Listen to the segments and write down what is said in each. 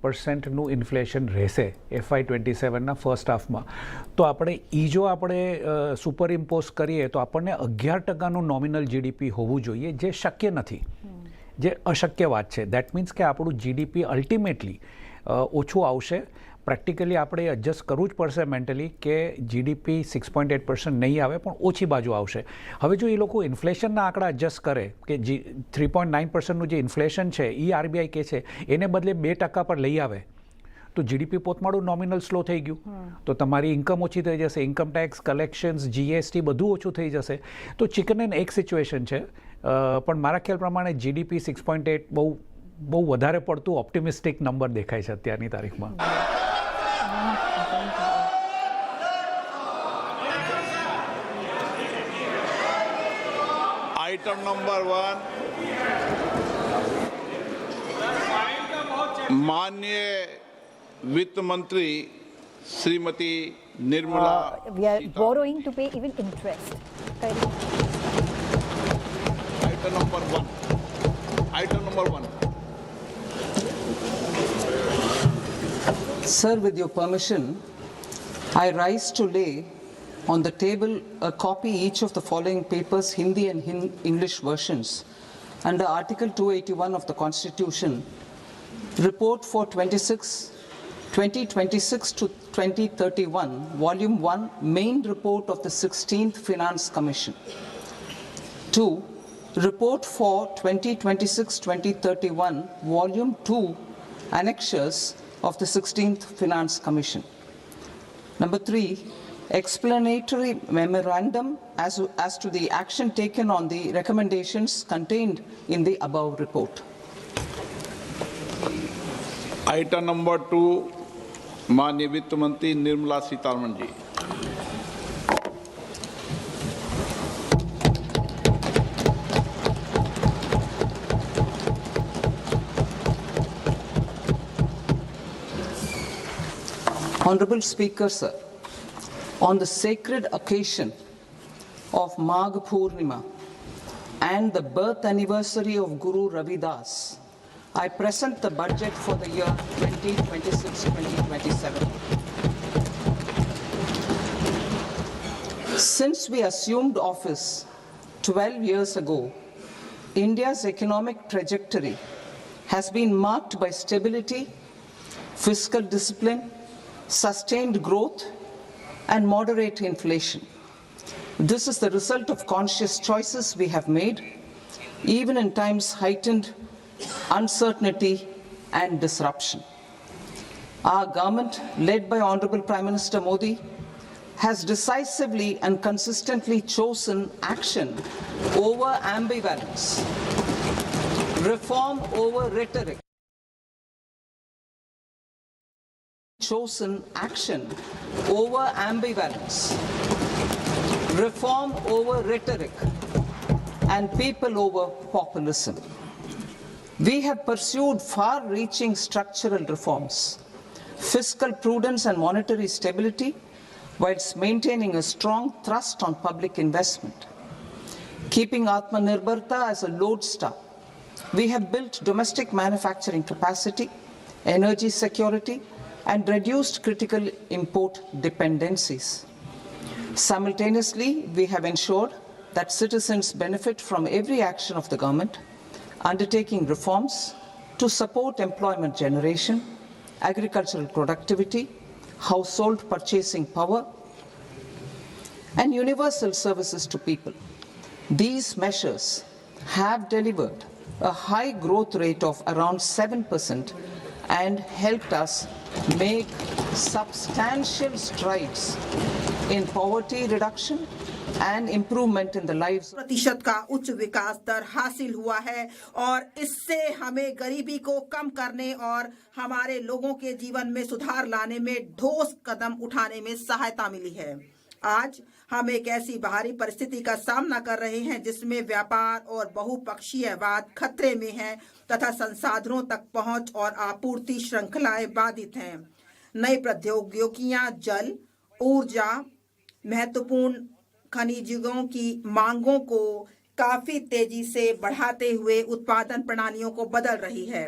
નું ઇન્ફ્લેશન રહેશે FY27ના ફર્સ્ટ હાફમાં, તો આપણે જો આપણે સુપર ઇમ્પોઝ કરીએ તો આપણને 11%નું નોમિનલ જીડીપી હોવું જોઈએ, જે શક્ય નથી, જે અશક્ય વાત છે. દેટ મીન્સ કે આપણું જીડીપી અલ્ટિમેટલી ઓછું આવશે. પ્રેક્ટિકલી આપણે એડજસ્ટ કરવું જ પડશે મેન્ટલી કે જીડીપી 6.8% નહીં આવે પણ ઓછી બાજુ આવશે. હવે જો એ લોકો ઇન્ફ્લેશનના આંકડા એડજસ્ટ કરે કે 3.9%નું જે ઇન્ફ્લેશન છે એ આરબીઆઈ કહે છે એને બદલે 2% પર લઈ આવે તો જીડીપી પોતમાળું નોમિનલ સ્લો થઈ ગયું, તો તમારી ઇન્કમ ઓછી થઈ જશે, ઇન્કમ ટેક્સ, કલેક્શન્સ, જીએસટી બધું ઓછું થઈ જશે. તો ચિકન એન્ડ એગ સિચ્યુએશન છે. પણ મારા ખ્યાલ પ્રમાણે જીડીપી 6.8 બહુ વધારે પડતું ઓપ્ટિમિસ્ટિક નંબર દેખાય છે અત્યારની તારીખમાં. आइटम नंबर 1, माननीय वित्त मंत्री Shrimati Nirmala we are borrowing to pay even interest. Item number 1. Sir, with your permission, I rise to lay on the table a copy each of the following papers, Hindi and English versions, under Article 281 of the Constitution, Report for 2026 to 2031, Volume 1, Main Report of the 16th Finance Commission. 2. Report for 2026-2031, Volume 2, Annexures of the 16th Finance Commission. Number 3, explanatory memorandum as to the action taken on the recommendations contained in the above report. Item number 2, माननीय वित्त मंत्री Nirmala Sitharaman ji. Honorable Speaker, sir, on the sacred occasion of Magh Purnima and the birth anniversary of Guru Ravidas, I present the budget for the year 2026-2027. Since we assumed office 12 years ago, India's economic trajectory has been marked by stability, fiscal discipline, sustained growth, and moderate inflation. This is the result of conscious choices we have made, even in times heightened uncertainty and disruption. Our government, led by Honorable Prime Minister Modi, has decisively and consistently chosen action over ambivalence, reform over rhetoric. Chosen action over ambivalence, reform over rhetoric, and people over populism. We have pursued far-reaching structural reforms, fiscal prudence and monetary stability, whilst maintaining a strong thrust on public investment. Keeping Atmanirbharta as a lodestar, we have built domestic manufacturing capacity, energy security, and reduced critical import dependencies. Simultaneously, we have ensured that citizens benefit from every action of the government, undertaking reforms to support employment generation, agricultural productivity, household purchasing power, and universal services to people. These measures have delivered a high growth rate of around 7% and helped us make substantial strides in poverty reduction and improvement in the lives. प्रतिशत का उच्च विकास दर हासिल हुआ है और इससे हमें गरीबी को कम करने और हमारे लोगों के जीवन में सुधार लाने में ठोस कदम उठाने में सहायता मिली है। आज हम एक ऐसी बाहरी परिस्थिति का सामना कर रहे हैं जिसमें व्यापार और बहुपक्षीयवाद खतरे में है तथा संसाधनों तक पहुंच और आपूर्ति श्रृंखलाएं बाधित हैं। नई प्रौद्योगिकियां जल, ऊर्जा, महत्वपूर्ण खनिजों की मांगों को काफी तेजी से बढ़ाते हुए उत्पादन प्रणालियों को बदल रही है।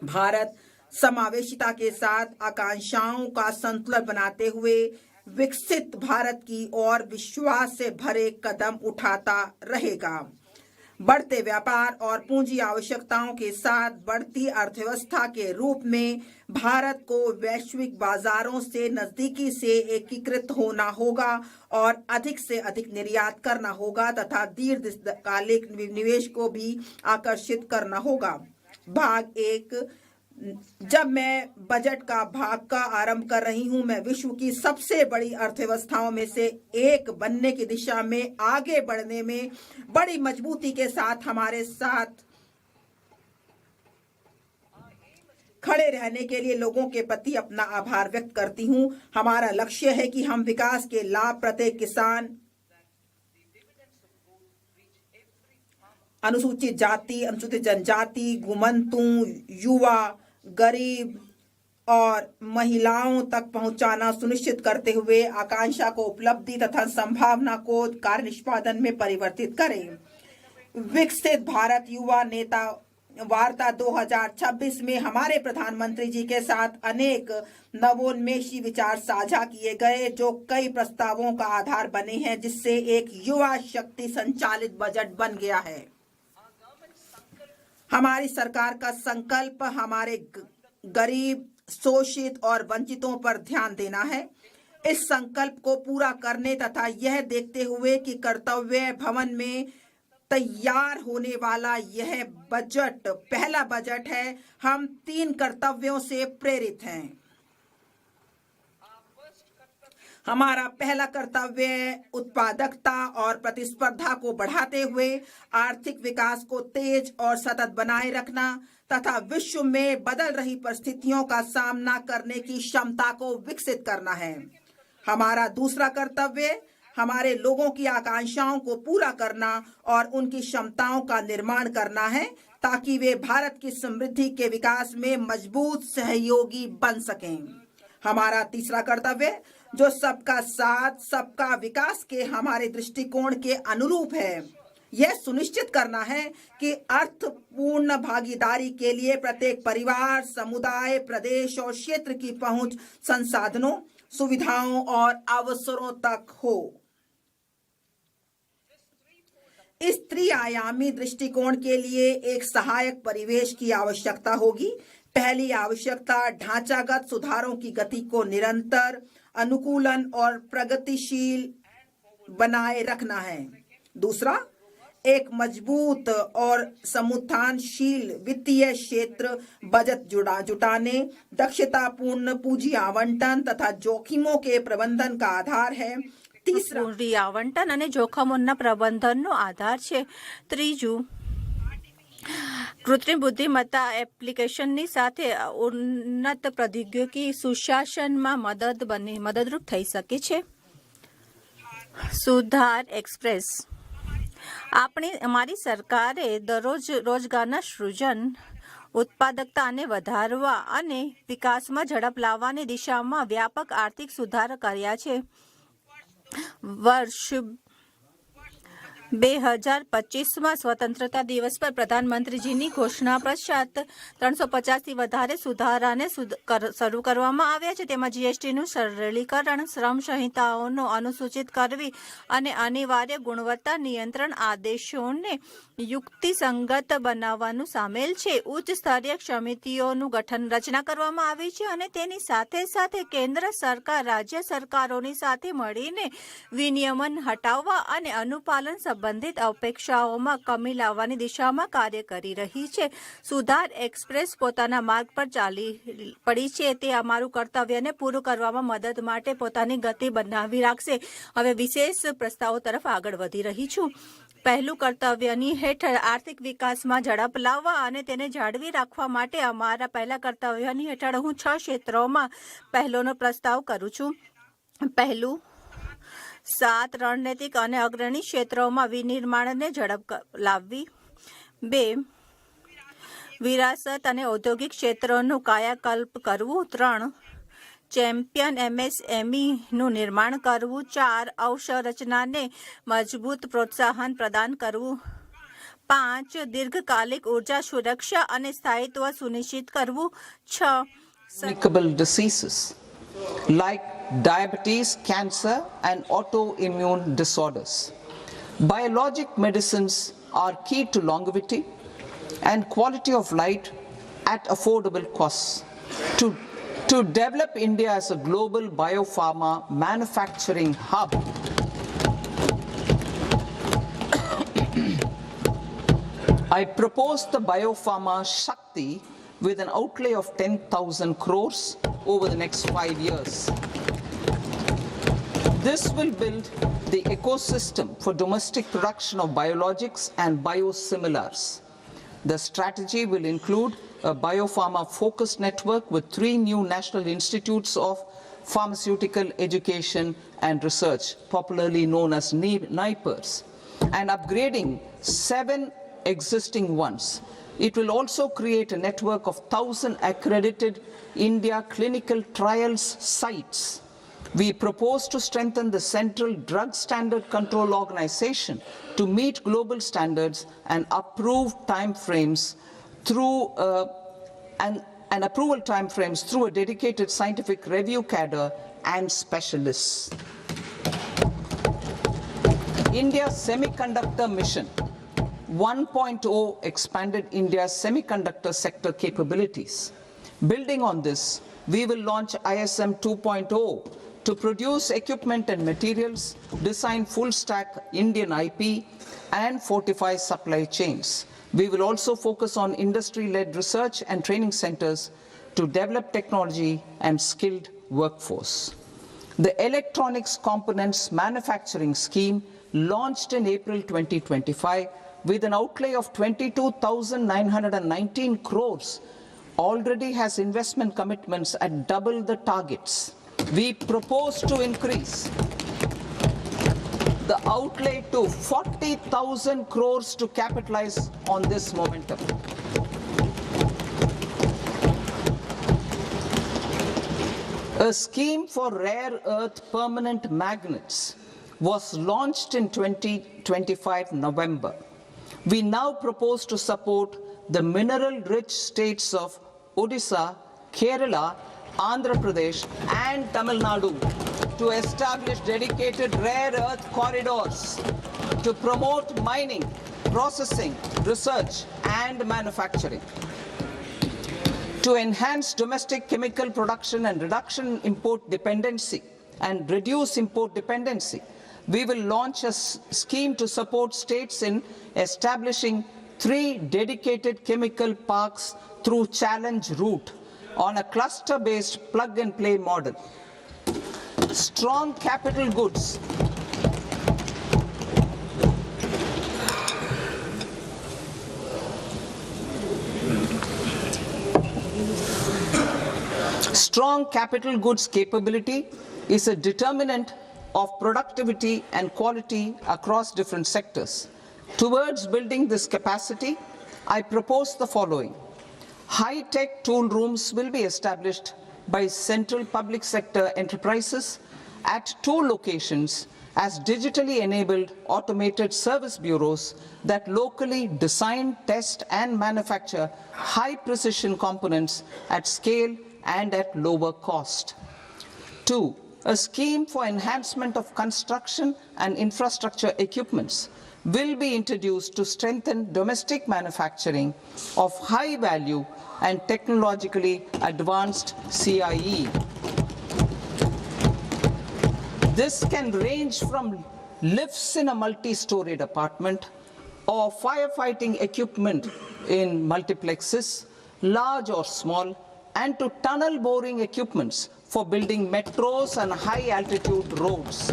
भारत समावेशिता के साथ आकांक्षाओं का संतुलन बनाते हुए विकसित भारत की ओर विश्वास से भरे कदम उठाता रहेगा। बढ़ते व्यापार और पूंजी आवश्यकताओं के साथ बढ़ती अर्थव्यवस्था के रूप में भारत को वैश्विक बाजारों से नजदीकी से एकीकृत होना होगा और अधिक से अधिक निर्यात करना होगा तथा दीर्घकालिक निवेश को भी आकर्षित करना होगा। भाग 1। जब मैं बजट का भाग का आरंभ कर रही हूं, मैं विश्व की सबसे बड़ी अर्थव्यवस्थाओं में से एक बनने की दिशा में आगे बढ़ने में बड़ी मजबूती के साथ हमारे साथ खड़े रहने के लिए लोगों के प्रति अपना आभार व्यक्त करती हूं। हमारा लक्ष्य है कि हम विकास के लाभ प्रत्येक किसान, अनुसूचित जाति, अनुसूचित जनजाति, घुमंतु, युवा, गरीब और महिलाओं तक पहुंचाना सुनिश्चित करते हुए आकांक्षा को उपलब्धि तथा संभावना को कार्य निष्पादन में परिवर्तित करें। विकसित भारत युवा नेता वार्ता 2026 में हमारे प्रधानमंत्री जी के साथ अनेक नवोन्मेषी विचार साझा किए गए जो कई प्रस्तावों का आधार बने हैं, जिससे एक युवा शक्ति संचालित बजट बन गया है। हमारी सरकार का संकल्प हमारे गरीब, शोषित और वंचितों पर ध्यान देना है। इस संकल्प को पूरा करने तथा यह देखते हुए कि कर्तव्य भवन में तैयार होने वाला यह बजट पहला बजट है, हम 3 कर्तव्यों से प्रेरित हैं। हमारा पहला कर्तव्य उत्पादकता और प्रतिस्पर्धा को बढ़ाते हुए आर्थिक विकास को तेज और सतत बनाए रखना तथा विश्व में बदल रही परिस्थितियों का सामना करने की क्षमता को विकसित करना है। हमारा दूसरा कर्तव्य हमारे लोगों की आकांक्षाओं को पूरा करना और उनकी क्षमताओं का निर्माण करना है ताकि वे भारत की समृद्धि के विकास में मजबूत सहयोगी बन सकें। हमारा तीसरा कर्तव्य जो सबका साथ, सबका विकास के हमारे दृष्टिकोण के अनुरूप है, यह सुनिश्चित करना है कि अर्थपूर्ण भागीदारी के लिए प्रत्येक परिवार, समुदाय, प्रदेश और क्षेत्र की पहुंच संसाधनों, सुविधाओं और अवसरों तक हो। इस त्रिआयामी दृष्टिकोण के लिए एक सहायक परिवेश की आवश्यकता होगी। पहली आवश्यकता ढांचागत सुधारों की गति को निरंतर, अनुकूलन और प्रगतिशील बनाए रखना है। दूसरा, एक मजबूत और समुत्थानशील वित्तीय क्षेत्र, बजट जुटाने, दक्षतापूर्ण पूंजी आवंटन तथा जोखिमों के प्रबंधन का आधार है। तीसरा, પૂંજી આવંટન અને જોખમોના પ્રબંધનનો આધાર છે। ત્રીજું, કૃત્રિમ બુદ્ધિમત્તા એપ્લિકેશનની સાથે ઉન્નત પ્રૌદ્યોગિકી સુશાસનમાં મદદરૂપ થઈ શકે છે। સુધાર એક્સપ્રેસ અમારી સરકારે દરરોજ રોજગારના સૃજન, ઉત્પાદકતા અને વધારવા અને વિકાસમાં ઝડપ લાવવાની દિશામાં વ્યાપક આર્થિક સુધાર કર્યા છે। વર્ષ 2025માં સ્વતંત્રતા દિવસ પર પ્રધાનમંત્રીજીની ઘોષણા પશ્ચાત 350થી વધારે સુધારાને શરૂ કરવામાં આવ્યા છે। તેમાં જીએસટીનું સરળીકરણ, શ્રમ સંહિતાઓનો અનુસૂચિત કરવી અને અનિવાર્ય ગુણવત્તા નિયંત્રણ આદેશોને યુક્તિસંગત બનાવવાનું સામેલ છે। ઉચ્ચ સ્તરીય સમિતિઓનું રચના કરવામાં આવી છે અને તેની સાથે સાથે કેન્દ્ર સરકાર રાજ્ય સરકારોની સાથે મળીને વિનિયમન હટાવવા અને અનુપાલન સંબંધિત અપેક્ષાઓમાં કમી લાવવાની દિશામાં કાર્ય કરી રહી છે। સુધાર એક્સપ્રેસ પોતાના માર્ગ પર ચાલી પડી છે। તે અમારું કર્તવ્યને પૂરું કરવામાં મદદ માટે પોતાની ગતિ બનાવી રાખશે। હવે વિશેષ પ્રસ્તાવો તરફ આગળ વધી રહી છું। પહેલું કર્તવ્યની હેઠળ આર્થિક વિકાસમાં ઝડપ લાવવા અને તેને જાળવી રાખવા માટે અમારા પહેલા કર્તવ્યની હેઠળ હું 6 ક્ષેત્રોમાં પહેલોનો પ્રસ્તાવ કરું છું। પહેલું, 7 રણનૈતિક અને અગ્રણી ક્ષેત્રોમાં વિનિર્માણને ઝડપ લાવવી। 2, વિરાસત અને ઔદ્યોગિક ક્ષેત્રોનું કાયાકલ્પ કરવું। 3, ચેમ્પિયન એમએસએમઈનું નિર્માણ કરવું। 4, અવસરચનાને મજબૂત પ્રોત્સાહન પ્રદાન કરવું। 5 દીર્ઘકાલિક ઉર્જા સુરક્ષા અને સ્થાયિત્વ સુનિશ્ચિત કરવું. 6 communicable diseases like diabetes, cancer, and autoimmune disorders. Biologic medicines are key to longevity and quality of life at affordable costs. To develop India as a global biopharma manufacturing hub, I propose the Biopharma Shakti with an outlay of 10,000 crores over the next 5 years. This will build the ecosystem for domestic production of biologics and biosimilars. The strategy will include a biopharma focused network with 3 new national institutes of pharmaceutical education and research, popularly known as NIPERS, and upgrading 7 existing ones. It will also create a network of 1,000 accredited India clinical trials sites. We propose to strengthen the Central Drug Standard Control Organization to meet global standards and approve timeframes through and approval timeframes through a dedicated scientific review cadre and specialists. India's semiconductor mission 1.0 expanded India's semiconductor sector capabilities. Building on this, we will launch ISM 2.0 to produce equipment and materials, design full-stack Indian IP, and fortify supply chains. We will also focus on industry-led research and training centers to develop technology and skilled workforce. The Electronics Components Manufacturing Scheme, launched in April 2025, with an outlay of 22,919 crores, already has investment commitments at double the targets. We propose to increase the outlay to 40,000 crores to capitalize on this momentum. A scheme for rare earth permanent magnets was launched in 2025 November. We now propose to support the mineral-rich states of Odisha, Kerala, Andhra Pradesh, and Tamil Nadu to establish dedicated rare earth corridors to promote mining, processing, research, and manufacturing. To enhance domestic chemical production and reduction import dependency and reduce import dependency, we will launch a scheme to support states in establishing 3 dedicated chemical parks through challenge route on a cluster-based plug-and-play model. Strong capital goods Strong capital goods capability is a determinant of productivity and quality across different sectors. Towards building this capacity, I propose the following. High-tech tool rooms will be established by central public sector enterprises at 2 locations as digitally enabled automated service bureaus that locally design, test, and manufacture high-precision components at scale and at lower cost. 2. A scheme for enhancement of construction and infrastructure equipments will be introduced to strengthen domestic manufacturing of high value and technologically advanced CIE. This can range from lifts in a multi-storied apartment or firefighting equipment in multiplexes, large or small, and to tunnel boring equipments for building metros and high-altitude roads.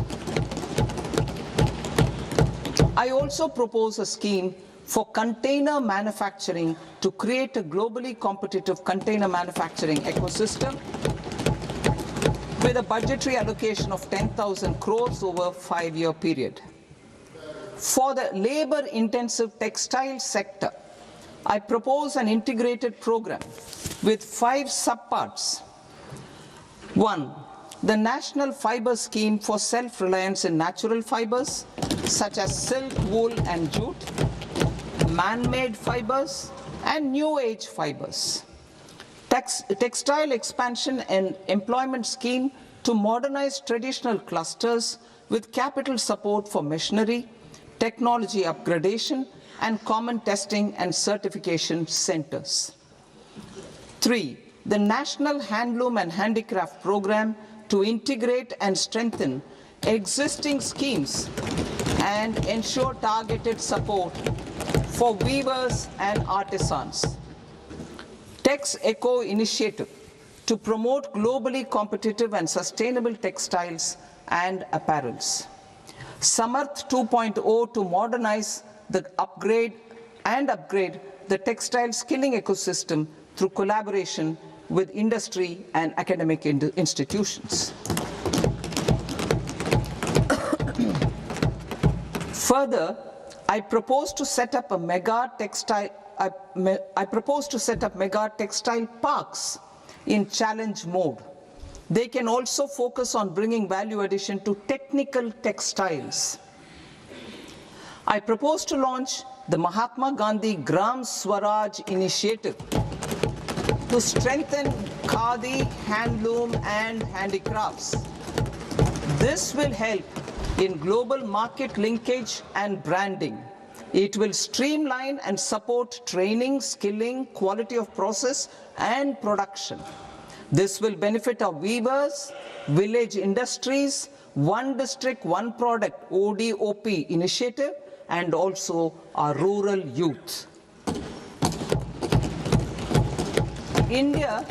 I also propose a scheme for container manufacturing to create a globally competitive container manufacturing ecosystem with a budgetary allocation of 10,000 crores over a 5-year period. For the labor-intensive textile sector, I propose an integrated program with 5 subparts. 1. The National Fiber Scheme for Self-Reliance in Natural Fibers, such as silk, wool, and jute. man-made fibers, and new age fibers. Textile expansion and employment scheme to modernize traditional clusters with capital support for machinery, technology upgradation, and common testing and certification centers. 3. The National Handloom and Handicraft Program to integrate and strengthen existing schemes and ensure targeted support for weavers and artisans. Tex Eco initiative to promote globally competitive and sustainable textiles and apparels. Samarth 2.0 to modernize the upgrade the textile skilling ecosystem through collaboration with industry and academic institutions. Further, I propose to set up mega textile parks in challenge mode. They can also focus on bringing value addition to technical textiles. I propose to launch the Mahatma Gandhi Gram Swaraj initiative to strengthen khadi, handloom, and handicrafts. This will help in global market linkage and branding. It will streamline and support training, skilling, quality of process, and production. This will benefit our weavers, village industries, One District, One Product ODOP initiative, and also our rural youth. India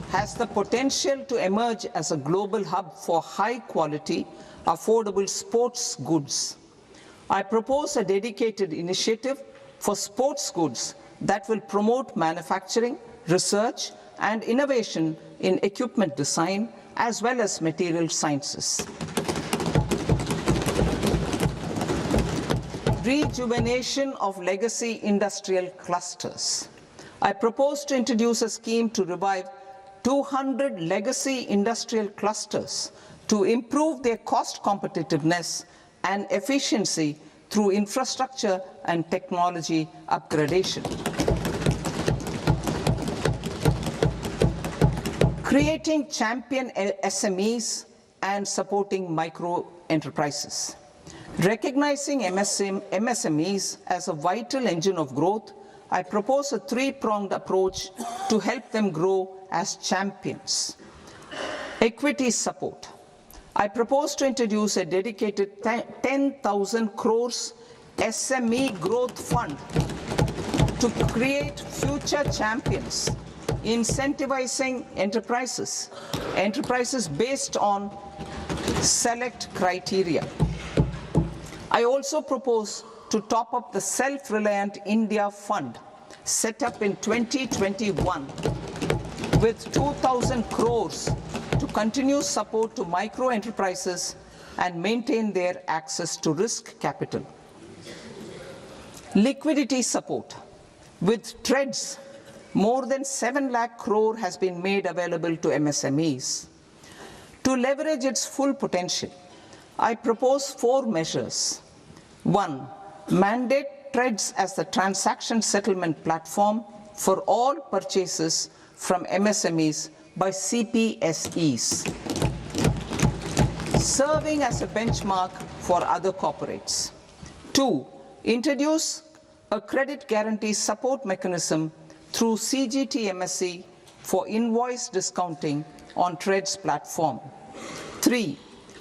has the potential to emerge as a global hub for high quality, affordable sports goods. I propose a dedicated initiative for sports goods that will promote manufacturing, research, and innovation in equipment design as well as material sciences. Rejuvenation of legacy industrial clusters. I propose to introduce a scheme to revive 200 legacy industrial clusters to improve their cost competitiveness and efficiency through infrastructure and technology upgradation. Creating champion SMEs and supporting micro enterprises. Recognizing MSMEs as a vital engine of growth, I propose a three-pronged approach to help them grow as champions. Equity support. I propose to introduce a dedicated 10,000 crores SME growth fund to create future champions, incentivizing enterprises based on select criteria. I also propose to top up the Self-Reliant India Fund set up in 2021 with 2,000 crores to continue support to micro enterprises and maintain their access to risk capital. Liquidity support. With TREDS, more than 7 lakh crore has been made available to MSMEs. To leverage its full potential, I propose 4 measures. 1. Mandate TREDS as the transaction settlement platform for all purchases from MSMEs by CPSEs, serving as a benchmark for other corporates. 2. Introduce a credit guarantee support mechanism through CGTMSE for invoice discounting on TREDS platform. 3.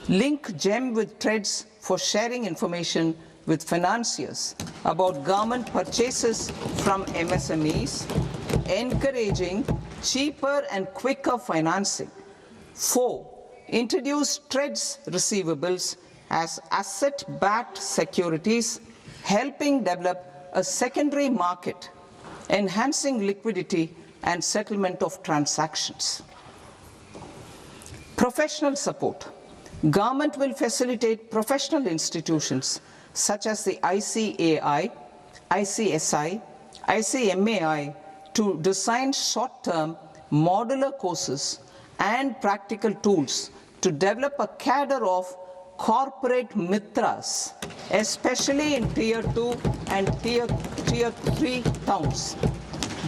Link GEM with TREDS for sharing information with financiers about government purchases from MSMEs, encouraging cheaper and quicker financing. 4. Introduce TREDS receivables as asset-backed securities, helping develop a secondary market, enhancing liquidity and settlement of transactions. Professional support. Government will facilitate professional institutions such as the ICAI, ICSI, ICMAI to design short-term modular courses and practical tools to develop a cadre of corporate mitras, especially in Tier 2 and Tier Tier 3 towns.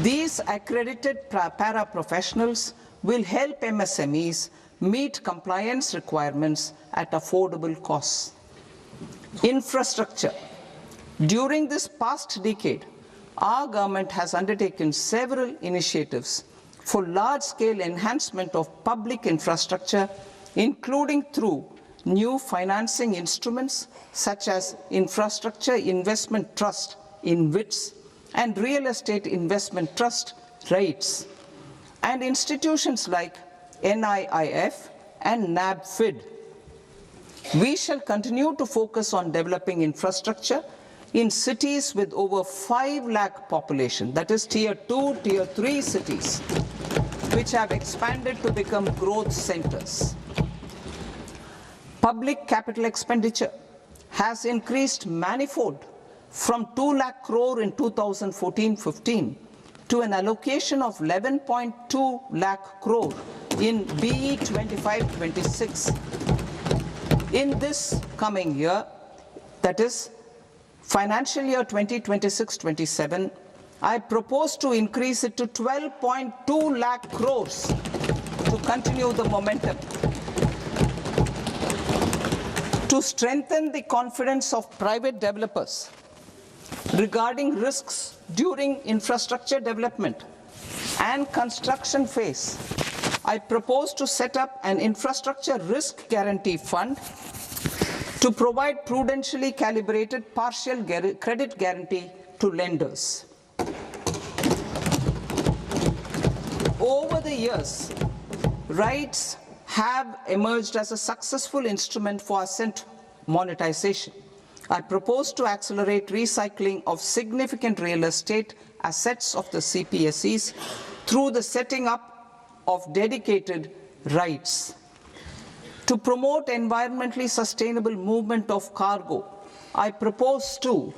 These accredited para-professionals will help MSMEs meet compliance requirements at affordable costs. Infrastructure. During this past decade, our government has undertaken several initiatives for large-scale enhancement of public infrastructure, including through new financing instruments such as Infrastructure Investment Trust (InvITs) and Real Estate Investment Trust (REITs), and institutions like NIIF and NABFID. We shall continue to focus on developing infrastructure in cities with over 5 lakh population, that is Tier 2, Tier 3 cities, which have expanded to become growth centers. Public capital expenditure has increased manifold from 2 lakh crore in 2014-15 to an allocation of 11.2 lakh crore in BE 25-26. In this coming year, that is financial year 2026-27, I propose to increase it to 12.2 lakh crores to continue the momentum. To strengthen the confidence of private developers regarding risks during infrastructure development and construction phase, I propose to set up an infrastructure risk guarantee fund to provide prudentially calibrated partial credit guarantee to lenders. Over the years, REITs have emerged as a successful instrument for asset monetization. I propose to accelerate recycling of significant real estate assets of the CPSEs through the setting up of dedicated REITs. To promote environmentally sustainable movement of cargo, I propose to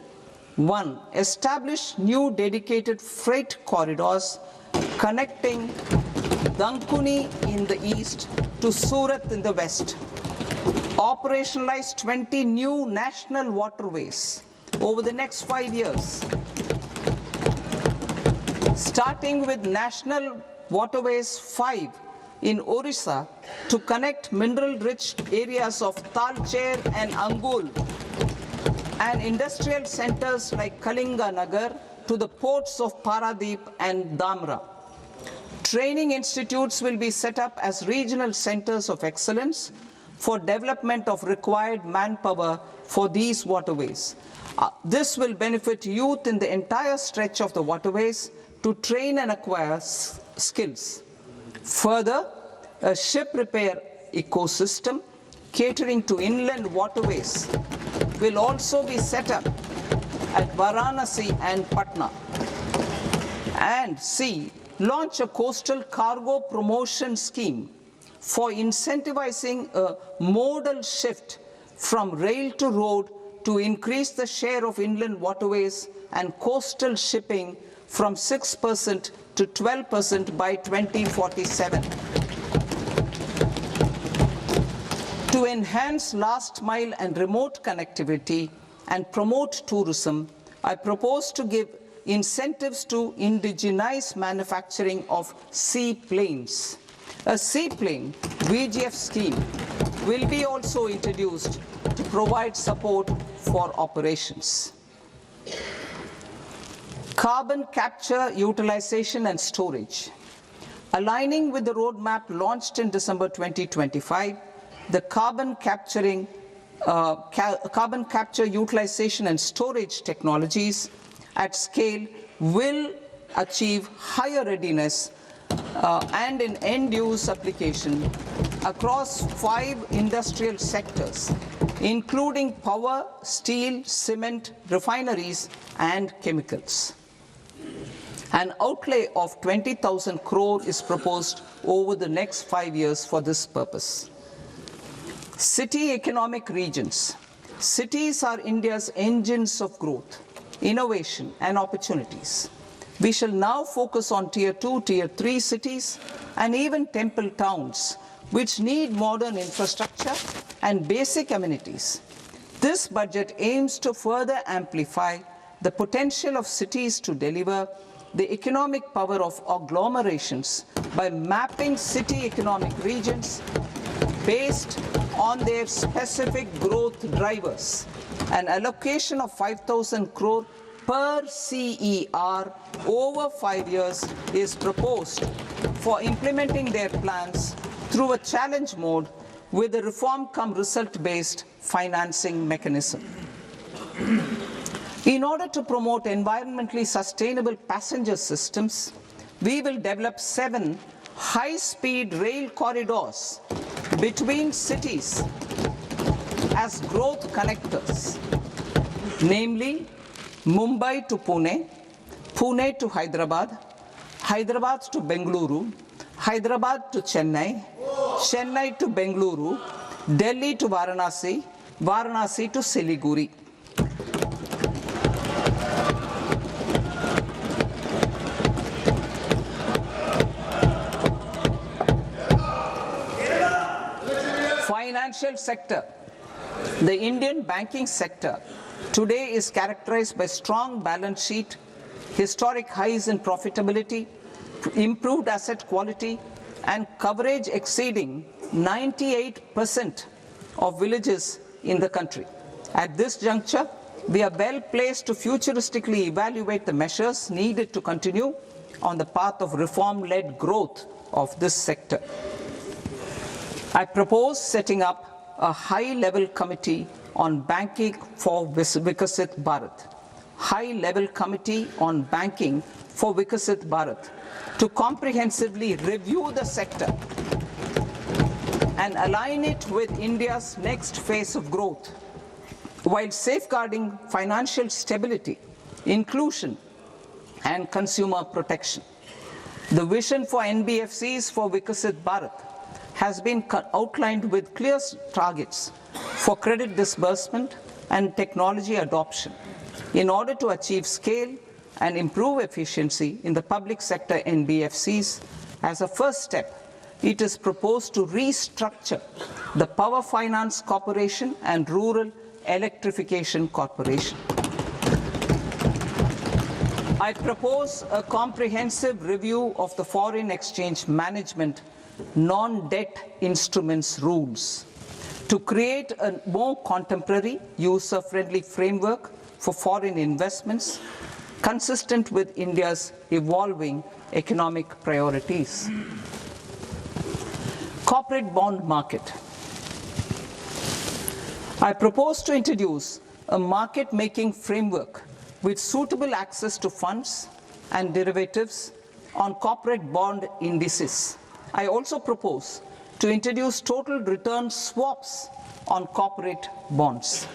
1. Establish new dedicated freight corridors connecting Dankuni in the east to Surat in the west. Operationalize 20 new national waterways over the next 5 years, starting with National Waterways 5 in Orissa to connect mineral-rich areas of Talcher and Angul and industrial centers like Kalinga Nagar to the ports of Paradip and Dhamra. Training institutes will be set up as regional centers of excellence for development of required manpower for these waterways. This will benefit youth in the entire stretch of the waterways to train and acquire skills. Further, a ship repair ecosystem catering to inland waterways will also be set up at Varanasi and Patna. And C, launch a coastal cargo promotion scheme for incentivizing a modal shift from rail to road to increase the share of inland waterways and coastal shipping from 6% to 12% by 2047. To enhance last mile and remote connectivity and promote tourism, I propose to give incentives to indigenize manufacturing of seaplanes. A seaplane VGF scheme will be also introduced to provide support for operations. Carbon capture, utilization and storage. Aligning with the roadmap launched in December 2025, the carbon capture, utilization and storage technologies at scale will achieve higher readiness and in end-use application across 5 industrial sectors, including power, steel, cement, refineries, and chemicals. An outlay of 20,000 crore is proposed over the next 5 years for this purpose. City economic regions. Cities are India's engines of growth, innovation, and opportunities. We shall now focus on Tier 2, Tier 3 cities, and even temple towns, which need modern infrastructure and basic amenities. This budget aims to further amplify the potential of cities to deliver the economic power of agglomerations by mapping city economic regions based on their specific growth drivers. An allocation of 5,000 crore per CER over 5 years is proposed for implementing their plans through a challenge mode with a reform cum result based financing mechanism. In order to promote environmentally sustainable passenger systems, we will develop 7 high-speed rail corridors between cities as growth connectors, namely Mumbai to Pune, Pune to Hyderabad, Hyderabad to Bengaluru, Hyderabad to Chennai, Chennai to Bengaluru, Delhi to Varanasi, Varanasi to Siliguri. Financial sector. The Indian banking sector today is characterized by strong balance sheet, historic highs in profitability, improved asset quality, and coverage exceeding 98% of villages in the country. At this juncture, we are well placed to futuristically evaluate the measures needed to continue on the path of reform-led growth of this sector. I propose setting up a high-level committee on banking for Vikasit Bharat. High-level committee on banking for Vikasit Bharat to comprehensively review the sector and align it with India's next phase of growth, while safeguarding financial stability, inclusion, and consumer protection. The vision for NBFCs for Vikasit Bharat has been outlined with clear targets for credit disbursement and technology adoption in order to achieve scale and improve efficiency in the public sector NBFCs. As a first step, it is proposed to restructure the Power Finance Corporation and Rural Electrification Corporation. I propose a comprehensive review of the foreign exchange management non-debt instruments rules to create a more contemporary, user-friendly framework for foreign investments consistent with India's evolving economic priorities. Corporate bond market. I propose to introduce a market-making framework with suitable access to funds and derivatives on corporate bond indices. I also propose to introduce total return swaps on corporate bonds.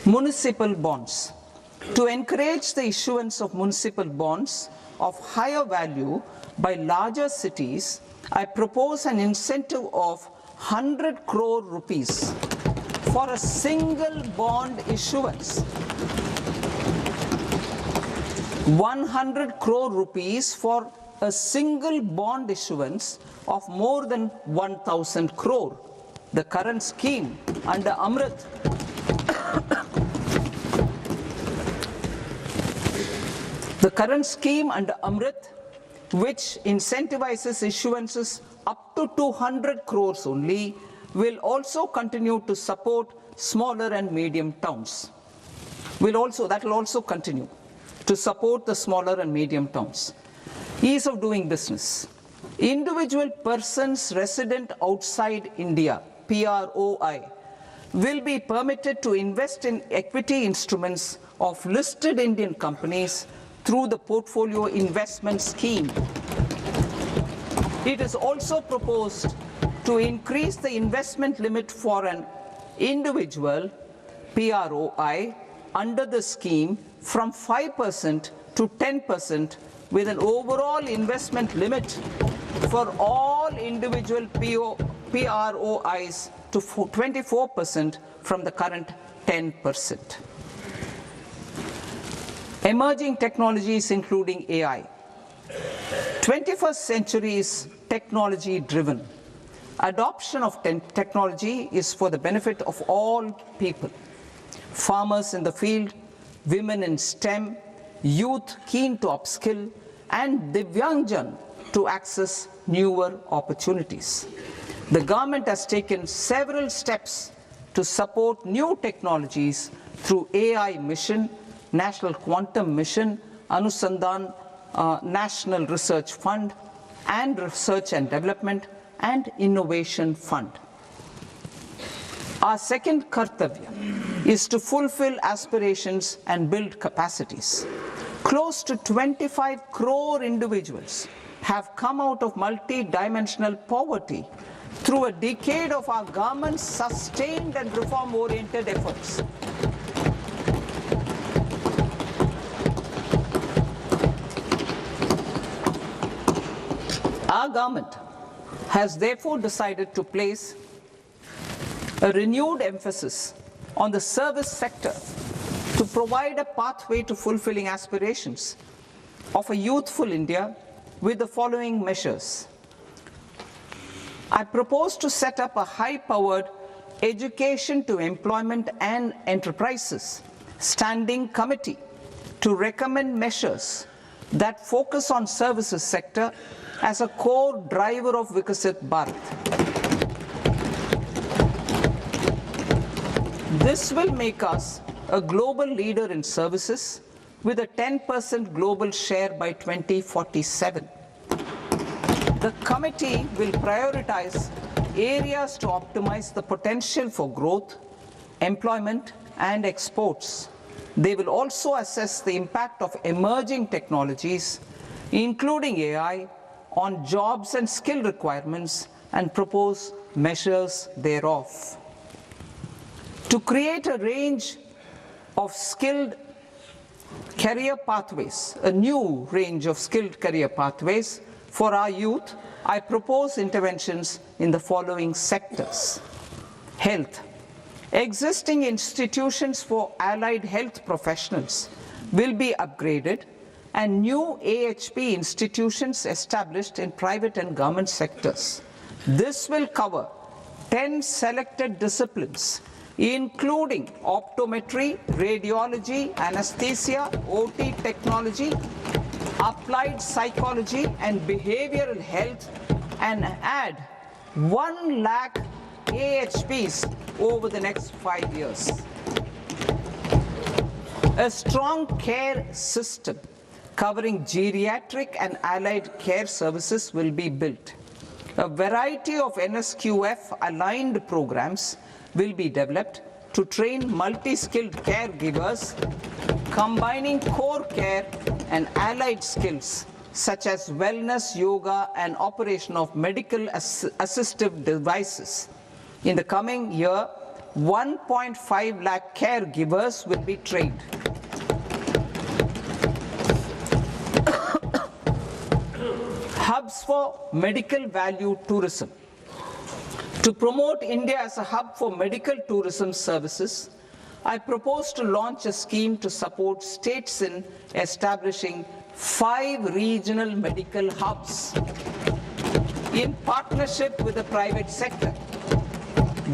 Municipal bonds. To encourage the issuance of municipal bonds of higher value by larger cities, I propose an incentive of 100 crore rupees for a single bond issuance. 100 crore rupees for a single bond issuance of more than 1,000 crore. The current scheme under Amrit which incentivizes issuances up to 200 crores only, will also continue to support smaller and medium towns. That will also continue to support the smaller and medium towns. Ease of doing business. Individual persons resident outside India, PROI, will be permitted to invest in equity instruments of listed Indian companies through the Portfolio Investment Scheme. It is also proposed to increase the investment limit for an individual PROI under the scheme from 5% to 10%, with an overall investment limit for all individual PROIs to 24% from the current 10%. Emerging technologies including AI. 21st century is technology driven. Adoption of technology is for the benefit of all people. Farmers in the field, women in STEM, youth keen to upskill, and Divyangjan to access newer opportunities. The government has taken several steps to support new technologies through AI Mission, National Quantum Mission, Anusandhan National Research Fund, and Research and Development and Innovation Fund. Our second kartavya is to fulfill aspirations and build capacities. Close to 25 crore individuals have come out of multi-dimensional poverty through a decade of our government's sustained and reform-oriented efforts. Our government has therefore decided to place a renewed emphasis on the service sector to provide a pathway to fulfilling aspirations of a youthful India with the following measures. I propose to set up a high-powered education to employment and enterprises standing committee to recommend measures that focus on services sector as a core driver of Vikasit Bharat. This will make us a global leader in services with a 10% global share by 2047. The committee will prioritize areas to optimize the potential for growth, employment, and exports. They will also assess the impact of emerging technologies, including AI, on jobs and skill requirements and propose measures thereof. To create a range of skilled career pathways, a new range of skilled career pathways for our youth, I propose interventions in the following sectors. Health. Existing institutions for allied health professionals will be upgraded and new AHP institutions established in private and government sectors. This will cover 10 selected disciplines, including optometry, radiology, anesthesia, OT technology, applied psychology and behavioral health, and add 1 lakh AHPs over the next 5 years. A strong care system covering geriatric and allied care services will be built. A variety of NSQF-aligned programs will be developed to train multi-skilled caregivers, combining core care and allied skills such as wellness, yoga, and operation of medical assistive devices. In the coming year, 1.5 lakh caregivers will be trained. Hubs for medical value tourism. To promote India as a hub for medical tourism services, I propose to launch a scheme to support states in establishing 5 regional medical hubs in partnership with the private sector.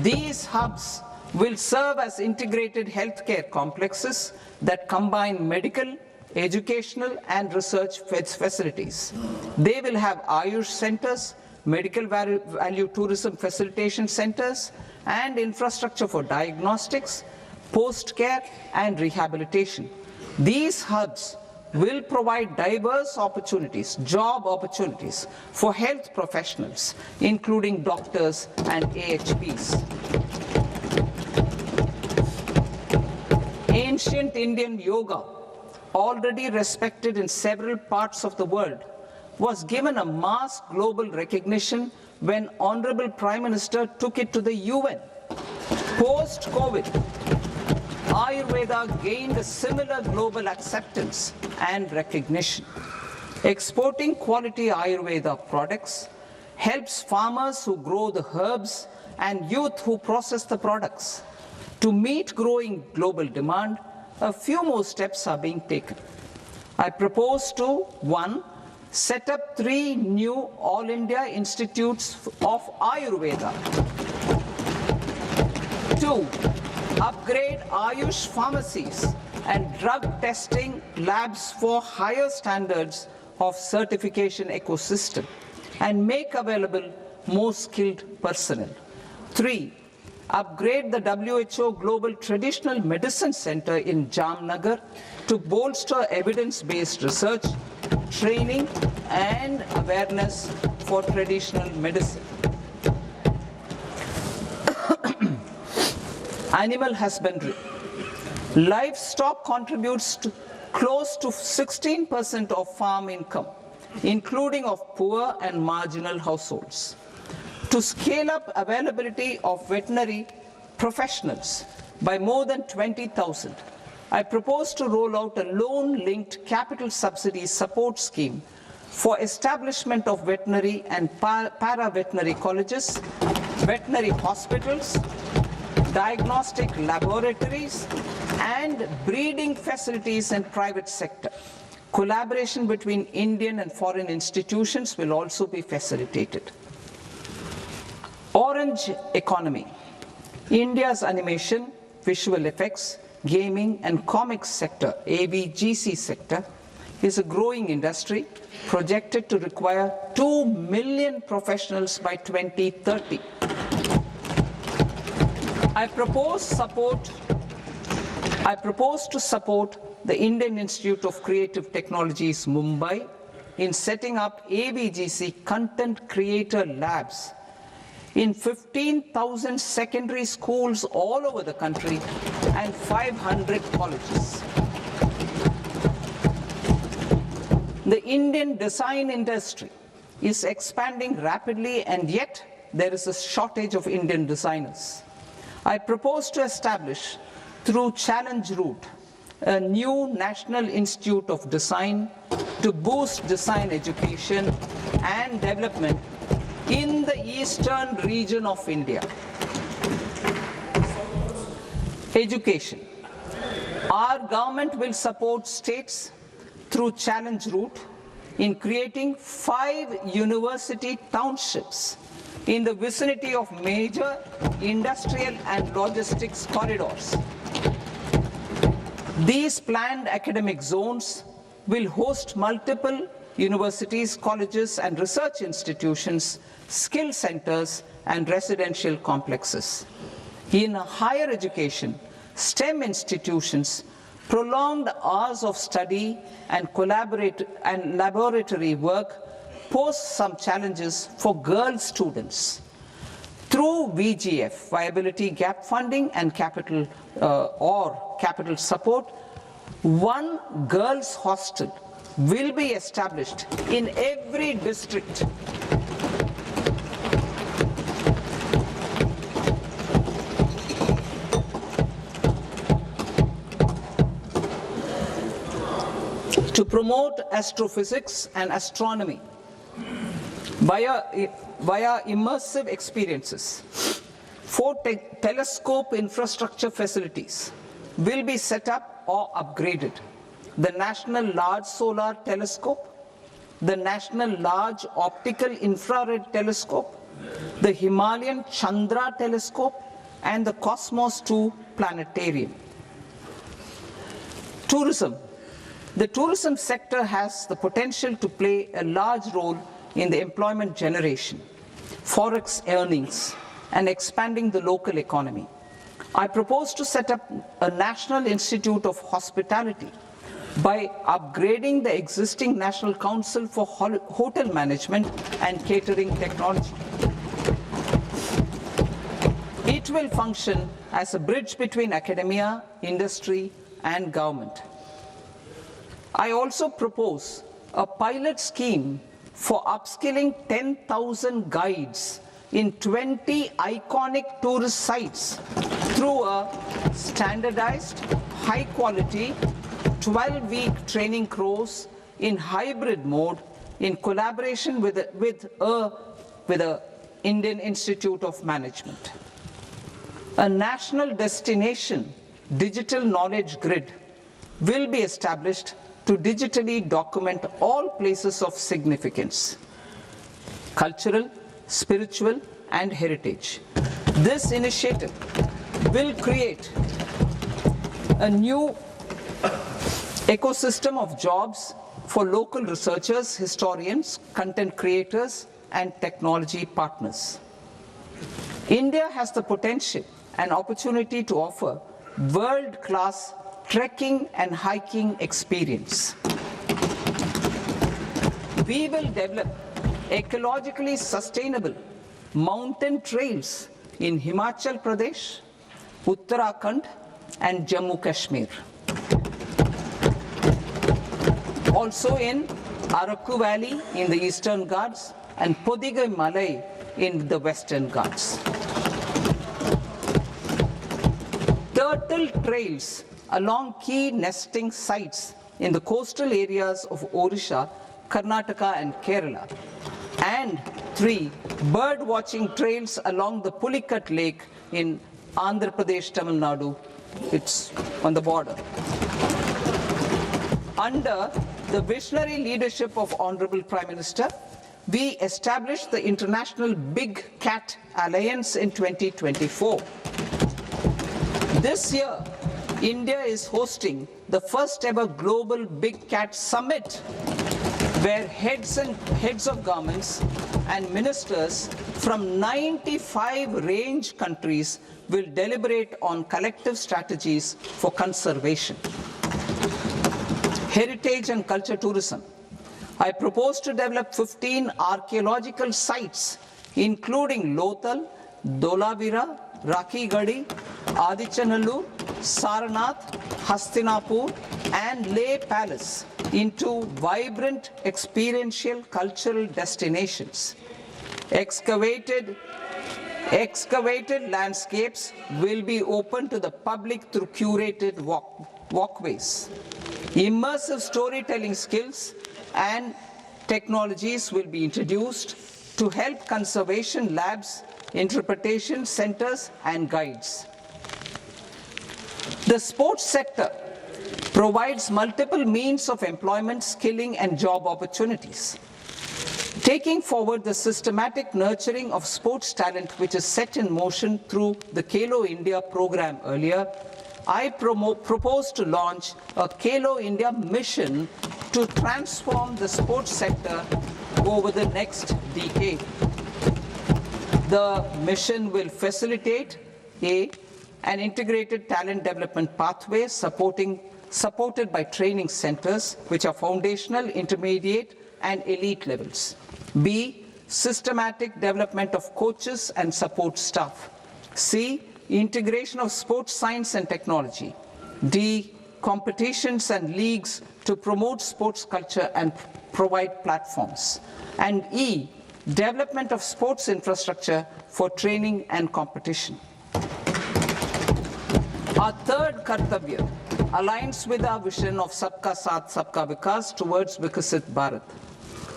These hubs will serve as integrated healthcare complexes that combine medical, educational, and research facilities. They will have Ayush centers, medical value tourism facilitation centers, and infrastructure for diagnostics, post-care, and rehabilitation. These hubs will provide diverse opportunities, job opportunities for health professionals, including doctors and AHPs. Ancient Indian yoga, already respected in several parts of the world, was given a mass global recognition when Honorable Prime Minister took it to the UN. Post-COVID, Ayurveda gained a similar global acceptance and recognition. Exporting quality Ayurveda products helps farmers who grow the herbs and youth who process the products. To meet growing global demand, a few more steps are being taken. I propose to 1. Set up 3 new All India Institutes of Ayurveda. 2. Upgrade Ayush pharmacies and drug testing labs for higher standards of certification ecosystem, and make available more skilled personnel. 3. Upgrade the WHO Global Traditional Medicine Center in Jamnagar to bolster evidence-based research, training, and awareness for traditional medicine. Animal husbandry. Livestock contributes to close to 16% of farm income, including of poor and marginal households. To scale up availability of veterinary professionals by more than 20,000, I propose to roll out a loan-linked capital subsidy support scheme for establishment of veterinary and para-veterinary colleges, veterinary hospitals, diagnostic laboratories, and breeding facilities in private sector. Collaboration between Indian and foreign institutions will also be facilitated. Orange economy. India's animation, visual effects, gaming and comics sector, AVGC sector, is a growing industry projected to require 2 million professionals by 2030. I propose to support the Indian Institute of Creative Technologies, Mumbai, in setting up AVGC content creator labs in 15,000 secondary schools all over the country and 500 colleges. The Indian design industry is expanding rapidly, and yet there is a shortage of Indian designers. I propose to establish, through Challenge Route, a new National Institute of Design to boost design education and development in the eastern region of India. Education. Our government will support states through Challenge Route in creating 5 university townships in the vicinity of major industrial and logistics corridors. These planned academic zones will host multiple universities, colleges, and research institutions, skill centers, and residential complexes. In higher education, STEM institutions, prolonged hours of study and laboratory work pose some challenges for girl students. Through VGF, Viability Gap Funding and capital support, one girls' hostel will be established in every district. To promote astrophysics and astronomy via immersive experiences, 4 telescope infrastructure facilities will be set up or upgraded. The National Large Solar Telescope, the National Large Optical Infrared Telescope, the Himalayan Chandra Telescope, and the Cosmos 2 Planetarium. Tourism. The tourism sector has the potential to play a large role in the employment generation, forex earnings, and expanding the local economy. I propose to set up a National Institute of Hospitality by upgrading the existing National Council for Hotel Management and Catering Technology. It will function as a bridge between academia, industry, and government. I also propose a pilot scheme for upskilling 10,000 guides in 20 iconic tourist sites through a standardized, high-quality, 12-week training course in hybrid mode in collaboration with the Indian Institute of Management. A national destination digital knowledge grid will be established to digitally document all places of significance, cultural, spiritual, and heritage. This initiative will create a new ecosystem of jobs for local researchers, historians, content creators, and technology partners. India has the potential and opportunity to offer world-class trekking and hiking experience. We will develop ecologically sustainable mountain trails in Himachal Pradesh, Uttarakhand, and Jammu Kashmir. Also in Araku Valley in the Eastern Ghats and Podigai Malai in the Western Ghats. Turtle trails along key nesting sites in the coastal areas of Odisha, Karnataka, and Kerala. And 3 bird watching trails along the Pulikat Lake in Andhra Pradesh, Tamil Nadu. It's on the border. Under the visionary leadership of Honorable Prime Minister, we established the International Big Cat Alliance in 2024. This year, India is hosting the first ever Global Big Cat Summit, where heads of governments and ministers from 95 range countries will deliberate on collective strategies for conservation. Heritage and culture tourism. I propose to develop 15 archaeological sites, including Lothal, Dolavira, Rakigadi, Adichanallur, Saranath, Hastinapur, and Leh Palace into vibrant experiential cultural destinations. Excavated landscapes will be open to the public through curated walkways. Immersive storytelling skills and technologies will be introduced to help conservation labs, interpretation centers, and guides. The sports sector provides multiple means of employment, skilling, and job opportunities. Taking forward the systematic nurturing of sports talent which is set in motion through the Khelo India program earlier, I propose to launch a Khelo India mission to transform the sports sector over the next decade. The mission will facilitate an integrated talent development pathway supported by training centers which are foundational, intermediate, and elite levels. B, systematic development of coaches and support staff. C, integration of sports science and technology. D, competitions and leagues to promote sports culture and provide platforms. And E, development of sports infrastructure for training and competition. Our third Kartavya aligns with our vision of Sabka Saath, Sabka Vikas towards Vikasit Bharat.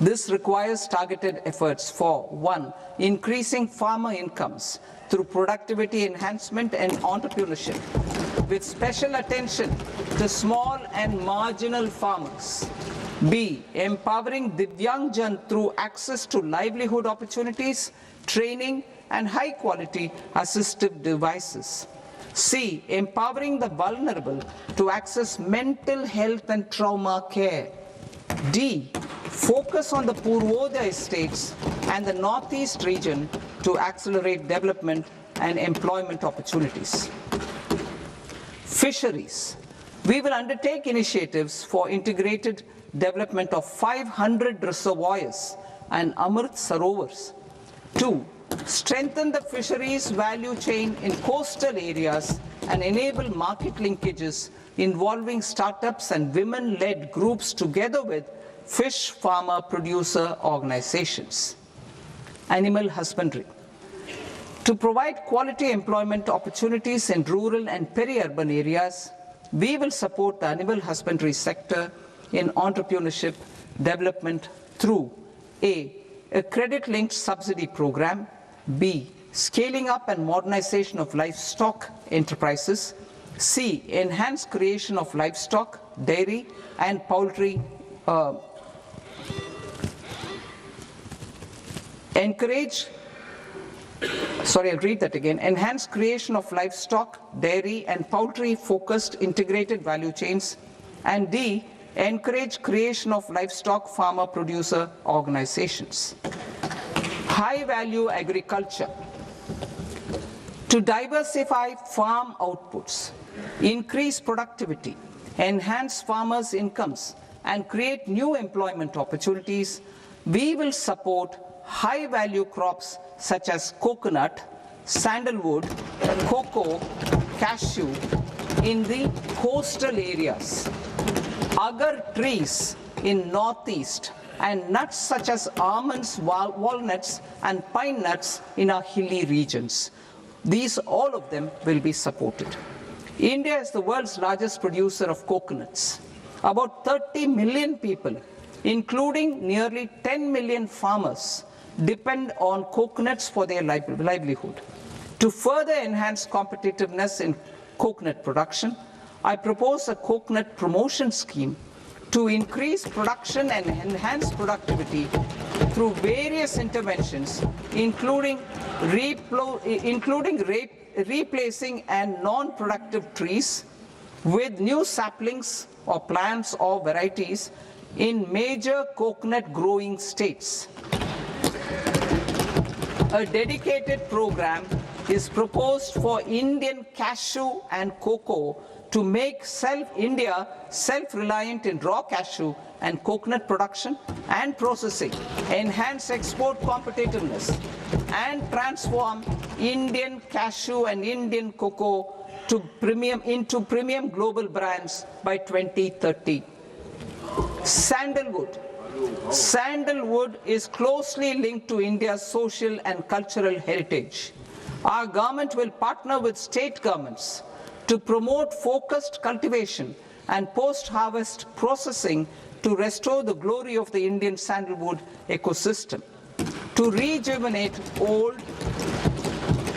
This requires targeted efforts for 1, increasing farmer incomes through productivity enhancement and entrepreneurship, with special attention to small and marginal farmers. B, empowering Divyangjan through access to livelihood opportunities, training, and high-quality assistive devices. C, empowering the vulnerable to access mental health and trauma care. D, focus on the Purvodaya states and the Northeast region to accelerate development and employment opportunities. Fisheries. We will undertake initiatives for integrated development of 500 reservoirs and Amrit Sarovars. 2, strengthen the fisheries value chain in coastal areas and enable market linkages involving startups and women-led groups together with fish farmer producer organizations. Animal husbandry. To provide quality employment opportunities in rural and peri-urban areas, we will support the animal husbandry sector in entrepreneurship development through A, credit-linked subsidy program, B, scaling up and modernization of livestock enterprises, C, enhanced creation of livestock, dairy, and poultry enhanced creation of livestock, dairy, and poultry-focused integrated value chains, and D, encourage creation of livestock farmer producer organizations. High value agriculture. To diversify farm outputs, increase productivity, enhance farmers' incomes, and create new employment opportunities, we will support high value crops such as coconut, sandalwood, cocoa, cashew in the coastal areas, agar trees in northeast, and nuts such as almonds, walnuts, and pine nuts in our hilly regions. These, all of them, will be supported. India is the world's largest producer of coconuts. About 30 million people, including nearly 10 million farmers, depend on coconuts for their livelihood. To further enhance competitiveness in coconut production, I propose a coconut promotion scheme to increase production and enhance productivity through various interventions, including replacing and non-productive trees with new saplings or plants or varieties in major coconut growing states. A dedicated program is proposed for Indian cashew and cocoa to make India self-reliant in raw cashew and coconut production and processing, enhance export competitiveness, and transform Indian cashew and Indian cocoa into premium global brands by 2030. Sandalwood. Sandalwood is closely linked to India's social and cultural heritage. Our government will partner with state governments to promote focused cultivation and post-harvest processing to restore the glory of the Indian sandalwood ecosystem, to rejuvenate old,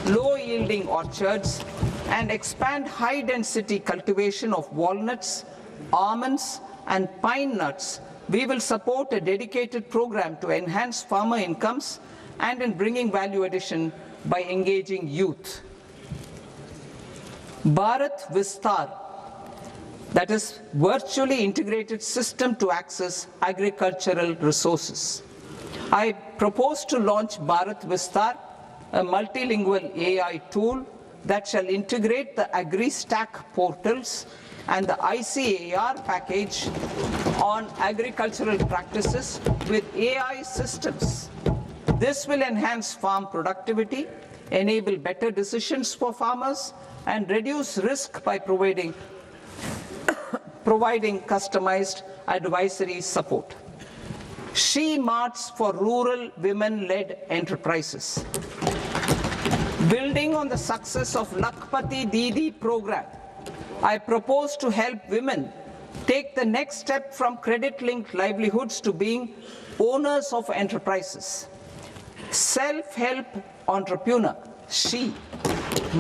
low-yielding orchards, and expand high-density cultivation of walnuts, almonds, and pine nuts. We will support a dedicated program to enhance farmer incomes and in bringing value addition by engaging youth. Bharat Vistar, that is virtually integrated system to access agricultural resources. I propose to launch Bharat Vistar, a multilingual AI tool that shall integrate the AgriStack portals and the ICAR package on agricultural practices with AI systems. This will enhance farm productivity, enable better decisions for farmers, and reduce risk by providing customized advisory support. She Marts for rural women-led enterprises. Building on the success of Lakpati Didi program, I propose to help women take the next step from credit-linked livelihoods to being owners of enterprises. Self-help entrepreneur, She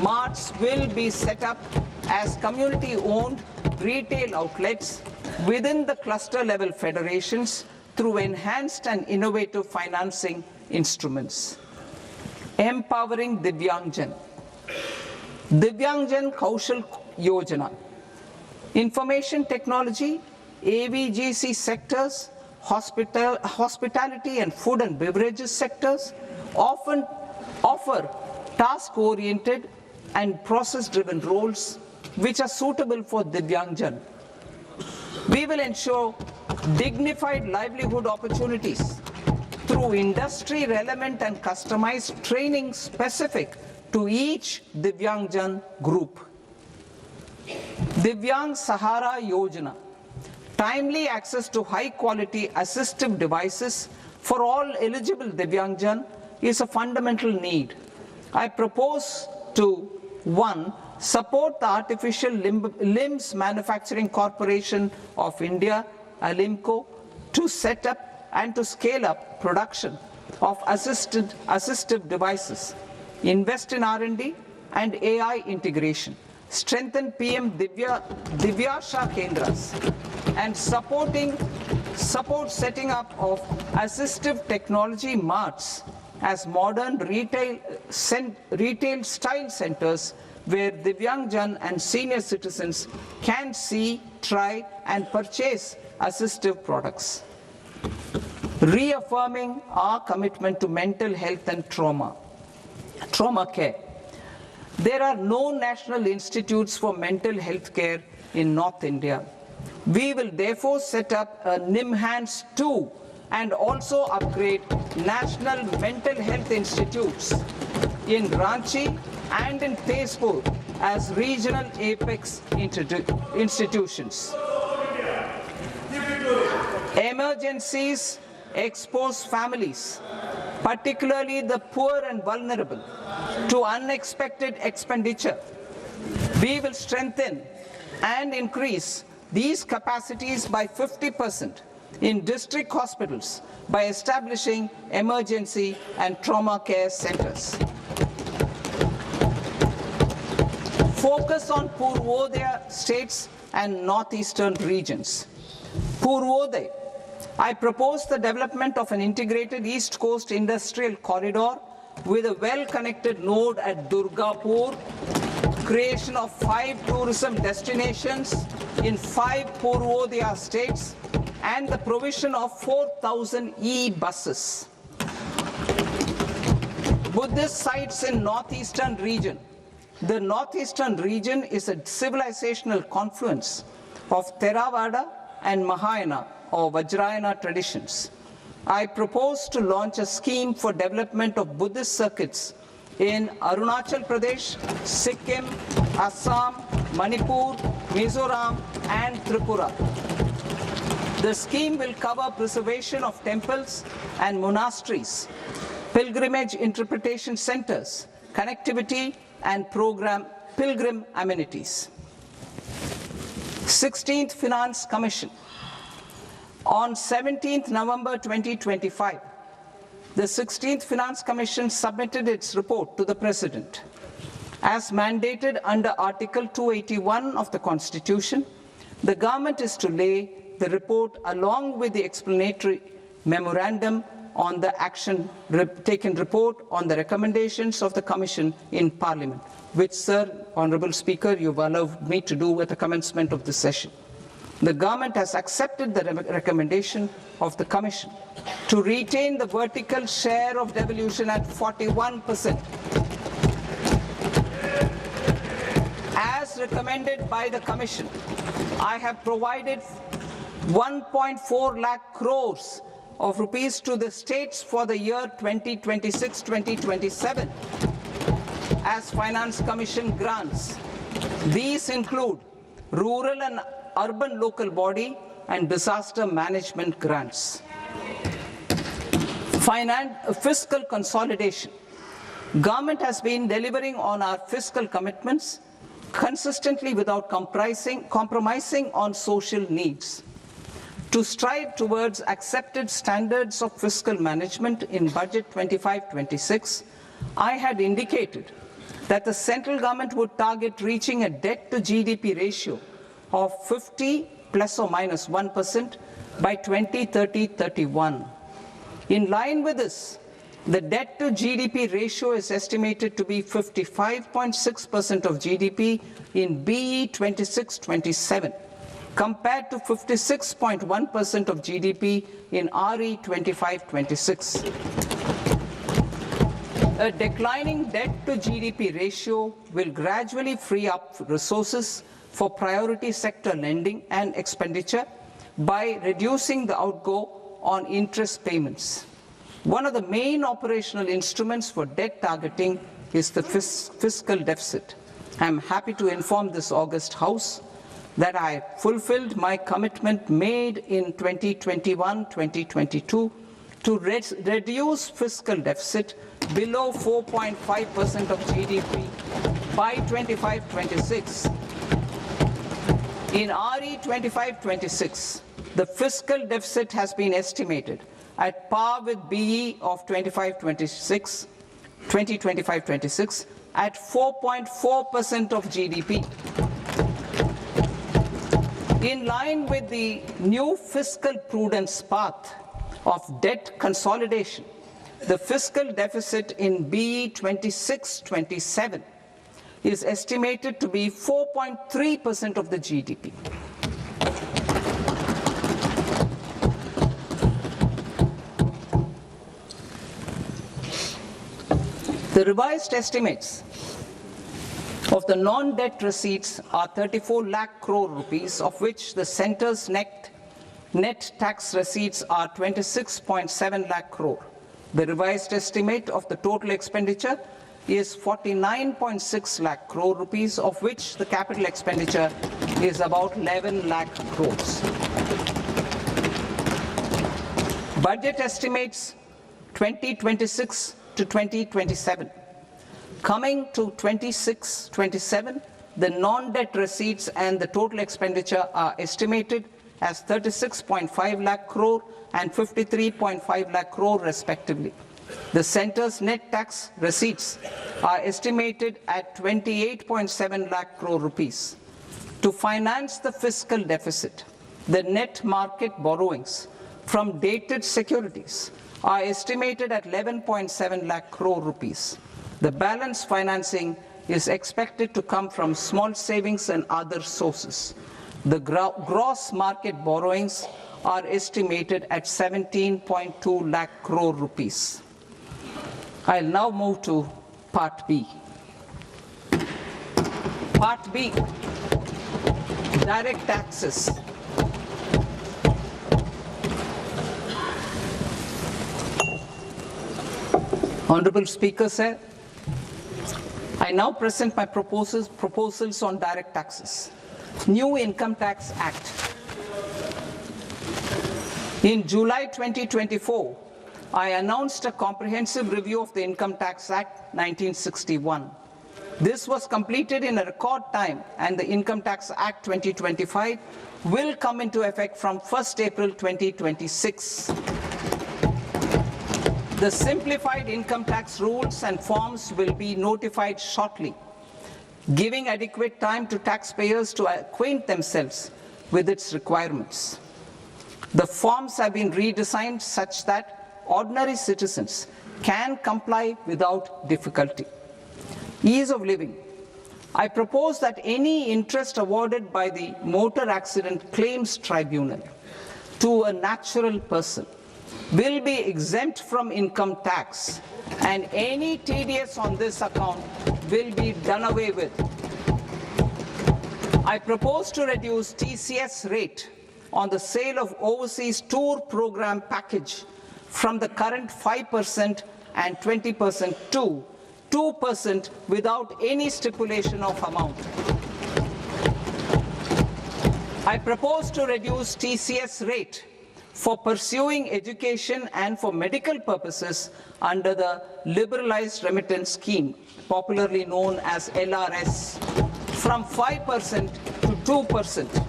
Marts will be set up as community-owned retail outlets within the cluster-level federations through enhanced and innovative financing instruments. Empowering Divyangjan. Divyangjan Kaushal Yojana. Information technology, AVGC sectors, hospitality and food and beverages sectors often offer task-oriented and process-driven roles which are suitable for Divyangjan. We will ensure dignified livelihood opportunities through industry-relevant and customized training specific to each Divyangjan group. Divyang Sahara Yojana. Timely access to high-quality assistive devices for all eligible Divyangjan is a fundamental need. I propose to 1. Support the Artificial Limbs Manufacturing Corporation of India, ALIMCO, to set up and to scale up production of assistive devices, invest in R&D and AI integration, strengthen PM Divyasha Kendras, and support setting up of assistive technology marts as modern retail style centers where Divyangjan and senior citizens can see, try, and purchase assistive products. Reaffirming our commitment to mental health and trauma care. There are no national institutes for mental health care in North India. We will therefore set up a NIMHANS 2 and also upgrade national mental health institutes in Ranchi and in Tezpur as regional apex institutions. Emergencies expose families, particularly the poor and vulnerable, to unexpected expenditure. We will strengthen and increase these capacities by 50% in district hospitals by establishing emergency and trauma care centers. Focus on Purvodaya states and northeastern regions. Purvodaya, I propose the development of an integrated East Coast industrial corridor with a well-connected node at Durgapur, creation of 5 tourism destinations in 5 Purvodaya states, and the provision of 4,000 e-buses. Buddhist sites in northeastern region. The northeastern region is a civilizational confluence of Theravada and Mahayana or Vajrayana traditions. I propose to launch a scheme for development of Buddhist circuits in Arunachal Pradesh, Sikkim, Assam, Manipur, Mizoram, and Tripura. The scheme will cover preservation of temples and monasteries, pilgrimage interpretation centers, connectivity, and pilgrim amenities. 16th Finance Commission. On 17th November 2025, the 16th Finance Commission submitted its report to the President. As mandated under Article 281 of the Constitution, the government is to lay the report along with the explanatory memorandum on the action taken report on the recommendations of the Commission in Parliament, which, Sir, Honourable Speaker, you've allowed me to do at the commencement of this session. The government has accepted the recommendation of the Commission to retain the vertical share of devolution at 41%. As recommended by the Commission, I have provided 1.4 lakh crores of rupees to the states for the year 2026-2027 as Finance Commission grants. These include rural and urban local body and disaster management grants. Fiscal consolidation. Government has been delivering on our fiscal commitments consistently without compromising on social needs. To strive towards accepted standards of fiscal management in Budget 25-26, I had indicated that the central government would target reaching a debt to GDP ratio of 50 plus or minus 1% by 2030-31. In line with this, the debt to GDP ratio is estimated to be 55.6% of GDP in BE 26-27, compared to 56.1% of GDP in RE 25-26. A declining debt to GDP ratio will gradually free up resources for priority sector lending and expenditure by reducing the outgo on interest payments. One of the main operational instruments for debt targeting is the fiscal deficit. I am happy to inform this august House that I fulfilled my commitment made in 2021-2022 to reduce fiscal deficit below 4.5% of GDP by 25-26. In RE 25-26, the fiscal deficit has been estimated at par with BE of 2025-26 at 4.4% of GDP. In line with the new fiscal prudence path of debt consolidation, the fiscal deficit in BE 26-27 is estimated to be 4.3% of the GDP. The revised estimates of the non-debt receipts are 34 lakh crore rupees, of which the centre's net tax receipts are 26.7 lakh crore. The revised estimate of the total expenditure is 49.6 lakh crore rupees, of which the capital expenditure is about 11 lakh crores. Budget estimates 2026 to 2027. Coming to 26-27, the non-debt receipts and the total expenditure are estimated as 36.5 lakh crore and 53.5 lakh crore respectively. The centre's net tax receipts are estimated at 28.7 lakh crore rupees. To finance the fiscal deficit, the net market borrowings from dated securities are estimated at 11.7 lakh crore rupees. The balance financing is expected to come from small savings and other sources. The gross market borrowings are estimated at 17.2 lakh crore rupees. I'll now move to Part B. Part B, direct taxes. Honorable Speaker, sir, I now present my proposals on direct taxes. New Income Tax Act. In July 2024, I announced a comprehensive review of the Income Tax Act 1961. This was completed in a record time, and the Income Tax Act 2025 will come into effect from 1st April 2026. The simplified income tax rules and forms will be notified shortly, giving adequate time to taxpayers to acquaint themselves with its requirements. The forms have been redesigned such that ordinary citizens can comply without difficulty. Ease of living. I propose that any interest awarded by the Motor Accident Claims Tribunal to a natural person will be exempt from income tax, and any TDS on this account will be done away with. I propose to reduce TCS rate on the sale of overseas tour program package from the current 5% and 20% to 2% without any stipulation of amount. I propose to reduce TCS rate for pursuing education and for medical purposes under the Liberalized Remittance Scheme, popularly known as LRS, from 5% to 2%.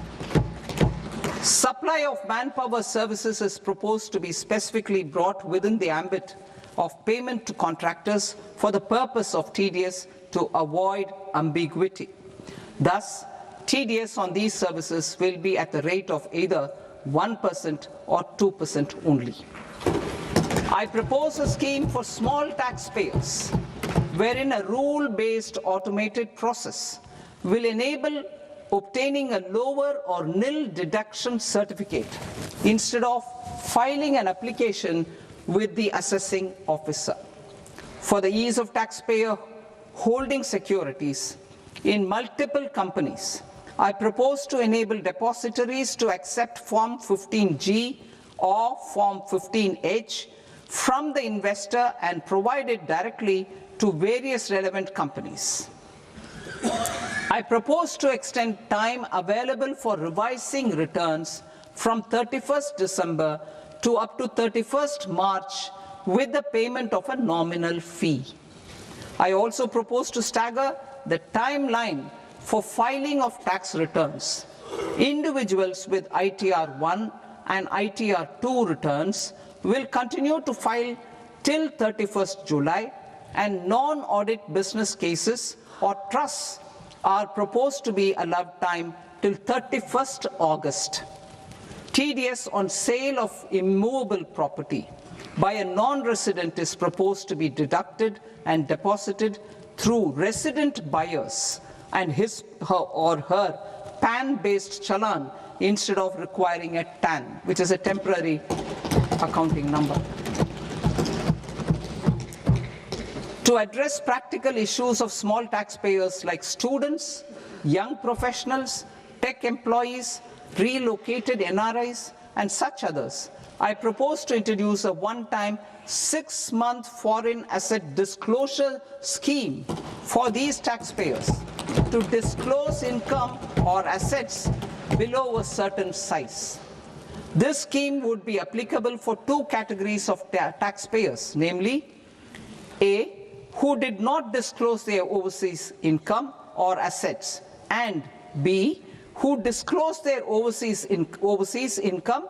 Supply of manpower services is proposed to be specifically brought within the ambit of payment to contractors for the purpose of TDS to avoid ambiguity. Thus, TDS on these services will be at the rate of either 1% or 2% only. I propose a scheme for small taxpayers, wherein a rule-based automated process will enable obtaining a lower or nil deduction certificate instead of filing an application with the assessing officer. For the ease of taxpayer holding securities in multiple companies, I propose to enable depositories to accept Form 15G or Form 15H from the investor and provide it directly to various relevant companies. I propose to extend time available for revising returns from 31st December to up to 31st March with the payment of a nominal fee. I also propose to stagger the timeline for filing of tax returns. Individuals with ITR 1 and ITR 2 returns will continue to file till 31st July, and non-audit business cases or trusts are proposed to be allowed time till 31st August. TDS on sale of immovable property by a non-resident is proposed to be deducted and deposited through resident buyers and his or her PAN-based challan instead of requiring a TAN, which is a temporary accounting number. To address practical issues of small taxpayers like students, young professionals, tech employees, relocated NRIs, and such others, I propose to introduce a one-time 6-month foreign asset disclosure scheme for these taxpayers to disclose income or assets below a certain size. This scheme would be applicable for two categories of taxpayers, namely A, who did not disclose their overseas income or assets, and B, who disclosed their overseas income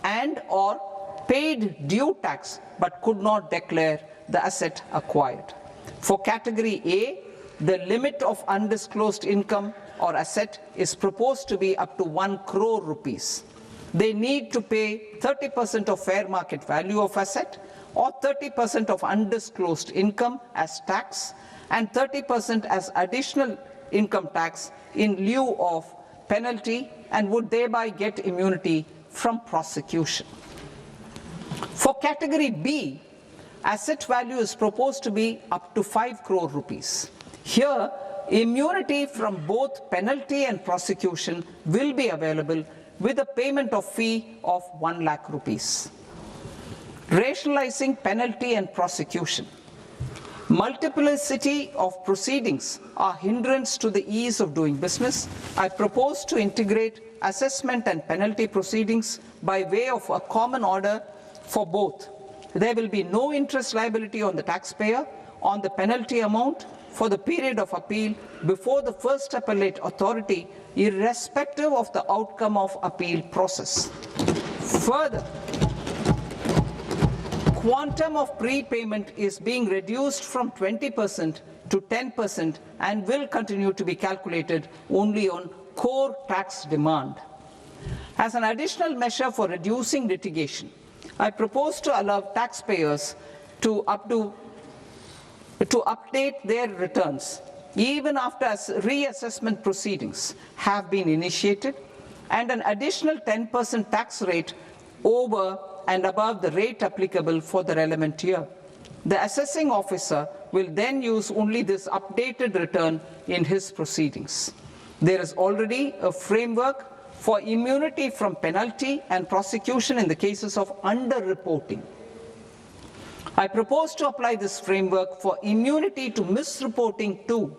and or paid due tax but could not declare the asset acquired. For category A, the limit of undisclosed income or asset is proposed to be up to 1 crore rupees. They need to pay 30% of fair market value of asset or 30% of undisclosed income as tax and 30% as additional income tax in lieu of penalty and would thereby get immunity from prosecution. For category B, asset value is proposed to be up to 5 crore rupees. Here, immunity from both penalty and prosecution will be available with a payment of fee of 1 lakh rupees. Rationalizing penalty and prosecution. Multiplicity of proceedings are hindrance to the ease of doing business. I propose to integrate assessment and penalty proceedings by way of a common order for both. There will be no interest liability on the taxpayer on the penalty amount for the period of appeal before the first appellate authority, irrespective of the outcome of appeal process. Further, quantum of prepayment is being reduced from 20% to 10% and will continue to be calculated only on core tax demand. As an additional measure for reducing litigation, I propose to allow taxpayers to update their returns even after reassessment proceedings have been initiated and an additional 10% tax rate over and above the rate applicable for the relevant year. The assessing officer will then use only this updated return in his proceedings. There is already a framework for immunity from penalty and prosecution in the cases of underreporting. I propose to apply this framework for immunity to misreporting too.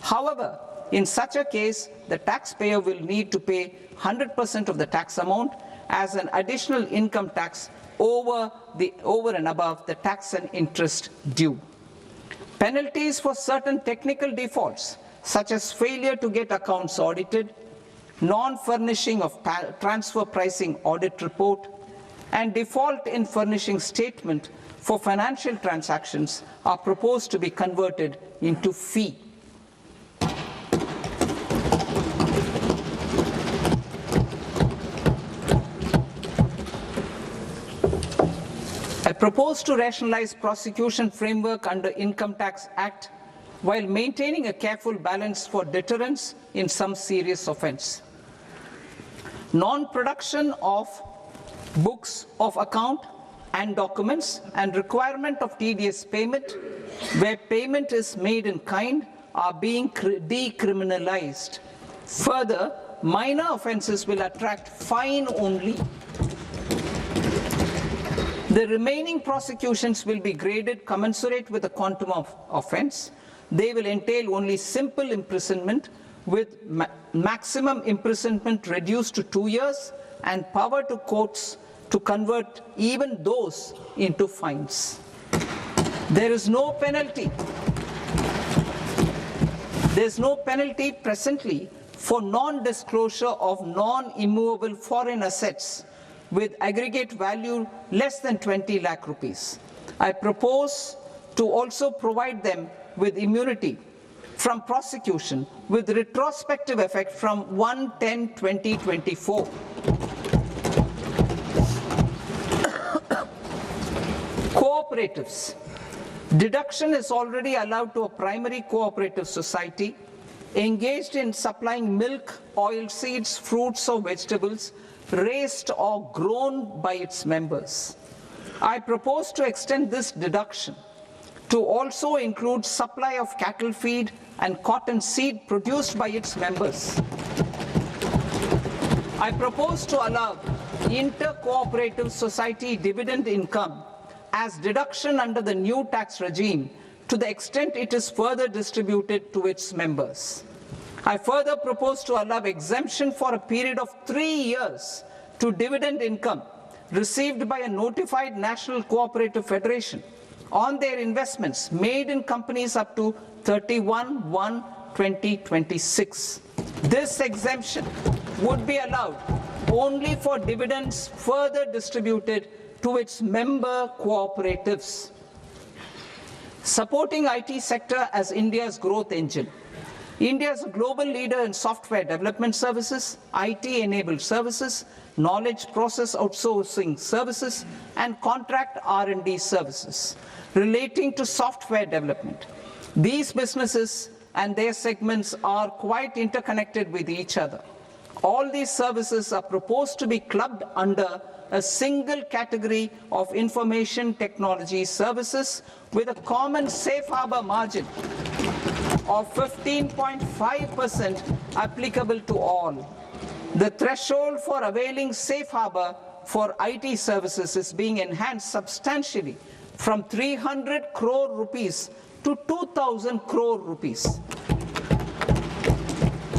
However, in such a case, the taxpayer will need to pay 100% of the tax amount as an additional income tax over and above the tax and interest due. Penalties for certain technical defaults, such as failure to get accounts audited, non-furnishing of transfer pricing audit report, and default in furnishing statement for financial transactions are proposed to be converted into fee. I propose to rationalize prosecution framework under Income Tax Act while maintaining a careful balance for deterrence in some serious offence. Non-production of books of account and documents and requirement of TDS payment where payment is made in kind are being decriminalized. Further, minor offences will attract fine only. The remaining prosecutions will be graded commensurate with the quantum of offence. They will entail only simple imprisonment with maximum imprisonment reduced to 2 years and power to courts to convert even those into fines. There is no penalty. There is no penalty presently for non-disclosure of non-immovable foreign assets with aggregate value less than 20 lakh rupees. I propose to also provide them with immunity from prosecution with retrospective effect from 1/10/2024. Cooperatives. Deduction is already allowed to a primary cooperative society engaged in supplying milk, oilseeds, fruits or vegetables raised or grown by its members. I propose to extend this deduction to also include supply of cattle feed and cotton seed produced by its members. I propose to allow inter-cooperative society dividend income as deduction under the new tax regime to the extent it is further distributed to its members. I further propose to allow exemption for a period of 3 years to dividend income received by a notified national cooperative federation on their investments made in companies up to 31/1/2026. This exemption would be allowed only for dividends further distributed to its member cooperatives. Supporting IT sector as India's growth engine. India is a global leader in software development services, IT-enabled services, knowledge process outsourcing services, and contract R&D services relating to software development. These businesses and their segments are quite interconnected with each other. All these services are proposed to be clubbed under a single category of information technology services with a common safe harbor margin of 15.5% applicable to all. The threshold for availing safe harbor for IT services is being enhanced substantially from 300 crore rupees to 2,000 crore rupees.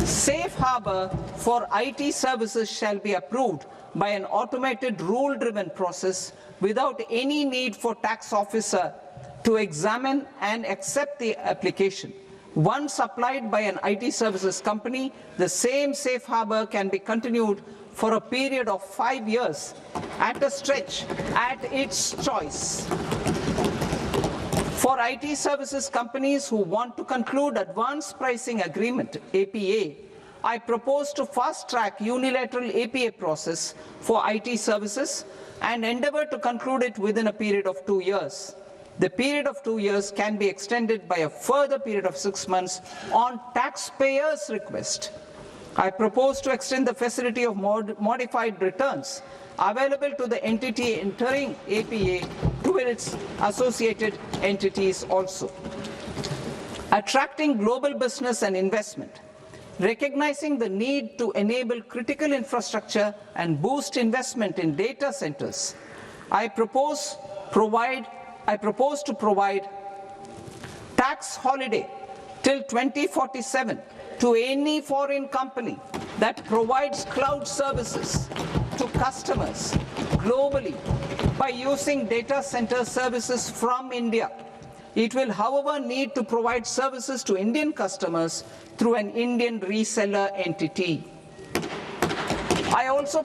Safe harbor for IT services shall be approved by an automated rule-driven process without any need for tax officer to examine and accept the application. Once applied by an IT services company, the same safe harbor can be continued for a period of 5 years at a stretch at its choice. For IT services companies who want to conclude advanced pricing agreement, APA, I propose to fast-track unilateral APA process for IT services and endeavor to conclude it within a period of 2 years. The period of 2 years can be extended by a further period of 6 months on taxpayers' request. I propose to extend the facility of modified returns available to the entity entering APA to its associated entities also. Attracting global business and investment. Recognizing the need to enable critical infrastructure and boost investment in data centers, I propose to provide tax holiday till 2047 to any foreign company that provides cloud services to customers globally by using data center services from India. It will, however, need to provide services to Indian customers through an Indian reseller entity. I also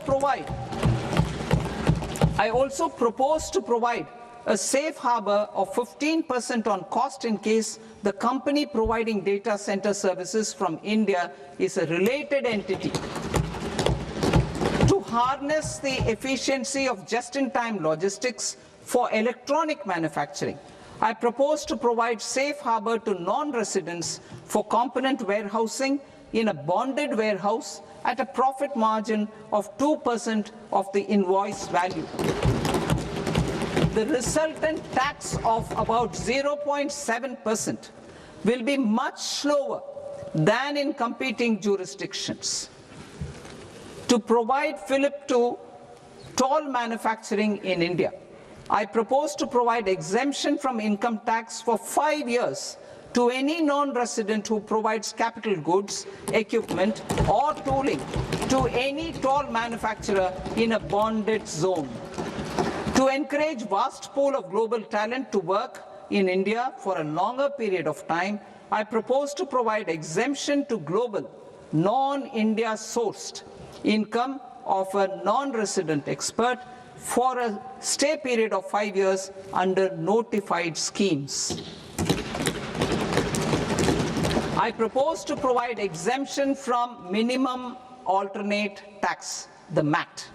propose to provide a safe harbor of 15% on cost in case the company providing data center services from India is a related entity. To harness the efficiency of just-in-time logistics for electronic manufacturing, I propose to provide safe harbor to non-residents for component warehousing in a bonded warehouse at a profit margin of 2% of the invoice value. The resultant tax of about 0.7% will be much lower than in competing jurisdictions. To provide fillip to toll manufacturing in India, I propose to provide exemption from income tax for 5 years to any non-resident who provides capital goods, equipment, or tooling to any toll manufacturer in a bonded zone. To encourage vast pool of global talent to work in India for a longer period of time, I propose to provide exemption to global, non-India sourced income of a non-resident expert for a stay period of 5 years under notified schemes. I propose to provide exemption from minimum alternate tax, the MAT,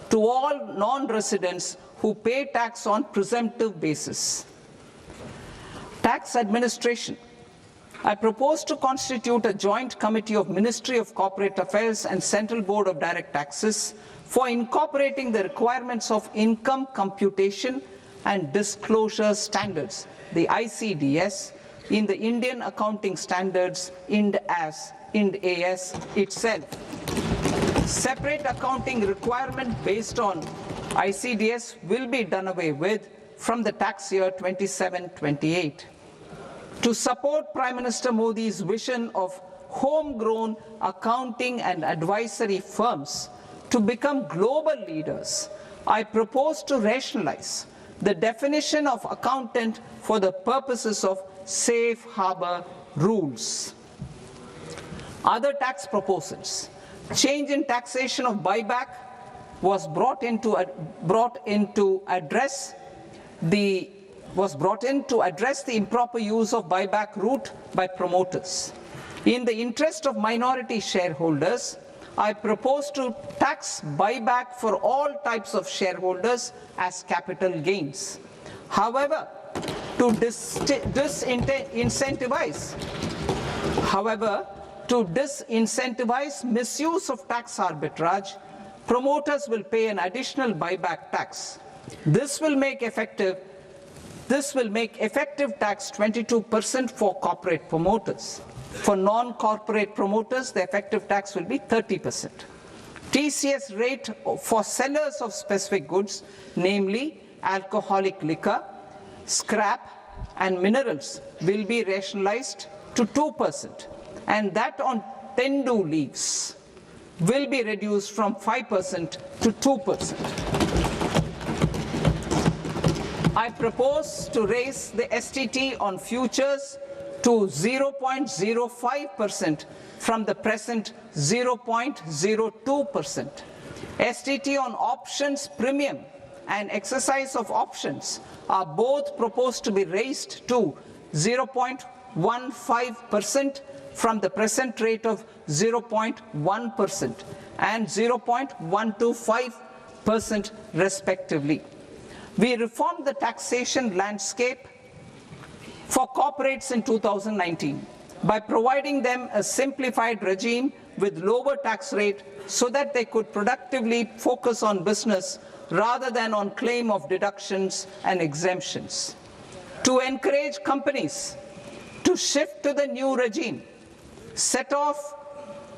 to all non-residents who pay tax on presumptive basis. Tax administration. I propose to constitute a joint committee of Ministry of Corporate Affairs and Central Board of Direct Taxes for incorporating the requirements of income computation and disclosure standards, the ICDS, in the Indian Accounting Standards Ind AS itself. Separate accounting requirement based on ICDS will be done away with from the tax year 27-28. To support Prime Minister Modi's vision of homegrown accounting and advisory firms to become global leaders, I propose to rationalize the definition of accountant for the purposes of safe harbor rules. Other tax proposals. Change in taxation of buyback was brought in to address the improper use of buyback route by promoters. In the interest of minority shareholders, I propose to tax buyback for all types of shareholders as capital gains. However, to disincentivize misuse of tax arbitrage, promoters will pay an additional buyback tax. This will make effective tax 22% for corporate promoters. For non-corporate promoters, the effective tax will be 30%. TCS rate for sellers of specific goods, namely alcoholic liquor, scrap and minerals, will be rationalized to 2%, and that on tendu leaves will be reduced from 5% to 2%. I propose to raise the STT on futures to 0.05% from the present 0.02%. STT on options premium and exercise of options are both proposed to be raised to 0.15% from the present rate of 0.1% and 0.125% respectively. We reformed the taxation landscape for corporates in 2019 by providing them a simplified regime with lower tax rate so that they could productively focus on business rather than on claim of deductions and exemptions. To encourage companies to shift to the new regime, set off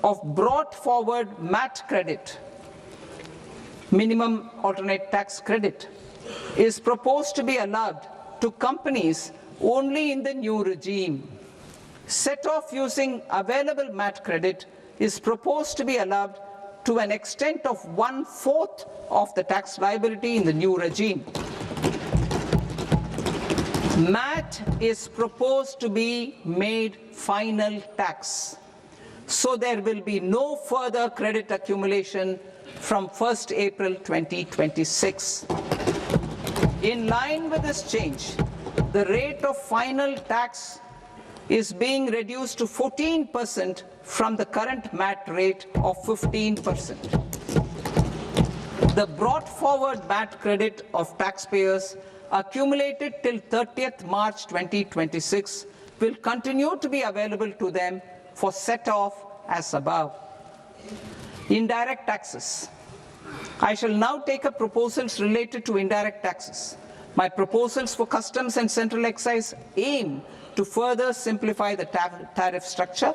of brought forward MAT credit, minimum alternate tax credit, is proposed to be allowed to companies only in the new regime. Set off using available MAT credit is proposed to be allowed to an extent of 1/4 of the tax liability in the new regime. MAT is proposed to be made final tax, so there will be no further credit accumulation from 1st April 2026. In line with this change, the rate of final tax is being reduced to 14% from the current MAT rate of 15%. The brought forward MAT credit of taxpayers accumulated till 30th March 2026 will continue to be available to them for set-off as above. Indirect taxes. I shall now take up proposals related to indirect taxes. My proposals for customs and central excise aim to further simplify the tariff structure,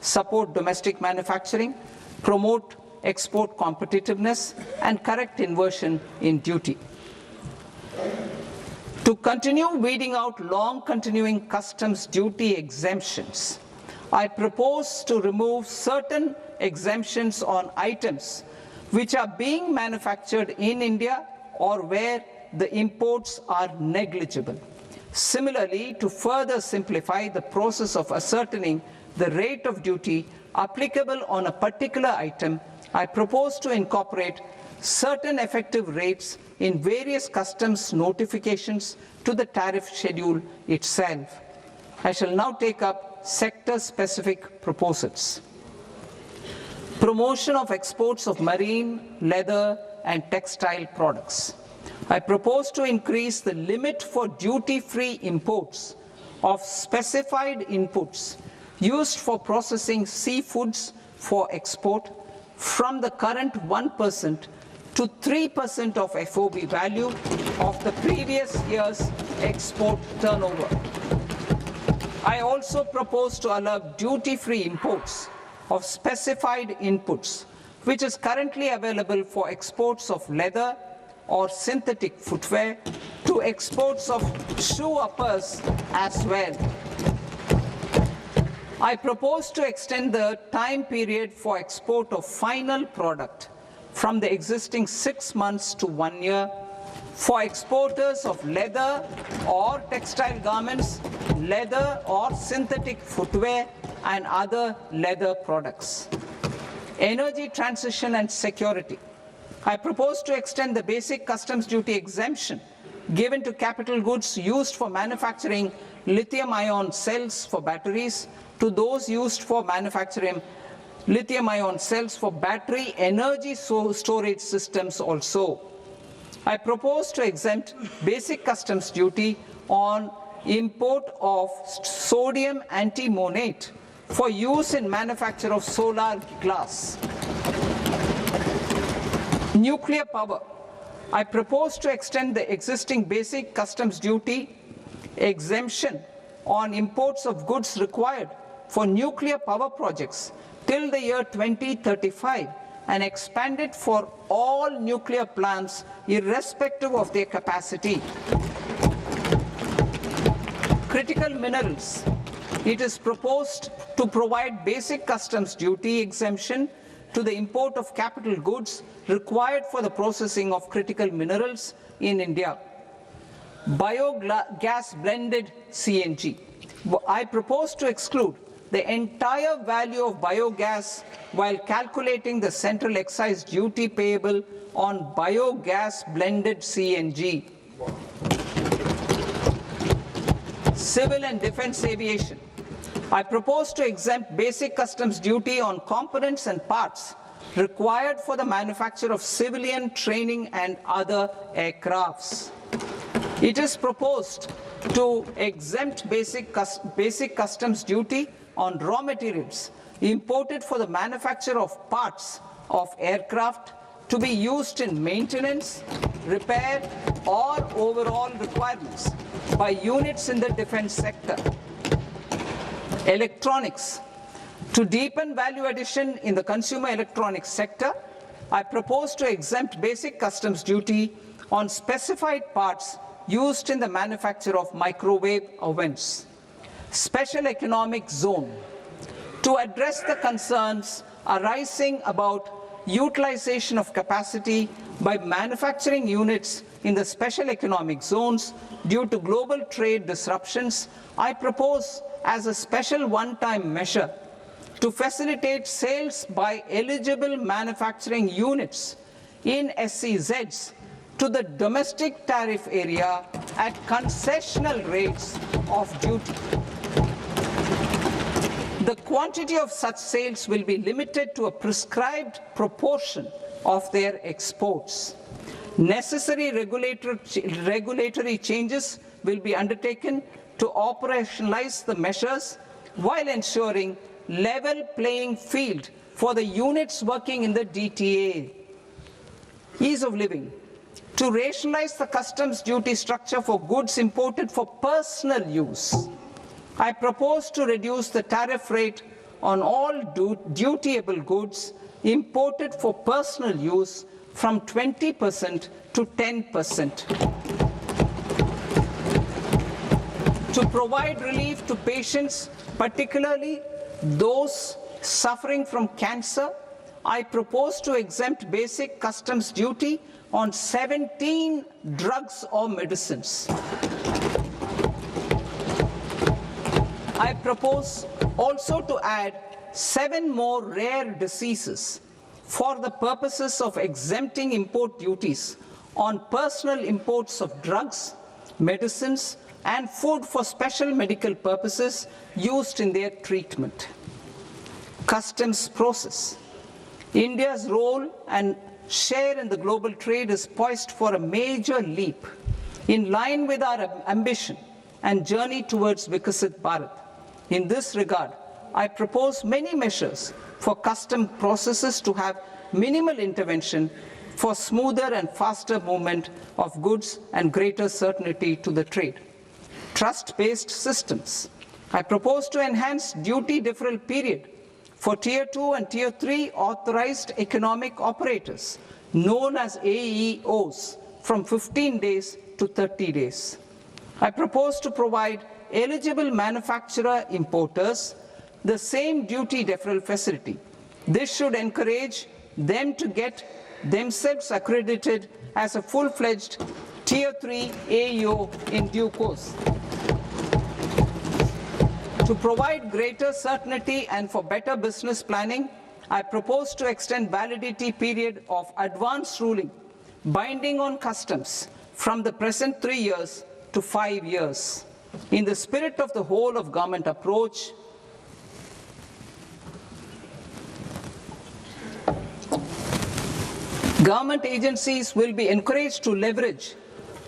support domestic manufacturing, promote export competitiveness, and correct inversion in duty. To continue weeding out long continuing customs duty exemptions, I propose to remove certain exemptions on items which are being manufactured in India or where the imports are negligible. Similarly, to further simplify the process of ascertaining the rate of duty applicable on a particular item, I propose to incorporate certain effective rates in various customs notifications to the tariff schedule itself. I shall now take up sector-specific proposals. Promotion of exports of marine, leather, and textile products. I propose to increase the limit for duty-free imports of specified inputs used for processing seafoods for export from the current 1% to 3% of FOB value of the previous year's export turnover. I also propose to allow duty-free imports of specified inputs, which is currently available for exports of leather or synthetic footwear, to exports of shoe uppers as well. I propose to extend the time period for export of final product from the existing 6 months to 1 year for exporters of leather or textile garments, leather or synthetic footwear, and other leather products. Energy transition and security. I propose to extend the basic customs duty exemption given to capital goods used for manufacturing lithium-ion cells for batteries to those used for manufacturing lithium-ion cells for battery energy storage systems also. I propose to exempt basic customs duty on import of sodium antimonate for use in manufacture of solar glass. Nuclear power. I propose to extend the existing basic customs duty exemption on imports of goods required for nuclear power projects till the year 2035 and expand it for all nuclear plants irrespective of their capacity. Critical minerals. It is proposed to provide basic customs duty exemption to the import of capital goods required for the processing of critical minerals in India. Biogas blended CNG. I propose to exclude the entire value of biogas while calculating the central excise duty payable on biogas blended CNG. Civil and defense aviation. I propose to exempt basic customs duty on components and parts required for the manufacture of civilian training and other aircrafts. It is proposed to exempt basic customs duty on raw materials imported for the manufacture of parts of aircraft to be used in maintenance, repair, or overall requirements by units in the defense sector. Electronics. To deepen value addition in the consumer electronics sector, I propose to exempt basic customs duty on specified parts used in the manufacture of microwave ovens. Special economic zone. To address the concerns arising about utilization of capacity by manufacturing units in the special economic zones due to global trade disruptions, I propose as a special one-time measure to facilitate sales by eligible manufacturing units in SEZs to the domestic tariff area at concessional rates of duty. The quantity of such sales will be limited to a prescribed proportion of their exports. Necessary regulatory changes will be undertaken to operationalize the measures while ensuring level playing field for the units working in the DTA. Ease of living. To rationalize the customs duty structure for goods imported for personal use, I propose to reduce the tariff rate on all dutiable goods imported for personal use from 20% to 10%. To provide relief to patients, particularly those suffering from cancer, I propose to exempt basic customs duty on 17 drugs or medicines. I propose also to add 7 more rare diseases for the purposes of exempting import duties on personal imports of drugs, medicines, and food for special medical purposes used in their treatment. Customs process. India's role and share in the global trade is poised for a major leap in line with our ambition and journey towards Vikasit Bharat. In this regard, I propose many measures for custom processes to have minimal intervention for smoother and faster movement of goods and greater certainty to the trade. Trust-based systems. I propose to enhance duty deferral period for Tier 2 and Tier 3 authorized economic operators, known as AEOs, from 15 days to 30 days. I propose to provide eligible manufacturer importers the same duty deferral facility. This should encourage them to get themselves accredited as a full-fledged Tier 3 AEO in due course. To provide greater certainty and for better business planning, I propose to extend validity period of advance ruling binding on customs from the present 3 years to 5 years. In the spirit of the whole of government approach, government agencies will be encouraged to leverage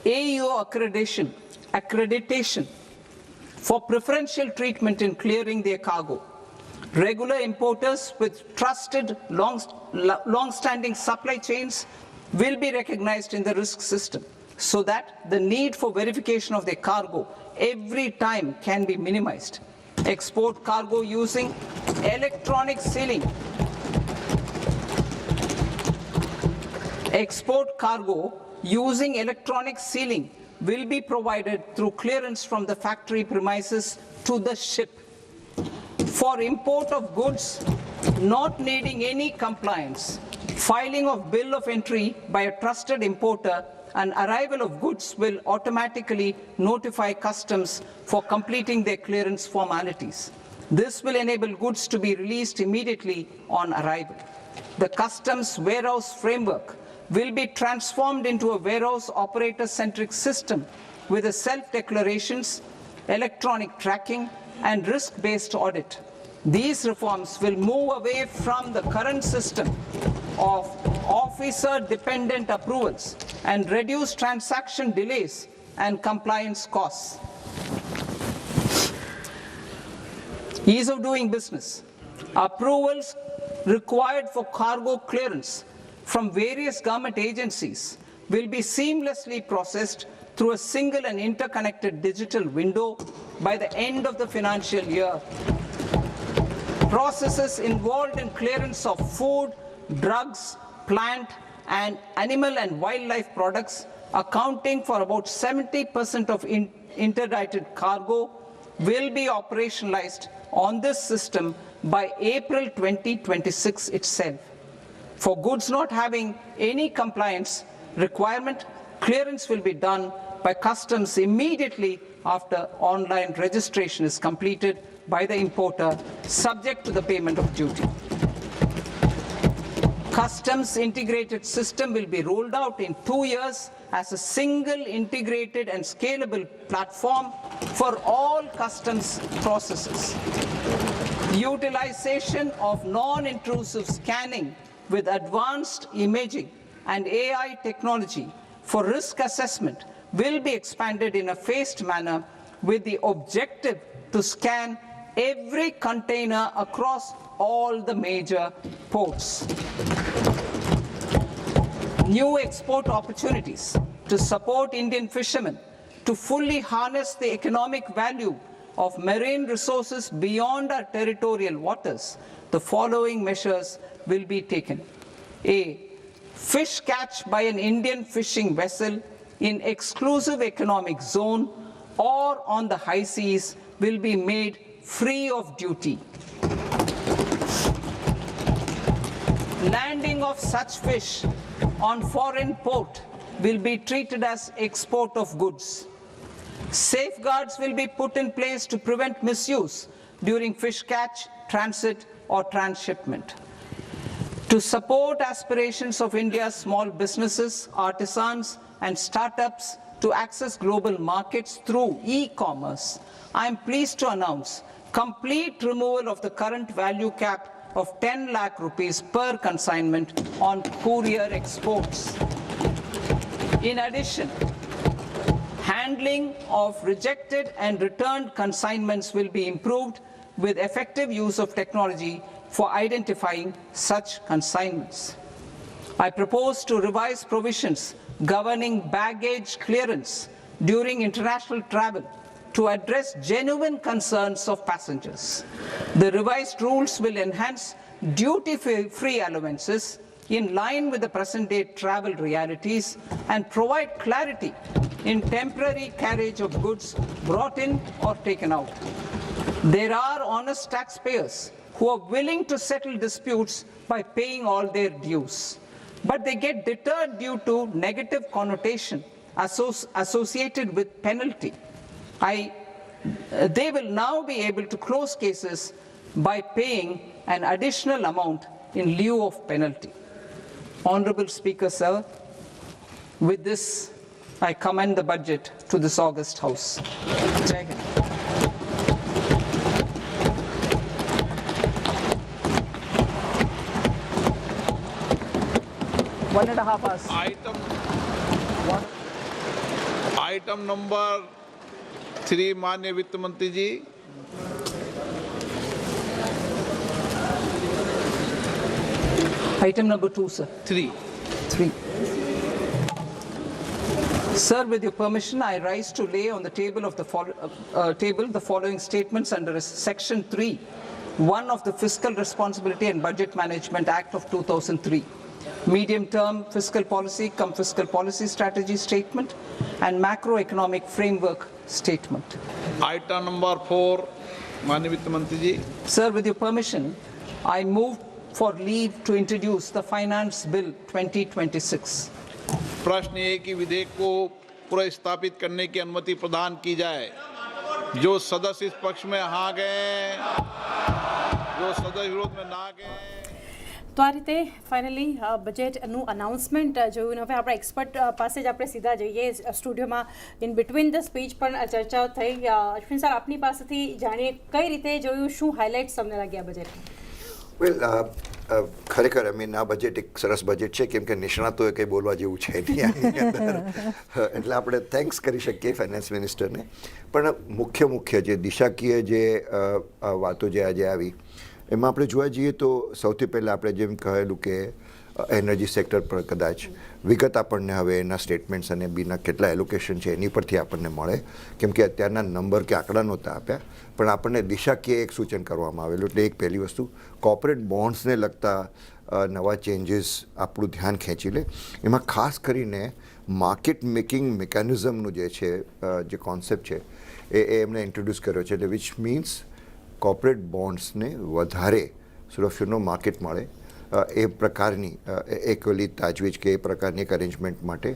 AEO accreditation for preferential treatment in clearing their cargo. Regular importers with trusted long-standing supply chains will be recognized in the risk system so that the need for verification of their cargo every time can be minimized. Export cargo using electronic sealing. Export cargo using electronic sealing will be provided through clearance from the factory premises to the ship. For import of goods not needing any compliance, filing of bill of entry by a trusted importer and arrival of goods will automatically notify customs for completing their clearance formalities. This will enable goods to be released immediately on arrival. The customs warehouse framework will be transformed into a warehouse operator-centric system with a self-declarations, electronic tracking, and risk-based audit. These reforms will move away from the current system of officer-dependent approvals and reduce transaction delays and compliance costs. Ease of doing business. Approvals required for cargo clearance from various government agencies will be seamlessly processed through a single and interconnected digital window by the end of the financial year. Processes involved in clearance of food, drugs, plant, and animal and wildlife products, accounting for about 70% of interdicted cargo, will be operationalized on this system by April 2026 itself. For goods not having any compliance requirement, clearance will be done by customs immediately after online registration is completed by the importer, subject to the payment of duty. Customs integrated system will be rolled out in 2 years as a single integrated and scalable platform for all customs processes. Utilization of non-intrusive scanning with advanced imaging and AI technology for risk assessment will be expanded in a phased manner with the objective to scan every container across all the major ports. New export opportunities to support Indian fishermen to fully harness the economic value of marine resources beyond our territorial waters. The following measures will be taken. A. Fish catch by an Indian fishing vessel in exclusive economic zone or on the high seas will be made free of duty. Landing of such fish on foreign port will be treated as export of goods. Safeguards will be put in place to prevent misuse during fish catch, transit, or transshipment. To support aspirations of India's small businesses, artisans, and startups to access global markets through e-commerce, I am pleased to announce complete removal of the current value cap of 10 lakh rupees per consignment on courier exports. In addition, handling of rejected and returned consignments will be improved with effective use of technology for identifying such consignments. I propose to revise provisions governing baggage clearance during international travel to address genuine concerns of passengers. The revised rules will enhance duty-free allowances in line with the present-day travel realities and provide clarity in temporary carriage of goods brought in or taken out. There are honest taxpayers who are willing to settle disputes by paying all their dues, but they get deterred due to negative connotation associated with penalty. They will now be able to close cases by paying an additional amount in lieu of penalty. Honorable Speaker, sir, with this, I commend the budget to this august House. Jai Hind. One and a half hours. Item number 3 माननीय वित्त मंत्री जी। Item number 2, sir. 3 Sir, with your permission, I rise to lay on the table of the following statements under Section 3, 1 of the Fiscal Responsibility and Budget Management Act of 2003. Medium-term fiscal policy cum fiscal policy strategy statement and macroeconomic framework statement. Item number 4 माननीय वित्त मंत्री जी। Sir, with your permission, I move for leave to introduce the Finance Bill 2026. प्रश्न ये कि विधेयक को पुनर्स्थापित करने की अनुमति प्रदान की जाए। जो सदस्य इस पक्ष में हाँ गए, जो सदस्य विरोध में ना गए। તો આ રીતે ફાઇનલી બજેટનું અનાઉન્સમેન્ટ જોયું. હવે આપણા એક્સપર્ટ પાસે જ આપણે સીધા જઈએ સ્ટુડિયોમાં. ઇન બિટવીન ધ સ્પીચ પણ ચર્ચાઓ થઈ. અશ્વિન સર, આપની પાસેથી જાણીએ કઈ રીતે જોયું, શું હાઇલાઇટ્સ તમને લાગ્યા બજેટમાં? વેલ, ખરેખર આ બજેટ એક સરસ બજેટ છે, કેમ કે નિષ્ણાતોએ કંઈ બોલવા જેવું છે નહીં આની અંદર. એટલે આપણે થેન્ક્સ કરી શકીએ ફાઇનાન્સ મિનિસ્ટરને. પણ મુખ્ય જે દિશાકીય જે વાતો જે આજે આવી એમાં આપણે જોવા જઈએ તો સૌથી પહેલાં આપણે જેમ કહેલું કે એનર્જી સેક્ટર પર કદાચ વિગત આપણને હવે એના સ્ટેટમેન્ટ્સ અને બીના કેટલા એલોકેશન છે એની પરથી આપણને મળે, કેમ કે અત્યારના નંબર કે આંકડા નહોતા આપ્યા, પણ આપણને દિશાકીય એક સૂચન કરવામાં આવેલું. એટલે એક પહેલી વસ્તુ, કોર્પોરેટ બોન્ડ્સને લગતા નવા ચેન્જીસ આપણું ધ્યાન ખેંચી લે. એમાં ખાસ કરીને માર્કેટ મેકિંગ મિકેનિઝમનું જે છે જે કોન્સેપ્ટ છે એ એમણે ઇન્ટ્રોડ્યુસ કર્યો છે. એટલે વિચ મીન્સ કોર્પોરેટ બોન્ડ્સને વધારે સુરક્ષાનો માર્કેટ મળે એ પ્રકારની એક ઓલી તાજવીજ કે એ પ્રકારની એક અરેન્જમેન્ટ માટે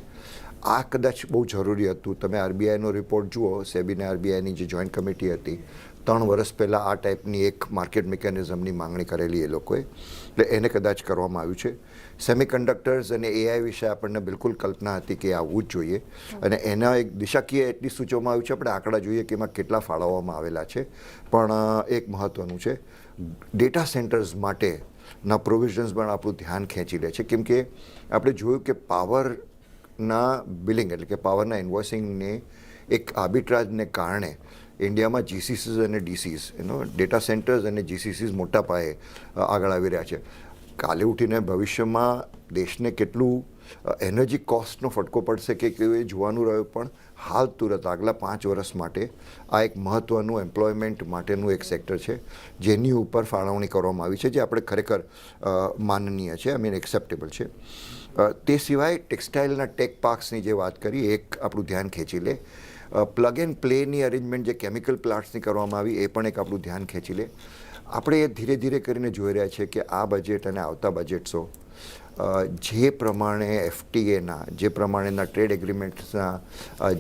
આ કદાચ બહુ જરૂરી હતું. તમે આરબીઆઈનો રિપોર્ટ જુઓ, સેબીને આરબીઆઈની જે જોઈન્ટ કમિટી હતી, 3 વર્ષ પહેલાં આ ટાઈપની એક માર્કેટ મિકેનિઝમની માંગણી કરેલી એ લોકોએ. એટલે એને કદાચ કરવામાં આવ્યું છે. સેમિકન્ડક્ટર્સ અને એઆઈ વિશે આપણને બિલકુલ કલ્પના હતી કે આવવું જ જોઈએ, અને એના એક દિશાકીય એટલી સૂચવવામાં આવ્યું છે. આપણે આંકડા જોઈએ કે એમાં કેટલા ફાળવવામાં આવેલા છે, પણ એક મહત્ત્વનું છે, ડેટા સેન્ટર્સ માટેના પ્રોવિઝન્સ પણ આપણું ધ્યાન ખેંચી લે છે. કેમ કે આપણે જોયું કે પાવરના બિલિંગ એટલે કે પાવરના ઇન્વોઇસિંગને એક આર્બિટ્રાજને કારણે ઇન્ડિયામાં જીસીસીસ અને ડીસીસ ડેટા સેન્ટર્સ અને જીસીસીસ મોટા પાયે આગળ આવી રહ્યા છે. કાલે ઉઠીને ભવિષ્યમાં દેશને કેટલું એનર્જી કોસ્ટનો ફટકો પડશે કે કેવું એ જોવાનું રહ્યું, પણ હાલ તુરત આગલા 5 વર્ષ માટે આ એક મહત્ત્વનું એમ્પ્લોયમેન્ટ માટેનું એક સેક્ટર છે જેની ઉપર ફાળવણી કરવામાં આવી છે, જે આપણે ખરેખર માનનીય છે, એક્સેપ્ટેબલ છે. તે સિવાય ટેક્સટાઇલના ટેક પાર્ક્સની જે વાત કરી એક આપણું ધ્યાન ખેંચી લે. પ્લગ એન્ડ પ્લેની અરેન્જમેન્ટ જે કેમિકલ પ્લાન્ટ્સની કરવામાં આવી એ પણ એક આપણું ધ્યાન ખેંચી લે. આપણે એ ધીરે ધીરે કરીને જોઈ રહ્યા છીએ કે આ બજેટ અને આવતા બજેટ્સો જે પ્રમાણે એફટીએના જે પ્રમાણેના ટ્રેડ એગ્રીમેન્ટ્સના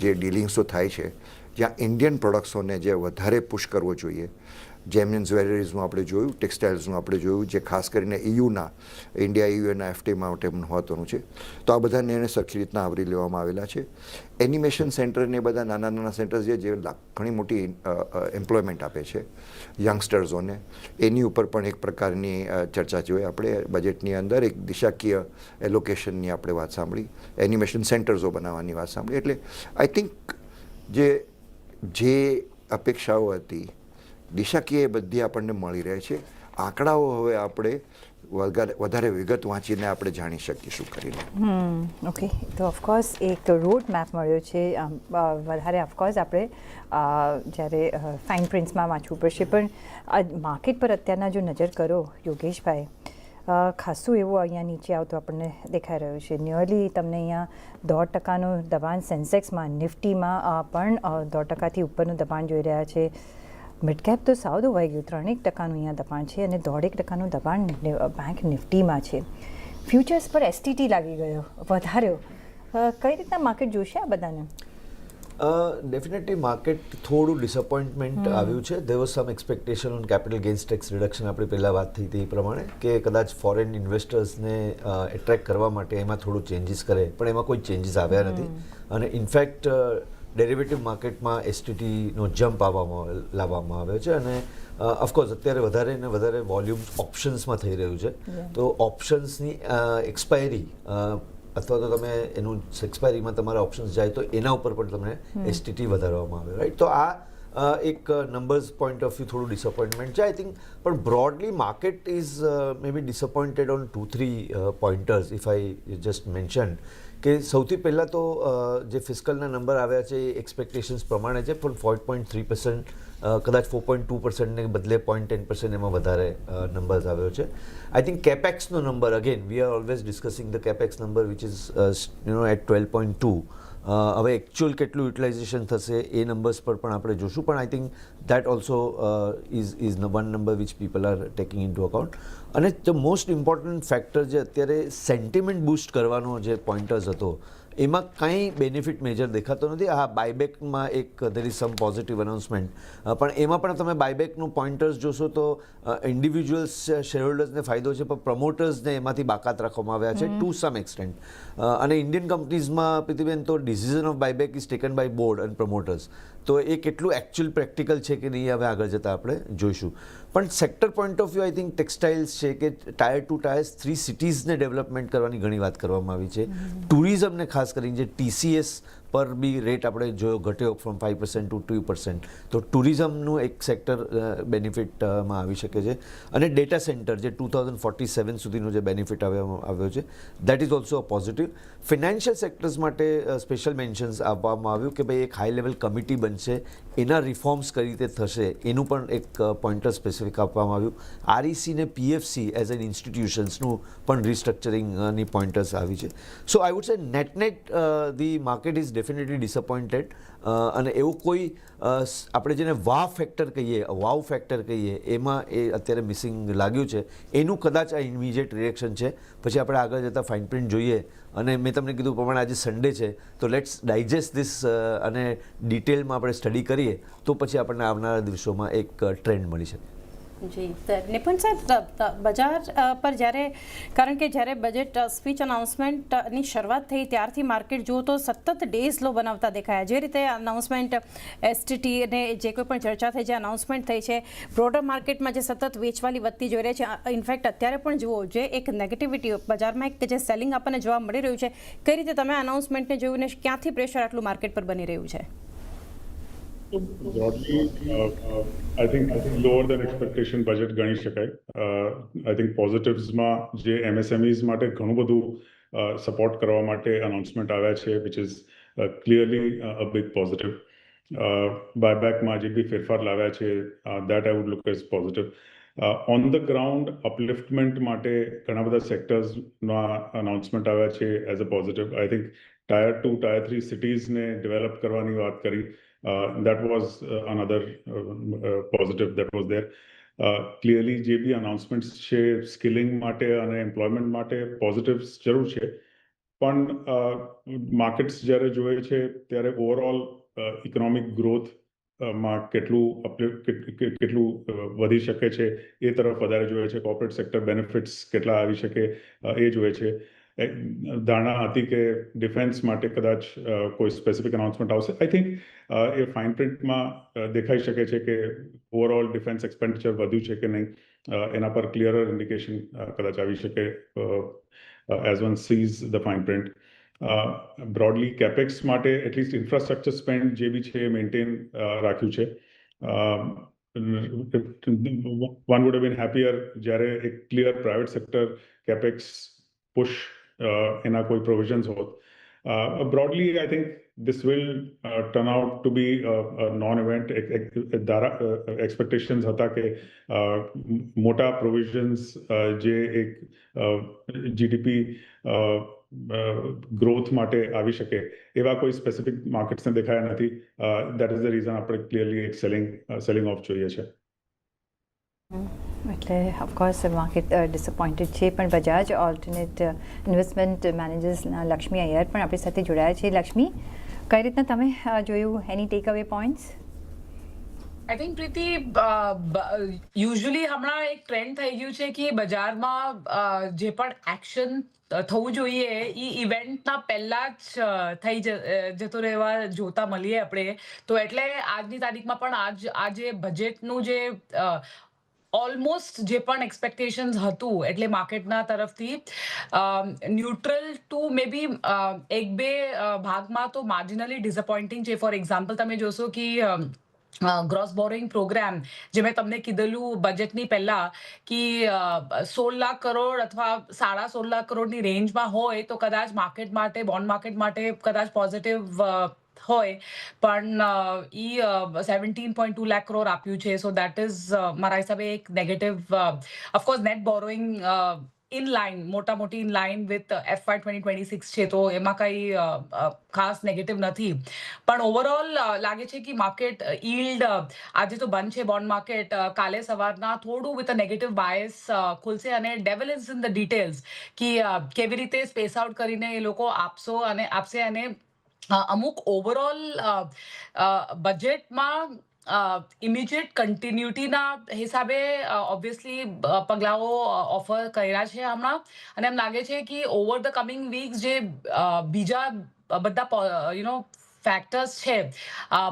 જે ડીલિંગ્સો થાય છે, જ્યાં ઇન્ડિયન પ્રોડક્ટ્સોને જે વધારે પુશ કરવો જોઈએ, જેમ જ્વેલરીઝનું આપણે જોયું, ટેક્સટાઇલ્સનું આપણે જોયું, જે ખાસ કરીને ઇન્ડિયા એફટી માટે મહત્ત્વનું છે. તો આ બધાને એને સરખી રીતના આવરી લેવામાં આવેલા છે. એનિમેશન સેન્ટરને બધા નાના સેન્ટર્સ જે ઘણી મોટી એમ્પ્લોયમેન્ટ આપે છે યંગસ્ટર્સોને, એની ઉપર પણ એક પ્રકારની ચર્ચા જોઈએ. આપણે બજેટની અંદર એક દિશાકીય એલોકેશનની આપણે વાત સાંભળી, એનિમેશન સેન્ટર્સો બનાવવાની વાત સાંભળી. એટલે આઈ થિંક જે જે અપેક્ષાઓ હતી દિશાકીય એ બધી આપણને મળી રહે છે. આંકડાઓ હવે આપણે વધારે વિગત વાંચીને આપણે જાણી શકીશું કરીને. ઓકે, તો ઓફકોર્સ એક રોડ મેપ મળ્યો છે. વધારે ઓફકોર્સ આપણે જ્યારે ફાઇન પ્રિન્ટ્સમાં વાંચવું પડશે, પણ માર્કેટ પર અત્યારના જો નજર કરો યોગેશભાઈ, ખાસું એવું અહીંયા નીચે આવતું આપણને દેખાઈ રહ્યું છે. નિયરલી તમને અહીંયા 10% દબાણ સેન્સેક્સમાં, નિફ્ટીમાં પણ 10%થી ઉપરનું દબાણ જોઈ રહ્યા છે. મિડકેપ તો સાવ ધોવાઈ ગયું, 3% અહીંયા દબાણ છે અને 1.5% દબાણ બેંક નિફ્ટીમાં છે. ફ્યુચર્સ પર એસટીટી લાગી ગયો વધાર્યો. કઈ રીતના માર્કેટ જોશે આ બધાને? ડેફિનેટલી માર્કેટ થોડું ડિસઅપોઇન્ટમેન્ટ આવ્યું છે. There was some expectation on capital gains tax reduction. આપણે પહેલાં વાત થઈ હતી એ પ્રમાણે કે કદાચ ફોરેન ઇન્વેસ્ટર્સને એટ્રેક્ટ કરવા માટે એમાં થોડું ચેન્જીસ કરે, પણ એમાં કોઈ ચેન્જીસ આવ્યા નથી. અને ઇનફેક્ટ ડેરિવેટિવ માર્કેટમાં એસટીટીનો જમ્પ લાવવામાં આવ્યો છે. અને ઓફકોર્સ અત્યારે વધારે ને વધારે વોલ્યુમ ઓપ્શન્સમાં થઈ રહ્યું છે. તો ઓપ્શન્સની એક્સપાયરી અથવા તો તમે એનું એક્સપાયરીમાં તમારા ઓપ્શન્સ જાય તો એના ઉપર પણ તમને એસટીટી વધારવામાં આવે, રાઈટ. તો આ એક નંબર્સ પોઈન્ટ ઓફ વ્યૂ થોડું ડિસઅપોઇન્ટમેન્ટ છે આઈ થિંક. પણ broadly market is maybe disappointed on 2-3 pointers if I just mention. કે સૌથી પહેલાં તો જે ફિસ્કલના નંબર આવ્યા છે એ એક્સપેક્ટેશન્સ પ્રમાણે છે, પણ 4.3% કદાચ 4.2%ને બદલે 0.10% એમાં વધારે નંબર્સ આવ્યો છે. આઈ થિંક કેપેક્સનો number, again we are always discussing the capex number which is at 12.2. હવે એકચ્યુઅલ કેટલું યુટિલાઇઝેશન થશે એ નંબર્સ પર પણ આપણે જોશું, પણ I think that also is one number which people are taking into account. અને ધ મોસ્ટ ઇમ્પોર્ટન્ટ ફેક્ટર જે અત્યારે સેન્ટિમેન્ટ બૂસ્ટ કરવાનો જે પોઈન્ટર્સ હતો એમાં કંઈ બેનિફિટ મેજર દેખાતો નથી. હા, બાયબેકમાં એક there is sum positive announcement, પણ એમાં પણ તમે બાયબેકનું પોઈન્ટર્સ જોશો તો ઇન્ડિવિજ્યુઅલ્સ શેરહોલ્ડર્સને ફાયદો છે, પણ પ્રમોટર્સને એમાંથી બાકાત રાખવામાં આવ્યા છે ટુ સમ એક્સટેન્ટ. અને ઇન્ડિયન કંપનીઝમાં પ્રીતિબેન તો decision of buyback is taken by board and promoters. તો એ કેટલું એકચ્યુઅલ પ્રેક્ટિકલ છે કે નહીં હવે આગળ જતાં આપણે જોઈશું. પણ sector point of view I think textiles છે કે ટાયર 2 ટાયર 3 સિટીઝને ડેવલપમેન્ટ કરવાની ઘણી વાત કરવામાં આવી છે. ટુરિઝમને ખાસ કરીને જે TCS પર બી રેટ આપણે જોયો ઘટ્યો ફ્રોમ 5% ટુ 2%. તો ટુરિઝમનું એક સેક્ટર બેનિફિટમાં આવી શકે છે. અને ડેટા સેન્ટર જે 2047 સુધીનો જે બેનિફિટ આવ્યો છે that is also a positive. Financial sectors માટે સ્પેશિયલ મેન્શન્સ આપવામાં આવ્યું કે ભાઈ એક હાઈ લેવલ કમિટી બનશે, એના રિફોર્મ્સ કઈ રીતે થશે એનું પણ એક પોઈન્ટર સ્પેસિફિક આપવામાં આવ્યું. REC ને PFC એઝ એન ઇન્સ્ટિટ્યુશન્સનું પણ રિસ્ટ્રક્ચરિંગની પોઈન્ટર્સ આવી છે. So I would say net the market is definitely disappointed. અને એવું કોઈ આપણે જેને વાવ ફેક્ટર કહીએ એમાં એ અત્યારે મિસિંગ લાગ્યું છે. એનું કદાચ આ ઇમિડિયેટ રિએક્શન છે. પછી આપણે આગળ જતાં ફાઇન પ્રિન્ટ જોઈએ. અને મેં તમને કીધું પ્રમાણે આજે સન્ડે છે, તો લેટ્સ ડાયજેસ્ટ ધીસ અને ડિટેલમાં આપણે સ્ટડી કરીએ તો પછી આપણને આવનારા દિવસોમાં એક ટ્રેન્ડ મળી શકે. જી નિપુણ સાહેબ, બજાર પર જ્યારે, કારણ કે જ્યારે બજેટ સ્પીચ અનાઉન્સમેન્ટની શરૂઆત થઈ ત્યારથી માર્કેટ જુઓ તો સતત ડેઝ લો બનાવતા દેખાયા. જે રીતે અનાઉન્સમેન્ટ એસટીટી અને જે કોઈ પણ ચર્ચા થઈ, જે અનાઉન્સમેન્ટ થઈ છે, બ્રોડર માર્કેટમાં જે સતત વેચવાલી વધતી જોઈ રહી છે. ઇનફેક્ટ અત્યારે પણ જુઓ જે એક નેગેટિવિટી બજારમાં એક જે સેલિંગ આપણને જોવા મળી રહ્યું છે, કઈ રીતે તમે અનાઉન્સમેન્ટને જોઈને ક્યાંથી પ્રેશર આટલું માર્કેટ પર બની રહ્યું છે? So broadly, I think lower than expectation budget ગણી શકાય. I think positives-માં જે MSMEs માટે ઘણું બધું સપોર્ટ કરવા માટે અનાઉન્સમેન્ટ આવ્યા છે, which is clearly a big positive. બાયબેકમાં જે બી ફેરફાર લાવ્યા છે, that I would look as positive. On the ground upliftment માટે ઘણા બધા સેક્ટર્સના અનાઉન્સમેન્ટ આવ્યા છે as a positive. I think tier 2 tier 3 સિટીઝને ડેવલપ કરવાની વાત કરી. That was another positive that was there. Clearly જે બી અનાઉન્સમેન્ટ્સ છે સ્કિલિંગ માટે અને એમ્પ્લોયમેન્ટ માટે પોઝિટિવ્સ જરૂર છે. પણ માર્કેટ્સ જ્યારે જોઈએ છે ત્યારે ઓવરઓલ ઇકોનોમિક ગ્રોથ માં કેટલું વધી શકે છે એ તરફ વધારે જોઈએ છે. કોર્પોરેટ સેક્ટર બેનિફિટ્સ કેટલા આવી શકે એ જોઈએ છે. ધારણા હતી કે ડિફેન્સ માટે કદાચ કોઈ સ્પેસિફિક અનાઉન્સમેન્ટ આવશે. આઈ થિંક એ ફાઇન પ્રિન્ટમાં દેખાઈ શકે છે કે ઓવરઓલ ડિફેન્સ એક્સપેન્ડિચર વધ્યું છે કે નહીં, એના પર ક્લિયરર ઇન્ડિકેશન કદાચ આવી શકે as one sees the fine print. Broadly capex માટે એટલીસ્ટ ઇન્ફ્રાસ્ટ્રક્ચર સ્પેન્ડ જે બી છે એ મેન્ટેન રાખ્યું છે. one would have been happier જ્યારે એક clear private sector capex push એના કોઈ પ્રોવિઝન્સ હોત. Broadly, I think this will turn out to be a non-event. Expectations હતા કે મોટા પ્રોવિઝન્સ જે એક જીડીપી ગ્રોથ માટે આવી શકે એવા કોઈ સ્પેસિફિક માર્કેટ્સને દેખાયા નથી. દેટ ઇઝ ધ રીઝન આપણે ક્લિયરલી એક સેલિંગ ઓફ જોઈએ છે. એટલે ઓફકોર્સ માર્કેટ ડિસઅપોઇન્ટેડ છે, પણ બજાજ ઓલ્ટરનેટ ઇન્વેસ્ટમેન્ટ મેનેજર્સના લક્ષ્મી અય્યર પણ આપણી સાથે જોડાયા છે. લક્ષ્મી, કઈ રીતના તમે જોયું, એની take away points? I think Preeti, usually હમણાં એક ટ્રેન્ડ થઈ ગયું છે કે બજારમાં જે પણ એક્શન થવું જોઈએ એ ઇવેન્ટના પહેલા જ થઈ જતો રહેવા જોતા મળીએ આપણે. તો એટલે આજની તારીખમાં પણ આ જે બજેટનું જે ઓલમોસ્ટ જે પણ એક્સપેક્ટેશન્સ હતું એટલે માર્કેટના તરફથી ન્યુટ્રલ ટુ મે બી એક બે ભાગમાં તો માર્જિનલી ડિસઅપોઇન્ટિંગ છે. ફોર એક્ઝામ્પલ તમે જોશો કે ગ્રોસ બોરોઈંગ પ્રોગ્રામ જે મેં તમને કીધેલું બજેટની પહેલા કે 16 લાખ કરોડ અથવા 16.5 લાખ કરોડની રેન્જમાં હોય તો કદાચ માર્કેટ માટે, બોન્ડ માર્કેટ માટે કદાચ પોઝિટિવ હોય, પણ એ 17.2 લાખ કરોડ આપ્યું છે. સો દેટ ઇઝ મારા હિસાબે એક negative. Of course net borrowing in line, મોટા મોટી ઇન લાઇન વિથ FY 2026 છે, તો એમાં કંઈ ખાસ નેગેટિવ નથી. પણ ઓવરઓલ લાગે છે કે માર્કેટ યીલ્ડ આજે તો બંધ છે બોન્ડ માર્કેટ, કાલે સવારના થોડું વિથ અ નેગેટિવ બાયસ ખુલશે. અને ડેવલ ઇઝ ઇન ધ ડિટેલ્સ કે કેવી રીતે સ્પેસ આઉટ કરીને એ લોકો આપશે. અને અમુક ઓવરઓલ બજેટમાં ઇમિડિયેટ કન્ટિન્યુટીના હિસાબે ઓબ્વિયસલી પગલાઓ ઓફર કર્યા છે હમણાં. અને એમ લાગે છે કે ઓવર ધ કમિંગ વીક્સ જે બીજા બધા ફેક્ટર્સ છે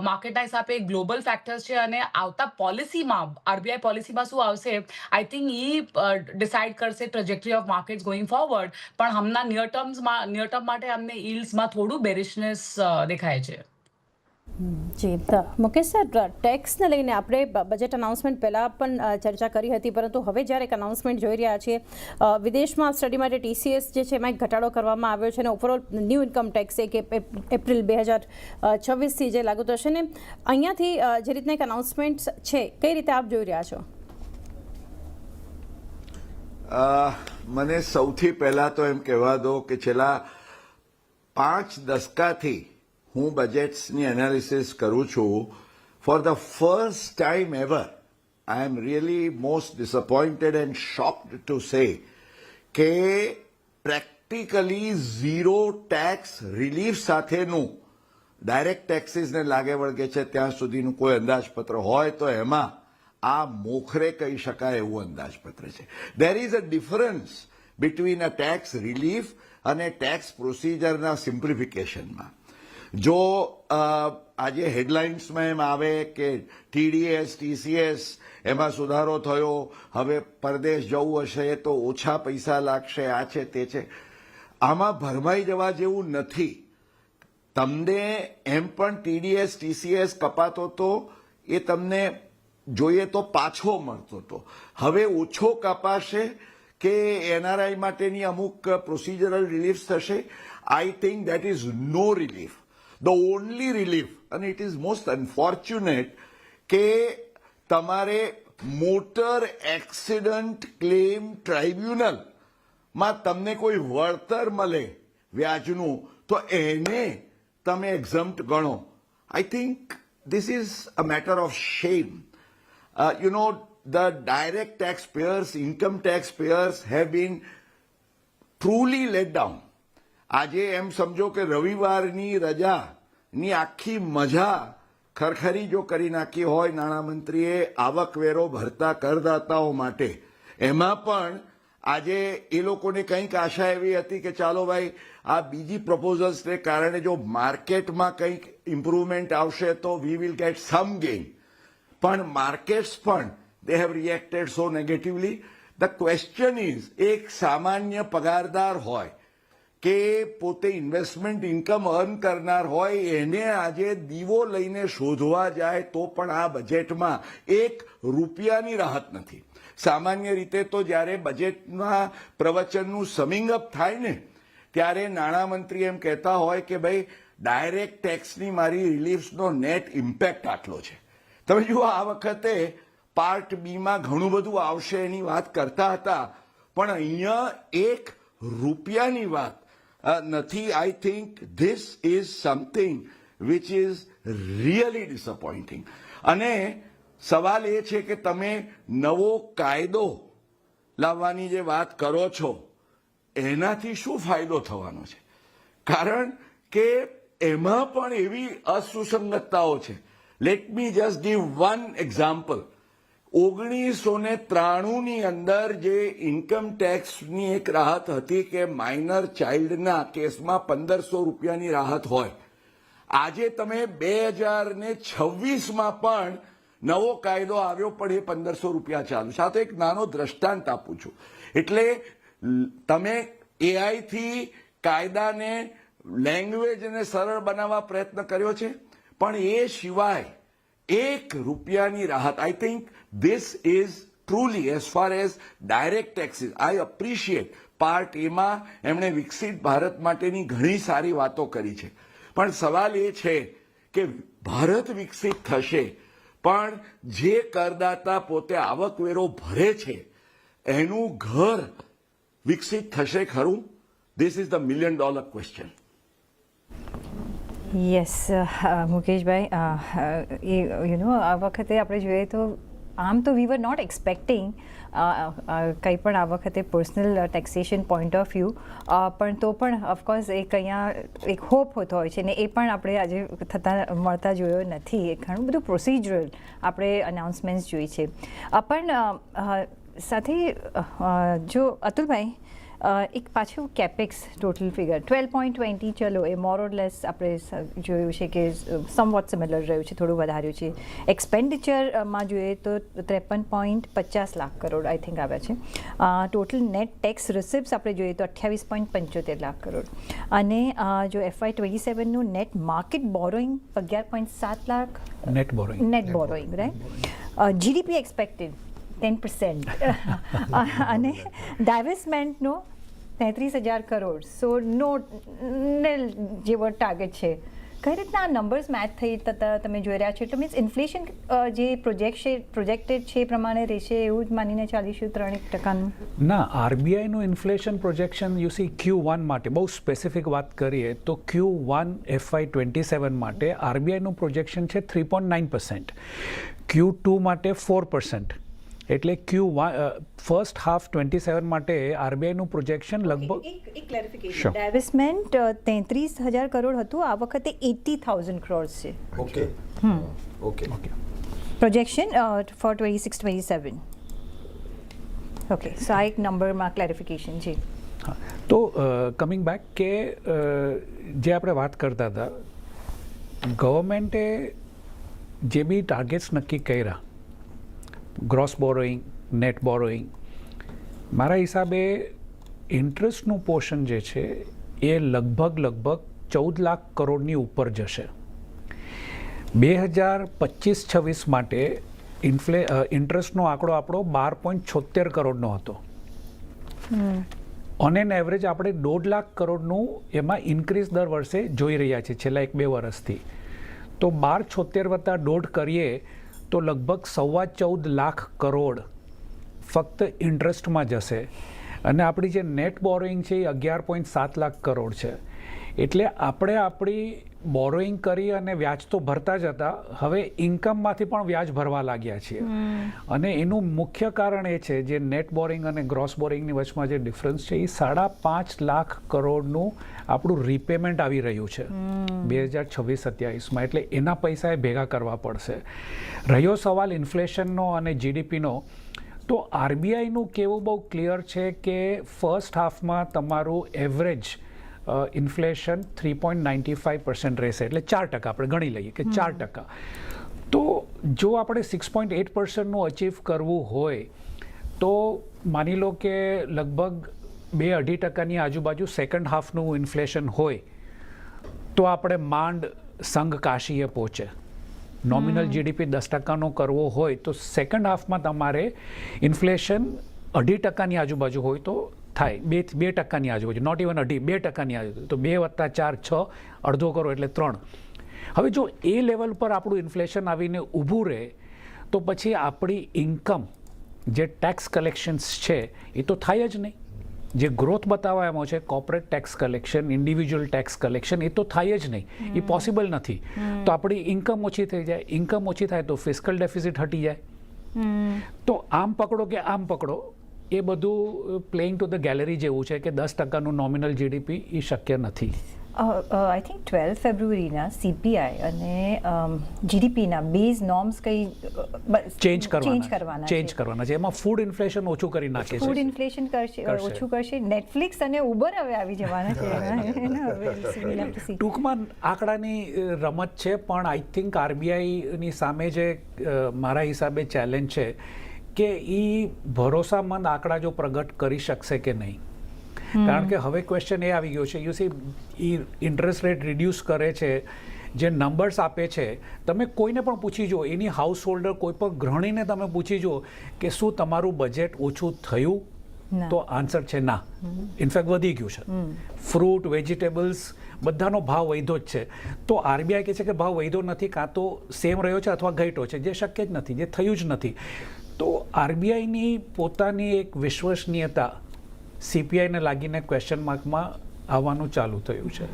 માર્કેટના હિસાબે, ગ્લોબલ ફેક્ટર્સ છે, અને આવતા પોલિસીમાં આરબીઆઈ પોલિસીમાં શું આવશે આઈ થિંક એ ડિસાઇડ કરશે trajectory of markets going forward. પણ હમણાં નિયર ટર્મ માટે અમને યીલ્ડ્સમાં થોડું બેરિશનેસ દેખાય છે. જી મુકેશ સર, ટેક્સને લઈને આપણે બજેટ અનાઉન્સમેન્ટ પહેલાં પણ ચર્ચા કરી હતી, પરંતુ હવે જ્યારે એક અનાઉન્સમેન્ટ જોઈ રહ્યા છીએ, વિદેશમાં સ્ટડી માટે TCS જે છે એમાં એક ઘટાડો કરવામાં આવ્યો છે, અને ઓવરઓલ ન્યૂ ઇન્કમ ટેક્સ એક એપ્રિલ 2026થી જે લાગુ થશે, ને અહીંયાથી જે રીતના એક અનાઉન્સમેન્ટ છે, કઈ રીતે આપ જોઈ રહ્યા છો? મને સૌથી પહેલાં તો એમ કહેવા દો કે છેલ્લા 5 દશકાથી હું બજેટ્સની એનાલિસિસ કરું છું. For the first time ever I am really most disappointed and shocked to say કે પ્રેક્ટિકલી ઝીરો ટેક્સ રિલીફ સાથેનું ડાયરેક્ટ ટેક્સીસને લાગે વળગે છે ત્યાં સુધીનું કોઈ અંદાજપત્ર હોય તો એમાં આ મોખરે કહી શકાય એવું અંદાજપત્ર છે. દેર is a difference between a tax relief અને ટેક્સ પ્રોસિજરના સિમ્પ્લિફિકેશનમાં. જો આજે હેડલાઇન્સમાં એમ આવે કે TDS, TCS એમાં સુધારો થયો, હવે પરદેશ જવું હશે તો ઓછા પૈસા લાગશે, આ છે તે છે, આમાં ભરમાઈ જવા જેવું નથી. તમને એમ પણ TDS, TCS કપાતો તો એ તમને જોઈએ તો પાછો મળતો હતો. હવે ઓછો કપાશે કે NRI માટેની અમુક પ્રોસિજરલ રિલીફ થશે. I think that is no relief. The only relief, and it is most unfortunate, કે તમારે મોટર એક્સિડન્ટ ક્લેમ ટ્રાઇબ્યુનલમાં તમને કોઈ વળતર મળે વ્યાજનું તો એને તમે એક્ઝમ્પ્ટ ગણો. I think this is a matter of shame. The direct taxpayers, income taxpayers have been truly let down. આજે એમ સમજો કે રવિવારની રજાની આખી મજા ખરખરી જો કરી નાખી હોય નાણામંત્રીએ આવકવેરો ભરતા કરદાતાઓ માટે, એમાં પણ આજે એ લોકોને કંઈક આશા એવી હતી કે ચાલો ભાઈ આ બીજી પ્રપોઝલ્સને કારણે જો માર્કેટમાં કંઈક ઇમ્પ્રુવમેન્ટ આવશે તો we will get some gain. પણ માર્કેટ્સ પણ they have reacted so negatively. The question is, એક સામાન્ય પગારદાર હોય કે પોતે ઇન્વેસ્ટમેન્ટ ઇન્કમ અર્ન કરનાર હોય એને આજે દીવો લઈને શોધવા જાય તો પણ આ બજેટમાં ₹1 રાહત નથી. સામાન્ય રીતે તો જ્યારે બજેટના પ્રવચનનું સમિંગ અપ થાય ને ત્યારે નાણામંત્રી એમ કહેતા હોય કે ભાઈ ડાયરેક્ટ ટેક્સની મારી રિલીફ્સનો નેટ ઇમ્પેક્ટ આટલો છે. તમે જુઓ આ વખતે પાર્ટ બીમાં ઘણું બધું આવશે એની વાત કરતા હતા, પણ અહીંયા ₹1 વાત નથી. I think this is something which is really ડિસઅપોઇન્ટિંગ. અને સવાલ એ છે કે તમે નવો કાયદો લાવવાની જે વાત કરો છો એનાથી શું ફાયદો થવાનો છે? કારણ કે એમાં પણ એવી અસુસંગતતાઓ છે. Let me just give one example. 1993ની અંદર જે ઇન્કમ ટેક્સની એક રાહત હતી કે માઇનર ચાઇલ્ડના કેસમાં ₹1500ની રાહત હોય, આજે તમે 2026માં પણ નવો કાયદો આવ્યો પણ એ ₹1500 ચાલુ છે. આ તો એક નાનો દ્રષ્ટાંત આપું છું. એટલે તમે એઆઈથી કાયદાને લેંગ્વેજને સરળ બનાવવા પ્રયત્ન કર્યો છે, પણ એ સિવાય ₹1ની રાહત. I think this is truly as far as direct taxes. I appreciate part એમાં એમણે વિકસિત ભારત માટેની ઘણી સારી વાતો કરી છે, પણ સવાલ એ છે કે ભારત વિકસિત થશે પણ જે કરદાતા પોતે આવકવેરો ભરે છે એનું ઘર વિકસિત થશે ખરું? This is the $1 million question. Yes મુકેશભાઈ, આ વખતે આપણે જોઈએ તો આમ તો વી વર નોટ એક્સપેક્ટિંગ કંઈ પણ આ વખતે personal taxation point of view, પણ તો પણ ઓફકોર્સ એક અહીંયા એક હોપ હોતો હોય છે ને એ પણ આપણે આજે મળતા જોયો નથી. એ ઘણું બધું પ્રોસિજરલ આપણે અનાઉન્સમેન્ટ્સ જોઈ છે. પણ સાથે જો અતુલભાઈ એક પાછું કેપેક્સ ટોટલ ફિગર 12.20 ચલો એ મોર ઓર લેસ આપણે જોયું છે કે સમવોટ સિમિલર રહ્યું છે, થોડું વધાર્યું છે. એક્સપેન્ડિચરમાં જોઈએ તો 53.50 લાખ કરોડ આઈ થિંક આવ્યા છે. ટોટલ નેટ ટેક્સ રિસિપ્ટ્સ આપણે જોઈએ તો 28.75 લાખ કરોડ. અને જો FY27નું net market borrowing 11.7 lakh net borrowing right. GDP expected 10% અને ડાયવેસ્ટમેન્ટનો 33,000 કરોડ. સો નો જેવો ટાર્ગેટ છે. કઈ રીતના આ નંબર્સ મેચ થઈ તમે જોઈ રહ્યા છો? એટલે મીન્સ ઇન્ફ્લેશન જે પ્રોજેક્ટેડ છે એ પ્રમાણે રહેશે એવું જ માનીને ચાલીશું 3%? ના, આરબીઆઈનું inflation projection you see Q1 માટે બહુ સ્પેસિફિક વાત કરીએ તો Q1 FY27 માટે આરબીઆઈનું પ્રોજેક્શન છે 3.9%, Q2 માટે 4%. એટલે ફર્સ્ટ હાફ 27 માટે આરબીઆઈનું પ્રોજેક્શન લગભગ એક ક્લેરિફિકેશન, ડાયવેસ્ટમેન્ટ 33,000 કરોડ હતું, આ વખતે 80,000 કરોડ છે. Okay projection for 26-27. Okay, so આ એક નંબરમાં ક્લેરિફિકેશન છે. હા, તો કમિંગ બેક કે જે આપણે વાત કરતા હતા, ગવર્મેન્ટે જે બી ટાર્ગેટ્સ નક્કી કર્યા, ગ્રોસ બોરોઈંગ, નેટ બોરોઈંગ, મારા હિસાબે ઇન્ટરેસ્ટનું પોર્શન જે છે એ લગભગ 14 લાખ કરોડની ઉપર જશે. 2025-26 માટે ઇન્ટરેસ્ટનો આંકડો આપણો 12.76 કરોડનો હતો. ઓન એન એવરેજ આપણે 1.5 લાખ કરોડનું એમાં ઇન્ક્રીઝ દર વર્ષે જોઈ રહ્યા છીએ છેલ્લા 1-2 વર્ષથી. તો 12.76 વત્તા 1.5 કરીએ તો લગભગ 14.25 લાખ કરોડ ફક્ત ઇન્ટરેસ્ટમાં જશે. અને આપણી જે નેટ બોરોઈંગ છે એ 11.7 લાખ કરોડ છે. એટલે આપણે આપણી બોરોઈંગ કરી અને વ્યાજ તો ભરતા જ હતા, હવે ઇન્કમમાંથી પણ વ્યાજ ભરવા લાગ્યા છીએ. અને એનું મુખ્ય કારણ એ છે જે નેટ બોરિંગ અને ગ્રોસ બોરિંગની વચમાં જે ડિફરન્સ છે એ 5.5 લાખ કરોડનું આપણું રીપેમેન્ટ આવી રહ્યું છે 2026-27માં. એટલે એના પૈસા એ ભેગા કરવા પડશે. રહ્યો સવાલ ઇન્ફ્લેશનનો અને જીડીપીનો, તો આરબીઆઈનું કહેવું બહુ ક્લિયર છે કે ફર્સ્ટ હાફમાં તમારું એવરેજ ઇન્ફ્લેશન 3.95% રહેશે, એટલે 4% આપણે ગણી લઈએ કે 4%. તો જો આપણે 6.8%નું અચીવ કરવું હોય તો માની લો કે લગભગ 2-2.5% આજુબાજુ સેકન્ડ હાફનું ઇન્ફ્લેશન હોય તો આપણે માંડ સંઘ કાશીએ પહોંચે. નોમિનલ જીડીપી 10%નો કરવો હોય તો સેકન્ડ હાફમાં તમારે ઇન્ફ્લેશન 2.5% આજુબાજુ હોય તો થાય 2% આજુબાજુ, નોટ ઇવન 2% આજુબાજુ, તો 2 + 4 6, અડધો કરો એટલે 3. હવે જો એ લેવલ પર આપણું ઇન્ફ્લેશન આવીને ઊભું રહે તો પછી આપણી ઇન્કમ જે ટેક્સ કલેક્શન્સ છે એ તો થાય જ નહીં. જે ગ્રોથ બતાવવામાં છે corporate tax collection, individual tax collection, એ તો થાય જ નહીં, એ પોસિબલ નથી. તો આપણી ઇન્કમ ઓછી થઈ જાય, ઇન્કમ ઓછી થાય તો ફિસ્કલ ડેફિસિટ હટી જાય. તો આમ પકડો કે આમ પકડો, એ બધું પ્લેઇંગ ટુ ધ ગેલેરી જેવું છે કે 10%નું નોમિનલ જીડીપી એ શક્ય નથી. આઈ થિંક 12 ફેબ્રુઆરીના સીપીઆઈ અને જીડીપીના બેઝ નોર્મ્સ કઈ ચેન્જ કરવાના છે. એમાં ફૂડ ઇન્ફ્લેશન ઓછું કરી નાખે છે. ફૂડ ઇન્ફ્લેશન ઓછું કરશે. નેટફ્લિક્સ અને ઉબર હવે આવી જવાના છે. ટૂંકમાં આંકડાની રમત છે, પણ આઈ થિંક આરબીઆઈની સામે જે મારા હિસાબે ચેલેન્જ છે કે એ ભરોસામંદ આંકડા જો પ્રગટ કરી શકશે કે નહીં. કારણ કે હવે ક્વેશ્ચન એ આવી ગયો છે, you C A interest rate reduce કરે છે, જે નંબર્સ આપે છે, તમે કોઈને પણ પૂછી જુઓ, એની હાઉસ હોલ્ડર કોઈ પણ ગૃહિણીને તમે પૂછી જુઓ કે શું તમારું બજેટ ઓછું થયું, તો આન્સર છે ના, ઇનફેક્ટ વધી ગયું છે. ફ્રૂટ, વેજીટેબલ્સ બધાનો ભાવ વધ્યો જ છે. તો આરબીઆઈ કહે છે કે ભાવ વધ્યો નથી, કાં તો સેમ રહ્યો છે અથવા ઘટ્યો છે, જે શક્ય જ નથી, જે થયું જ નથી. તો આરબીઆઈની પોતાની એક વિશ્વસનીયતા સીપીઆઈને લાગીને ક્વેશ્ચન માર્કમાં આવવાનું ચાલુ થયું છે.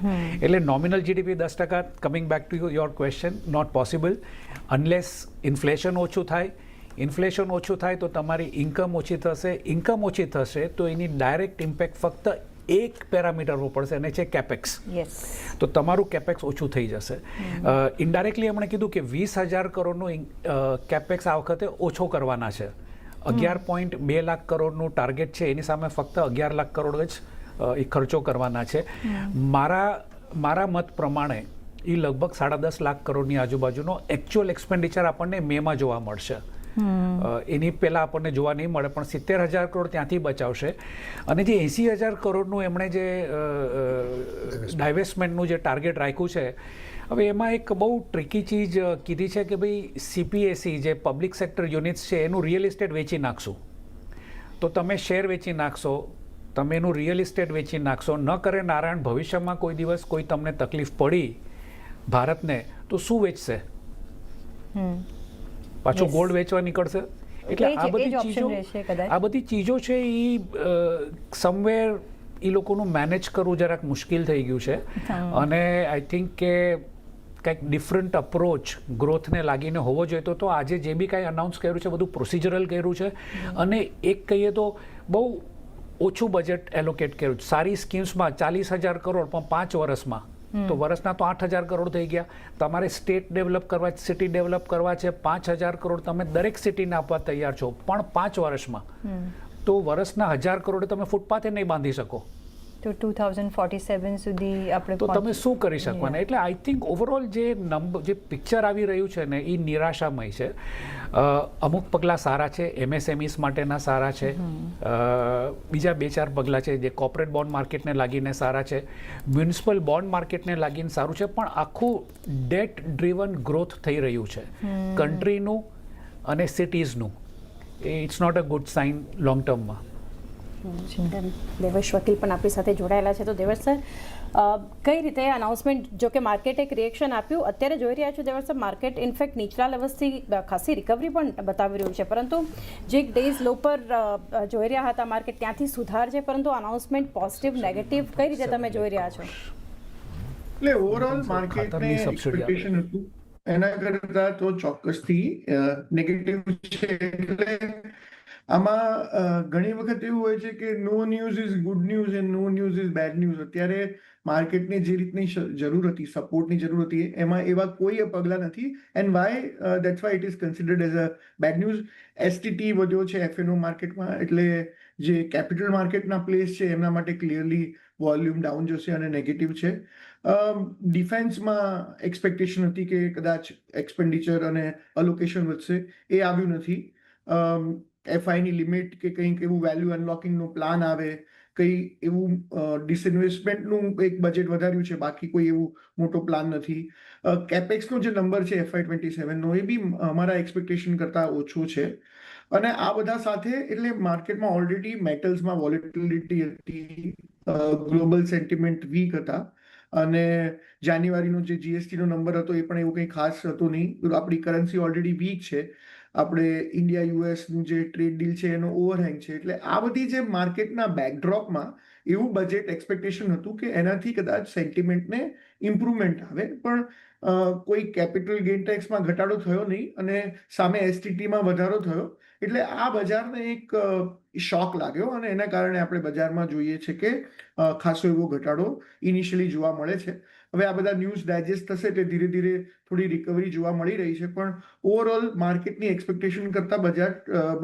એટલે nominal GDP 10%, coming back to your question, not possible unless inflation ઓછું થાય. ઇન્ફ્લેશન ઓછું થાય તો તમારી ઇન્કમ ઓછી થશે. ઇન્કમ ઓછી થશે તો એની ડાયરેક્ટ ઇમ્પેક્ટ ફક્ત એક પેરામીટર પર પડશે, અને છે કેપેક્સ. તો તમારું કેપેક્સ ઓછું થઈ જશે. ઇનડાયરેક્ટલી એમણે કીધું કે 20,000 કરોડનું કેપેક્સ આ વખતે ઓછો કરવાના છે. 11.2 લાખ કરોડનું ટાર્ગેટ છે, એની સામે ફક્ત 11 લાખ કરોડ જ એ ખર્ચો કરવાના છે. મારા મત પ્રમાણે એ લગભગ 10.5 લાખ કરોડની આજુબાજુનો એકચ્યુઅલ એક્સપેન્ડિચર આપણને મેમાં જોવા મળશે. એની પહેલાં આપણને જોવા નહીં મળે, પણ 70,000 કરોડ ત્યાંથી બચાવશે. અને જે 80,000 કરોડનું એમણે જે ડાયવેસ્ટમેન્ટનું જે ટાર્ગેટ રાખ્યું છે, હવે એમાં એક બહુ ટ્રિકી ચીજ કીધી છે કે ભાઈ સીપીએસી જે પબ્લિક સેક્ટર યુનિટ્સ છે એનું રિયલ ઇસ્ટેટ વેચી નાખશું. તો તમે શેર વેચી નાખશો, તમે એનું રિયલ ઇસ્ટેટ વેચી નાખશો, ન કરે નારાયણ ભવિષ્યમાં કોઈ દિવસ કોઈ તમને તકલીફ પડી ભારતને, તો શું વેચશે? પાછો ગોલ્ડ વેચવા નીકળશે. એટલે આ બધી ચીજો છે એ સમવેર એ લોકોનું મેનેજ કરવું જરાક મુશ્કેલ થઈ ગયું છે. અને આઈ થિંક કે કંઈક ડિફરન્ટ અપ્રોચ ગ્રોથને લાગીને હોવો જોઈએ. તો આજે જે બી કાંઈ અનાઉન્સ કર્યું છે બધું પ્રોસિજરલ કર્યું છે, અને એક કહીએ તો બહુ ઓછું બજેટ એલોકેટ કર્યું છે. સારી સ્કીમ્સમાં 40,000 કરોડ પણ 5 વર્ષમાં, તો વર્ષના તો 8,000 કરોડ થઈ ગયા. તમારે સ્ટેટ ડેવલપ કરવા, સિટી ડેવલપ કરવા છે, 5,000 કરોડ તમે દરેક સિટીને આપવા તૈયાર છો, પણ 5 વર્ષમાં. તો વર્ષના 1,000 કરોડ તમે ફૂટપાથે નહીં બાંધી શકો. તો 2047 સુધી આપણે તો તમે શું કરી શકવાના? એટલે આઈ થિંક ઓવરઓલ જે પિક્ચર આવી રહ્યું છે ને એ નિરાશામય છે. અમુક પગલાં સારા છે, એમએસએમઈસ માટેના સારા છે, બીજા 2-4 પગલાં છે જે કોર્પોરેટ બોન્ડ માર્કેટને લાગીને સારા છે, મ્યુનિસિપલ બોન્ડ માર્કેટને લાગીને સારું છે, પણ આખું ડેટ ડ્રીવન ગ્રોથ થઈ રહ્યું છે કન્ટ્રીનું અને સિટીઝનું. It's not a good sign long ટર્મમાં. દેવેશ વકીલ પણ આપણી સાથે જોડાયેલા છે. તો દેવેશ સર, કઈ રીતે અનાઉન્સમેન્ટ, જો કે માર્કેટે એક રિએક્શન આપ્યું, અત્યારે જોઈ રહ્યા છો દેવેશ સર, માર્કેટ ઇનફેક્ટ નીચલા લેવલ્સથી ખાસી રિકવરી પણ બતાવી રહ્યું છે, પરંતુ જે એક ડેઝ લો પર જોઈ રહ્યા હતા માર્કેટ, ત્યાંથી સુધાર છે, પરંતુ અનાઉન્સમેન્ટ પોઝિટિવ નેગેટિવ કઈ રીતે તમે જોઈ રહ્યા છો? એટલે ઓવરઓલ માર્કેટને એક્સપેક્ટેશન હતું એના કરતા તો ચોક્કસથી નેગેટિવ છે. એટલે આમાં ઘણી વખત એવું હોય છે કે no news is good news and no news is bad news. અત્યારે માર્કેટને જે રીતની જરૂર હતી, સપોર્ટની જરૂર હતી, એમાં એવા કોઈ પગલાં નથી. And why that's why it is considered as a bad news. STT વધ્યો છે એફએનઓ માર્કેટમાં, એટલે જે કેપિટલ માર્કેટના પ્લેસ છે એમના માટે ક્લિયરલી વોલ્યુમ ડાઉન જશે અને નેગેટિવ છે. ડિફેન્સમાં એક્સપેક્ટેશન હતી કે કદાચ એક્સપેન્ડિચર અને અલોકેશન વધશે, એ આવ્યું નથી. એફઆઈની લિમિટ કે કંઈક એવું વેલ્યુ અનલોકિંગનો પ્લાન આવે, કંઈ એવું ડિસઇન્વેસ્ટમેન્ટનું એક બજેટ વધાર્યું છે, બાકી કોઈ એવું મોટો પ્લાન નથી. કેપેક્સનો જે નંબર છે FY27નો એ બી અમારા એક્સપેક્ટેશન કરતાં ઓછો છે. અને આ બધા સાથે એટલે માર્કેટમાં ઓલરેડી મેટલ્સમાં વોલેટિલિટી હતી, ગ્લોબલ સેન્ટિમેન્ટ વીક હતા, અને જાન્યુઆરીનો જે જીએસટીનો નંબર હતો એ પણ એવું કંઈ ખાસ હતો નહીં. આપણી કરન્સી ઓલરેડી વીક છે, આપણે ઇન્ડિયા યુએસનું જે ટ્રેડ ડીલ છે એનો ઓવરહેંગ છે. એટલે આ બધી જે માર્કેટના બેકડ્રોપમાં એવું બજેટ એક્સપેક્ટેશન હતું કે એનાથી કદાચ સેન્ટિમેન્ટને ઇમ્પ્રુવમેન્ટ આવે, પણ કોઈ કેપિટલ ગેઇન ટેક્સમાં ઘટાડો થયો નહીં અને સામે એસટીટીમાં વધારો થયો. એટલે આ બજારને એક શોક લાગ્યો અને એના કારણે આપણે બજારમાં જોઈએ છે કે ખાસો એવો ઘટાડો ઇનિશિયલી જોવા મળે છે. હવે આ બધા ન્યૂઝ ડાયજેસ્ટ થશે એટલે ધીરે ધીરે થોડી રિકવરી જોવા મળી રહી છે, પણ ઓવરઓલ માર્કેટની એક્સપેક્ટેશન કરતાં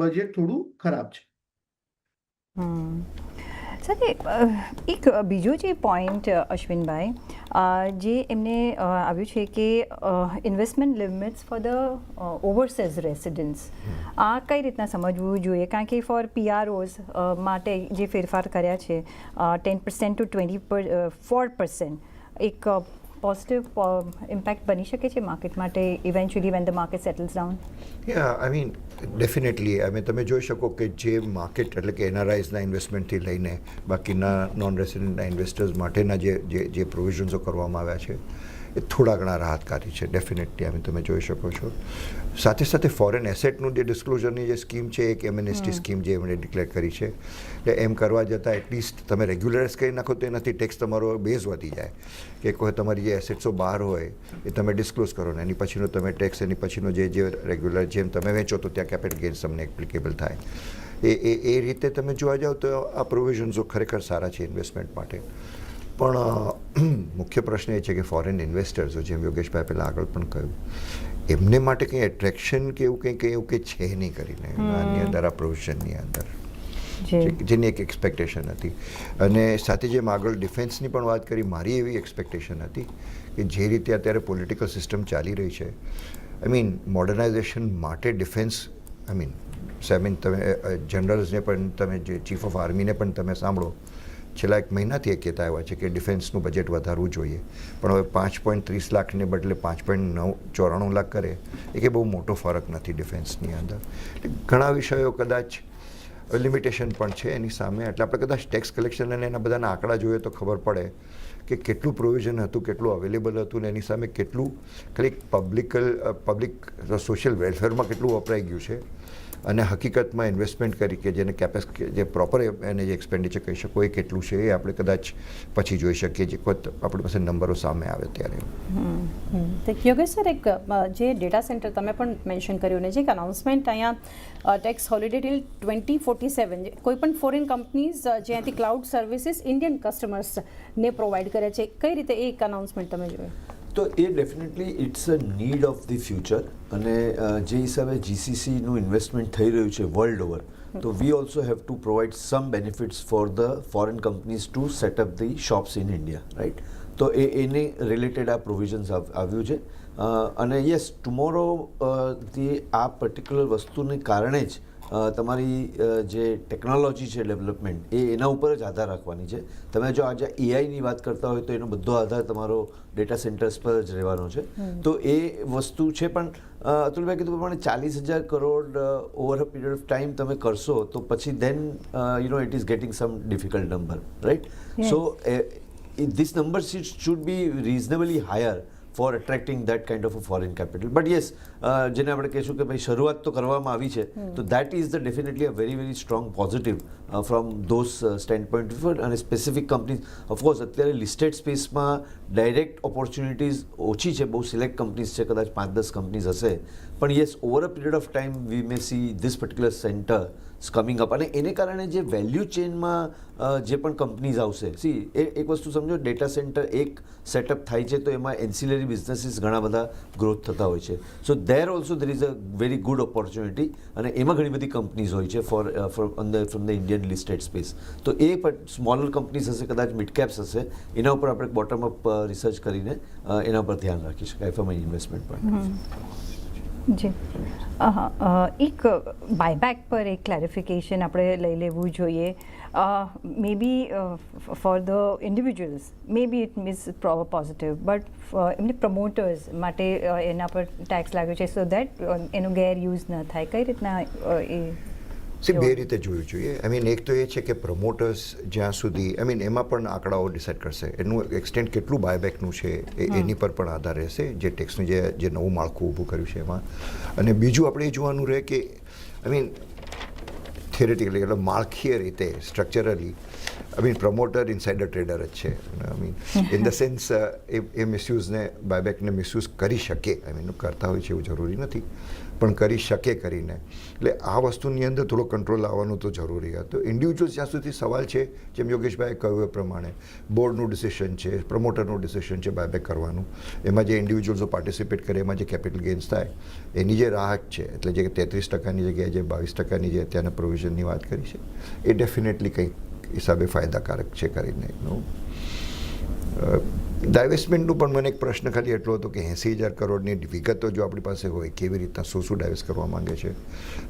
બજેટ થોડું ખરાબ છે. સાથે એક બીજો જે પોઈન્ટ અશ્વિનભાઈ, જે એમને આવ્યું છે કે investment limits for the overseas residents, આ કઈ રીતના સમજવું જોઈએ? કારણ કે ફોર પીઆરઓઝ માટે જે ફેરફાર કર્યા છે 10% to 24%, એક પોઝિટિવ ઇમ્પેક્ટ બની શકે છે માર્કેટ માટે eventually when the market settles down? I mean definitely તમે જોઈ શકો કે જે માર્કેટ એટલે કે એનઆરઆઈઝના ઇન્વેસ્ટમેન્ટથી લઈને બાકીના નોન રેસિડેન્ટના ઇન્વેસ્ટર્સ માટેના જે પ્રોવિઝન્સો કરવામાં આવ્યા છે એ થોડા ઘણા રાહતકારી છે ડેફિનેટલી. આમ તમે જોઈ શકો છો. સાથે સાથે ફોરેન એસેટનું જે ડિસ્ક્લોઝરની જે સ્કીમ છે, એક એમએનએસટી સ્કીમ જે એમણે ડિક્લેર કરી છે, એટલે એમ કરવા જતાં એટલીસ્ટ તમે રેગ્યુલરાઇઝ કરી નાખો તો એનાથી ટેક્સ તમારો બેઝ વધી જાય, કે કોઈ તમારી જે એસેટ્સો બહાર હોય એ તમે ડિસ્ક્લોઝ કરો ને એની પછીનો તમે ટેક્સ, એની પછીનો જે રેગ્યુલર જેમ તમે વેચો તો ત્યાં કેપિટલ ગેઇન્સ તમને એપ્લિકેબલ થાય. એ રીતે તમે જોવા જાઓ તો આ પ્રોવિઝન્સો ખરેખર સારા છે ઇન્વેસ્ટમેન્ટ માટે. પણ મુખ્ય પ્રશ્ન એ છે કે ફોરેન ઇન્વેસ્ટર્સો, જેમ યોગેશભાઈ પહેલાં આગળ પણ કહ્યું, એમને માટે કંઈ એટ્રેક્શન કે એવું કંઈ છે નહીં કરીને આની અંદર, આ પ્રોવિઝનની અંદર, જેની એક એક્સપેક્ટેશન હતી. અને સાથે જેમ આગળ ડિફેન્સની પણ વાત કરી, મારી એવી એક્સપેક્ટેશન હતી કે જે રીતે અત્યારે પોલિટિકલ સિસ્ટમ ચાલી રહી છે, આઈ મીન મોડર્નાઇઝેશન માટે ડિફેન્સ, આઈ મીન તમે જનરલ્સને પણ, તમે જે ચીફ ઓફ આર્મીને પણ તમે સાંભળો, છેલ્લા એક મહિનાથી એ કહેતા આવ્યા છે કે ડિફેન્સનું બજેટ વધારવું જોઈએ. પણ હવે 5.30 લાખને બદલે 5.94 લાખ કરે એ કે બહુ મોટો ફરક નથી ડિફેન્સની અંદર. ઘણા વિષયો કદાચ લિમિટેશન પણ છે એની સામે. એટલે આપણે કદાચ ટેક્સ કલેક્શન અને એના બધાના આંકડા જોઈએ તો ખબર પડે કે કેટલું પ્રોવિઝન હતું, કેટલું અવેલેબલ હતું ને એની સામે કેટલું ખાલી પબ્લિક સોશિયલ વેલફેરમાં કેટલું વપરાઈ ગયું છે, અને હકીકતમાં ઇન્વેસ્ટમેન્ટ કરી કે જેને જે પ્રોપર એને જે એક્સપેન્ડિચર કહી શકો એ કેટલું છે એ આપણે કદાચ પછી જોઈ શકીએ, જે આપણી પાસે નંબરો સામે આવે ત્યારે. યોગેશ સર, એક જે ડેટા સેન્ટર તમે પણ મેન્શન કર્યું ને, જે એક અનાઉન્સમેન્ટ અહીંયા ટેક્સ હોલિડે ટિલ 2047, કોઈ પણ ફોરેન કંપનીઝ જ્યાંથી ક્લાઉડ સર્વિસીસ ઇન્ડિયન કસ્ટમર્સને પ્રોવાઈડ કરે છે, કઈ રીતે એક અનાઉન્સમેન્ટ તમે જોયું? તો એ definitely it's a need of the future. અને જે હિસાબે જીસીસીનું ઇન્વેસ્ટમેન્ટ થઈ રહ્યું છે વર્લ્ડ ઓવર, તો we also have to provide some benefits for the foreign companies to set up the shops in India, right? તો એને રિલેટેડ આ પ્રોવિઝન્સ આવ્યું છે. અને યસ, ટુમોરો આ પર્ટિક્યુલર વસ્તુને કારણે જ તમારી જે ટેકનોલોજી છે ડેવલપમેન્ટ, એના ઉપર જ આધાર રાખવાની છે. તમે જો આજે એઆઈની વાત કરતા હોય તો એનો બધો આધાર તમારો ડેટા સેન્ટર્સ પર જ રહેવાનો છે. તો એ વસ્તુ છે. પણ અતુલભાઈ કીધું પ્રમાણે 40,000 crore over a period of time તમે કરશો તો પછી then it is getting some difficult number, right? So this number should be reasonably higher for attracting that kind of a foreign capital. But yes, જેને આપણે કહીશું કે ભાઈ શરૂઆત તો કરવામાં આવી છે, તો that is the definitely a very very strong positive from those stand point of. અને સ્પેસિફિક કંપનીઝ, ઓફકોર્સ અત્યારે લિસ્ટેડ સ્પેસમાં ડાયરેક્ટ ઓપોર્ચ્યુનિટીઝ ઓછી છે, બહુ સિલેક્ટ કંપનીઝ છે, કદાચ 5-10 કંપનીઝ હશે. પણ yes, over a period of time V May see this particular centre coming up. અને એને કારણે જે વેલ્યુ ચેનમાં જે પણ કંપનીઝ આવશે, સી એક વસ્તુ સમજો, ડેટા સેન્ટર એક સેટઅપ થાય છે તો એમાં એન્સિલરી બિઝનેસીસ ઘણા બધા ગ્રોથ થતા હોય છે. So there also there is a very good opportunity, અને એમાં ઘણી બધી કંપનીઝ હોય છે from the Indian listed space. તો એ પણ સ્મોલર કંપનીઝ હશે, કદાચ મિડ કેપ્સ હશે, એના ઉપર આપણે બોટમ અપ રિસર્ચ કરીને એના પર ધ્યાન રાખી શકાય ફ્રોમ એન ઇન્વેસ્ટમેન્ટ પોઈન્ટ. જી એક બાયબેક પર એક ક્લેરિફિકેશન આપણે લઈ લેવું જોઈએ. May be for the individuals may be it means positive, but એમને પ્રમોટર્સ માટે એના પર ટેક્સ લાગ્યો છે, સો દેટ એનો ગેરયુઝ ન થાય. કઈ રીતના એ બે રીતે જોવું જોઈએ. આઈ મીન એક તો એ છે કે પ્રમોટર્સ જ્યાં સુધી આઈ મીન એમાં પણ આંકડાઓ ડિસાઇડ કરશે, એનું એક્સટેન્ટ કેટલું બાયબેકનું છે એની પર પણ આધાર રહેશે, જે ટેક્સનું જે નવું માળખું ઊભું કર્યું છે એમાં. અને બીજું આપણે એ જોવાનું રહે કે આઈ મીન થિયરેટિકલી એટલે માળખીય રીતે structurally I mean promoter insider trader જ છે. I mean in the sense એ મિસયુઝને બાયબેકને મિસયુઝ કરી શકે, આઈ મીન કરતા હોય છે એવું જરૂરી નથી, પણ કરી શકે કરીને. એટલે આ વસ્તુની અંદર થોડો કંટ્રોલ આવવાનું તો જરૂરી હતું. ઇન્ડિવિજ્યુઅલ્સ જ્યાં સુધી સવાલ છે, જેમ યોગેશભાઈએ કહ્યું એ પ્રમાણે બોર્ડનું ડિસિશન છે, પ્રમોટરનું ડિસિશન છે બાયબેક કરવાનું, એમાં જે ઇન્ડિવિજ્યુઅલ્સો પાર્ટિસિપેટ કરે એમાં જે કેપિટલ ગેઇન્સ થાય એની જે રાહત છે, એટલે જે 33%ની જગ્યાએ જે 22%ની જે અત્યારના પ્રોવિઝનની વાત કરી છે એ ડેફિનેટલી કંઈક હિસાબે ફાયદાકારક છે કરીને. ડાયવેસ્ટમેન્ટનું પણ મને એક પ્રશ્ન ખાલી એટલો હતો કે 80,000 કરોડની વિગતો જો આપણી પાસે હોય, કેવી રીતના શું ડાયવેસ્ટ કરવા માંગે છે,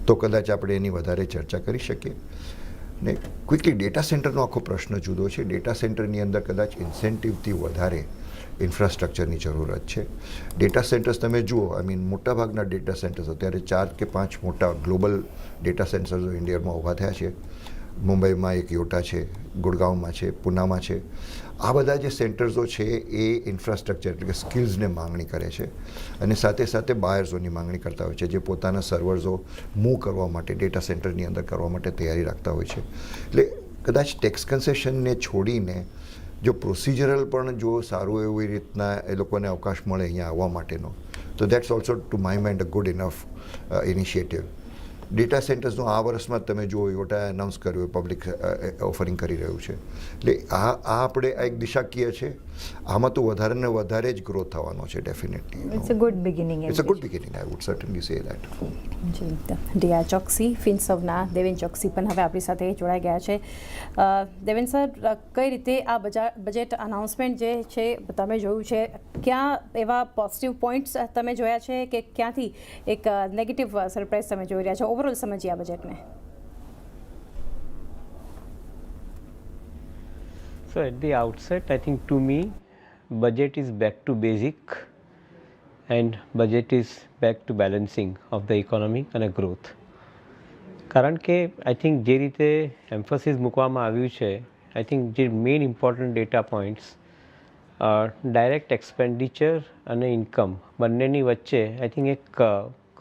તો કદાચ આપણે એની વધારે ચર્ચા કરી શકીએ. ને ક્વિકલી ડેટા સેન્ટરનો આખો પ્રશ્ન જુદો છે. ડેટા સેન્ટરની અંદર કદાચ ઇન્સેન્ટિવથી વધારે ઇન્ફ્રાસ્ટ્રક્ચરની જરૂરત છે. ડેટા સેન્ટર્સ તમે જુઓ, આઈ મીન મોટાભાગના ડેટા સેન્ટર્સ અત્યારે 4 કે 5 મોટા ગ્લોબલ ડેટા સેન્ટર્સ ઇન્ડિયામાં ઊભા થયા છે. મુંબઈમાં એક યોટા છે, ગુડગાંવમાં છે, પૂનામાં છે. આ બધા જે સેન્ટર્સો છે એ ઇન્ફ્રાસ્ટ્રક્ચર એટલે કે સ્કિલ્સને માંગણી કરે છે, અને સાથે સાથે બાયર્સોની માંગણી કરતા હોય છે, જે પોતાના સર્વર્સો મૂવ કરવા માટે ડેટા સેન્ટરની અંદર કરવા માટે તૈયારી રાખતા હોય છે. એટલે કદાચ ટેક્સ કન્સેશનને છોડીને જો પ્રોસિજરલ પણ જો સારું એવી રીતના એ લોકોને અવકાશ મળે અહીંયા આવવા માટેનો, તો that's also to my mind a good enough initiative. Data સેન્ટર્સનું આ વર્ષમાં તમે જુઓ યોટાએ અનાઉન્સ કર્યું, પબ્લિક ઓફરિંગ કરી રહ્યું છે. એટલે આ આપણે આ એક દિશાકીય છે. આમાં તો વધારે ને વધારે જ ગ્રોથ થવાનો છે definitely. It's a good beginning. It's a good beginning, I would certainly say that. જી, ડીઆર ચોકસી, ફિનસવના દેવેન ચોકસી પણ હવે આપણી સાથે જોડાઈ ગયા છે. દેવેન સર, કઈ રીતે આ બજેટ અનાઉન્સમેન્ટ જે છે તમે જોયું છે, ક્યાં એવા પોઝિટિવ પોઈન્ટ્સ તમે જોયા છે કે ક્યાંથી એક નેગેટિવ સરપ્રાઇઝ તમે જોઈ રહ્યા છો? ઓવરઓલ સમજીએ આ બજેટને. So at the outset, I think to me, budget is back to basic and budget is back to balancing of the economy and growth. કારણ કે આઈ થિંક જે રીતે એમ્ફોસિસ મૂકવામાં આવ્યું છે, આઈ થિંક જે main important data points direct expenditure અને income બંનેની વચ્ચે આઈ થિંક એક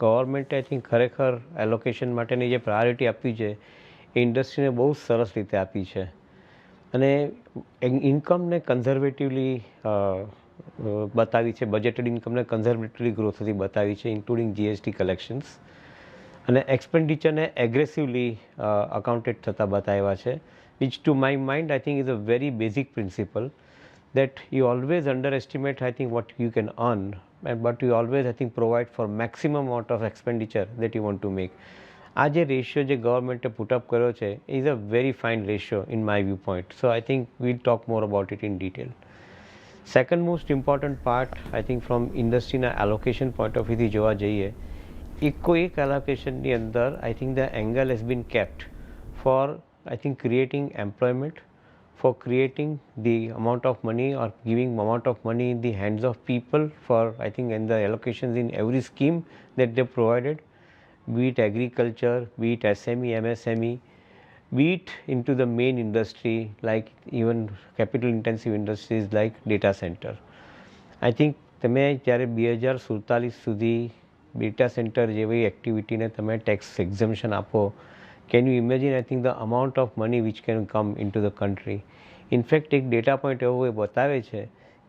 ગવર્મેન્ટે આઈ થિંક ખરેખર એલોકેશન માટેની જે પ્રાયોરિટી આપી છે એ ઇન્ડસ્ટ્રીને બહુ સરસ રીતે આપી છે. અને ઇન્કમને કન્ઝર્વેટિવલી બતાવી છે, બજેટેડ ઇન્કમને કન્ઝર્વેટિવલી ગ્રોથ થતી બતાવી છે, ઇન્ક્લુડિંગ જીએસટી કલેક્શન્સ, અને એક્સપેન્ડિચરને એગ્રેસિવલી અકાઉન્ટેડ થતા બતાવ્યા છે, which two my mind I think is a very basic principal that you always underestimate I think what you can earn, but you always I think provide for maximum amount of expenditure that you want to make. આ જે ratio જે ગવર્મેન્ટે put up કર્યો છે is a very fine ratio in my view point. So I think we'll talk more about it in detail. Second most important part I think from ઇન્ડસ્ટ્રીના allocation point of વ્યૂથી જોવા જઈએ, એક એલોકેશનની અંદર I think the angle has been kept for I think creating employment, for creating the amount of money or giving amount of money in the hands of people for I think in the allocations in every scheme that they provided, be it agriculture, be it SME, MSME, be it into the main industry like even capital intensive industries like data center. I think તમે જ્યારે 2047 સુધી data centre જેવી એક્ટિવિટીને તમે tax exemption આપો, can you imagine I think the amount of money which can come into the country. In fact એક data point એવો બતાવે છે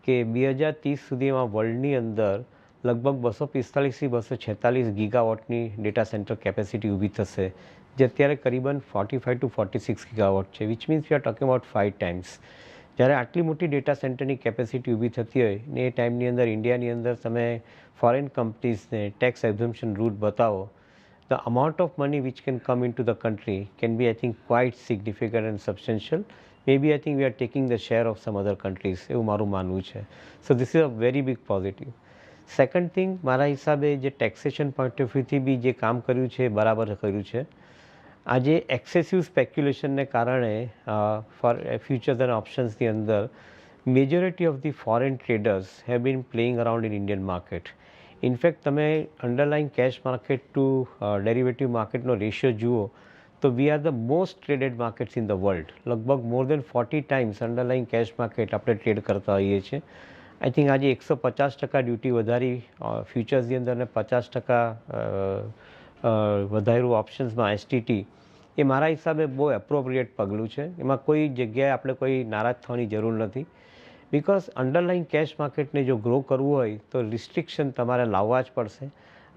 કે 2030 સુધીમાં વર્લ્ડની અંદર લગભગ 245 થી 246 ગીગાવોટની ડેટા સેન્ટર કેપેસિટી ઊભી થશે, જે અત્યારે કરીબન 45 to 46 ગીગાવોટ છે, which means we are talking about 5 times. જ્યારે આટલી મોટી ડેટા સેન્ટરની કેપેસિટી ઊભી થતી હોય ને એ ટાઈમની અંદર ઇન્ડિયાની અંદર તમે ફોરેન કંપનીઝને ટેક્સ એક્ઝમ્પશન રૂટ બતાવો, the amount of money which can come into the country can be I think quite significant and substantial. Maybe I think we are taking the share of some other countries, એવું મારું માનવું છે. So this is a very big positive. Second thing, મારા હિસાબે જે taxation point of વ્યૂથી બી જે કામ કર્યું છે એ બરાબર કર્યું છે. આજે એક્સેસિવ સ્પેક્યુલેશનને કારણે ફોર ફ્યુચર્સ એન્ડ ઓપ્શન્સની અંદર majority of the foreign traders have been playing around in Indian market. In fact તમે underline cash market to derivative માર્કેટનો રેશિયો જુઓ તો we are the most traded markets in the world. લગભગ more than 40 times underline cash market આપણે trade કરતા હોઈએ છીએ. I think આજે 150% ડ્યુટી વધારી ફ્યુચર્સની અંદર અને 50% વધાર્યું ઓપ્શન્સમાં એસટીટી, એ મારા હિસાબે બહુ એપ્રોપ્રિએટ પગલું છે. એમાં કોઈ જગ્યાએ આપણે કોઈ નારાજ થવાની જરૂર નથી. બિકોઝ અંડરલાઇન કેશ માર્કેટને જો ગ્રો કરવું હોય તો રિસ્ટ્રિક્શન તમારે લાવવા જ પડશે.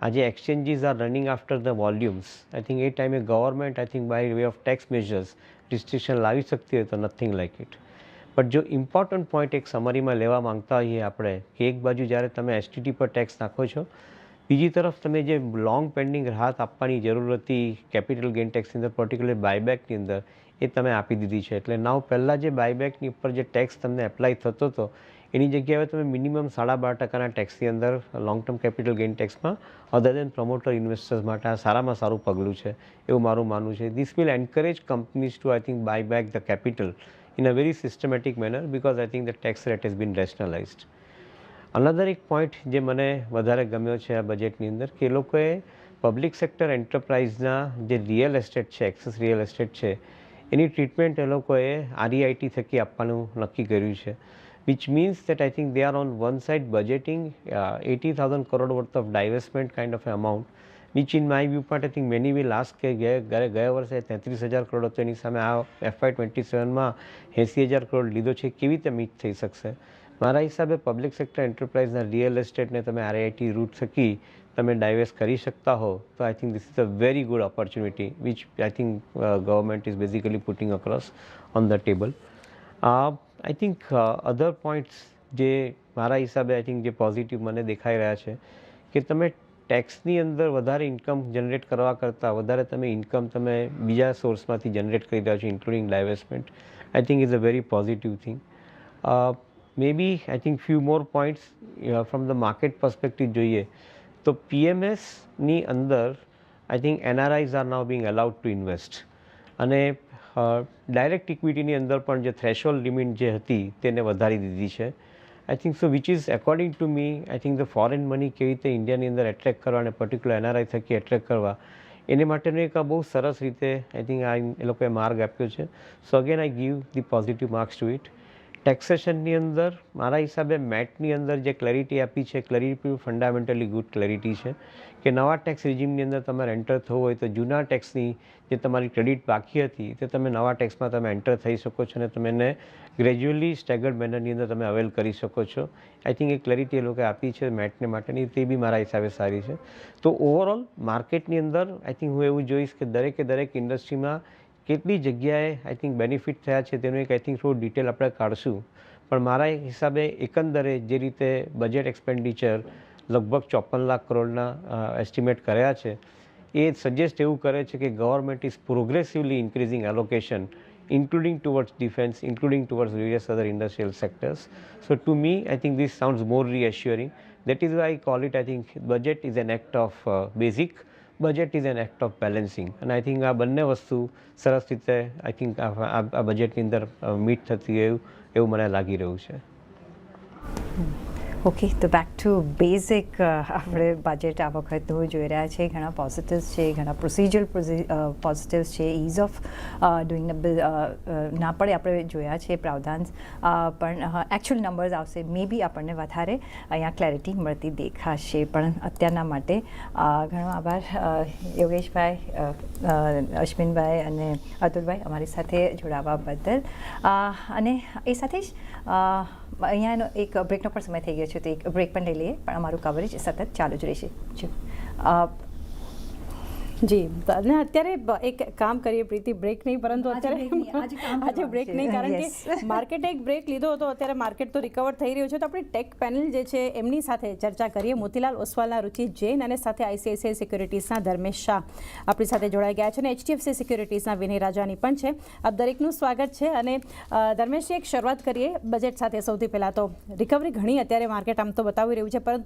આજે exchanges are running after the volumes. I think એ ટાઈમે government I think by way of tax measures restriction લાવી શકતી હોય તો નથિંગ લાઇક ઇટ. બટ જો ઇમ્પોર્ટન્ટ પોઈન્ટ એક સમરીમાં લેવા માંગતા હોઈએ આપણે કે એક બાજુ જ્યારે તમે એસટીટી પર ટેક્સ નાખો છો, બીજી તરફ તમે જે લોંગ પેન્ડિંગ રાહત આપવાની જરૂર હતી કેપિટલ ગેઇન ટેક્સની અંદર, પર્ટિક્યુલર બાયબેકની અંદર, એ તમે આપી દીધી છે. એટલે નાવ પહેલાં જે બાયબેકની ઉપર જે ટેક્સ તમને એપ્લાય થતો હતો એની જગ્યાએ તમે મિનિમમ 12.5% ટેક્સની અંદર લોંગ ટર્મ કેપિટલ ગેઇન ટેક્સમાં અધર દેન પ્રમોટર ઇન્વેસ્ટર્સ માટે આ સારામાં સારું પગલું છે એવું મારું માનવું છે. This will encourage companies to I think buy back the capital in a very systematic manner because I think the tax rate has been rationalized. Another એક પોઈન્ટ જે મને વધારે ગમ્યો છે આ બજેટની અંદર કે એ લોકોએ પબ્લિક સેક્ટર એન્ટરપ્રાઇઝના જે રિયલ એસ્ટેટ છે, એક્સેસ રિયલ એસ્ટેટ છે, એની ટ્રીટમેન્ટ એ લોકોએ આરઈઆઈટી થકી આપવાનું નક્કી કર્યું છે. which means that I think they are on one side budgeting 80,000 crore worth of divestment kind of amount, which in my viewpoint I think many will ask કે ગયા વર્ષે 33,000 કરોડ હતો એની સામે આ FY27માં 80,000 કરોડ લીધો છે, કેવી રીતે મીટ થઈ શકશે? મારા હિસાબે પબ્લિક સેક્ટર એન્ટરપ્રાઇઝના રિયલ એસ્ટેટને તમે આરઆઈટી રૂટ થકી તમે ડાયવેસ્ટ કરી શકતા હો તો I think this is a very good opportunity which I think government is basically putting across on the table. I think other points જે મારા હિસાબે આઈ થિંક જે પોઝિટિવ મને દેખાઈ રહ્યા છે કે તમે ટેક્સની અંદર વધારે ઇન્કમ જનરેટ કરવા કરતાં વધારે તમે ઇન્કમ તમે બીજા સોર્સમાંથી જનરેટ કરી રહ્યા છો including divestment, I think is a very positive thing. May be I think few more points from the market perspective જોઈએ તો પીએમએસની અંદર I think NRIs are now being allowed to invest અને ડાયરેક્ટ ઇક્વિટીની અંદર પણ જે થ્રેશોલ્ડ લિમિટ જે હતી તેને વધારી દીધી છે. I think so which is according to me I think the foreign money કેવી રીતે ઇન્ડિયાની અંદર એટ્રેક્ટ કરવા અને પર્ટિક્યુલર એનઆરઆઈ થકી એટ્રેક્ટ કરવા એને માટેનો એક બહુ સરસ રીતે આઈ થિંક એ લોકોએ માર્ગ આપ્યો છે. So again I give the positive marks to it. ટેક્સેશનની અંદર મારા હિસાબે મેટની અંદર જે ક્લેરિટી આપી છે, ક્લેરિટી ફંડામેન્ટલી ગુડ ક્લેરિટી છે કે નવા ટેક્સ રિજીમની અંદર તમારે એન્ટર થવું હોય તો જૂના ટેક્સની જે તમારી ક્રેડિટ બાકી હતી તે તમે નવા ટેક્સમાં તમે એન્ટર થઈ શકો છો અને તમે એને ગ્રેજ્યુઅલી સ્ટેગર્ડ મેનરની અંદર તમે અવેલ કરી શકો છો. આઈ થિંક એ ક્લેરિટી એ લોકોએ આપી છે મેટને માટેની, તે બી મારા હિસાબે સારી છે. તો ઓવરઓલ માર્કેટની અંદર આઈ થિંક હું એવું જોઈશ કે દરેક ઇન્ડસ્ટ્રીમાં કેટલી જગ્યાએ આઈ થિંક બેનિફિટ થયા છે તેનું એક આઈ થિંક થોડું ડિટેલ આપણે કાઢશું. પણ મારા હિસાબે એકંદરે જે રીતે બજેટ એક્સપેન્ડિચર લગભગ 54 લાખ કરોડના એસ્ટિમેટ કર્યા છે એ સજેસ્ટ એવું કરે છે કે government is progressively increasing allocation including towards defense, including towards various other industrial sectors. So to me, I think this sounds more reassuring. That is why I call it, I think budget is an act of basic, budget is an act of balancing. And I think આ બંને વસ્તુ સરસ રીતે I think આ બજેટની અંદર meet થતી એવું મને લાગી રહ્યું છે. ઓકે, તો બેક ટુ બેઝિક આપણે બજેટ આ વખતનું જોઈ રહ્યા છે. ઘણા પોઝિટિવ્સ છે, ઘણા પ્રોસિજરલ પોઝિટિવ્સ છે, ઇઝ ઓફ ડુઈંગ ના પડે આપણે જોયા છે પ્રાવધાન, પણ એકચ્યુઅલ નંબર્સ આવશે મે બી આપણને વધારે અહીંયા ક્લેરિટી મળતી દેખાશે. પણ અત્યારના માટે ઘણો આભાર યોગેશભાઈ, અશ્વિનભાઈ અને અતુલભાઈ અમારી સાથે જોડાવા બદલ. અને એ સાથે જ અહીંયાનો એક બ્રેકનો પણ સમય થઈ ગયો છે તો એક બ્રેક પણ લઈ લઈએ, પણ અમારું કવરેજ સતત ચાલુ જ રહેશે. જી, અને અત્યારે એક કામ કરીએ પ્રીતિ, બ્રેક નહીં પરંતુ આજે બ્રેક નહીં, કારણ કે માર્કેટે એક બ્રેક લીધો હતો, અત્યારે માર્કેટ તો રિકવર થઈ રહ્યું છે. તો આપણી ટેક પેનલ જે છે એમની સાથે ચર્ચા કરીએ. મોતીલાલ ઓસવાલના રુચિ જૈન અને સાથે આઈસીઆઈસીઆઈ સિક્યુરિટીઝના ધર્મેશ શાહ આપણી સાથે જોડાઈ ગયા છે અને એચડીએફસી સિક્યુરિટીઝના વિનય રાજાની પણ છે. આપ દરેકનું સ્વાગત છે. અને ધર્મેશજી, એક શરૂઆત કરીએ બજેટ સાથે. સૌથી પહેલાં તો રિકવરી ઘણી અત્યારે માર્કેટ આમ તો બતાવી રહ્યું છે, પરંતુ એક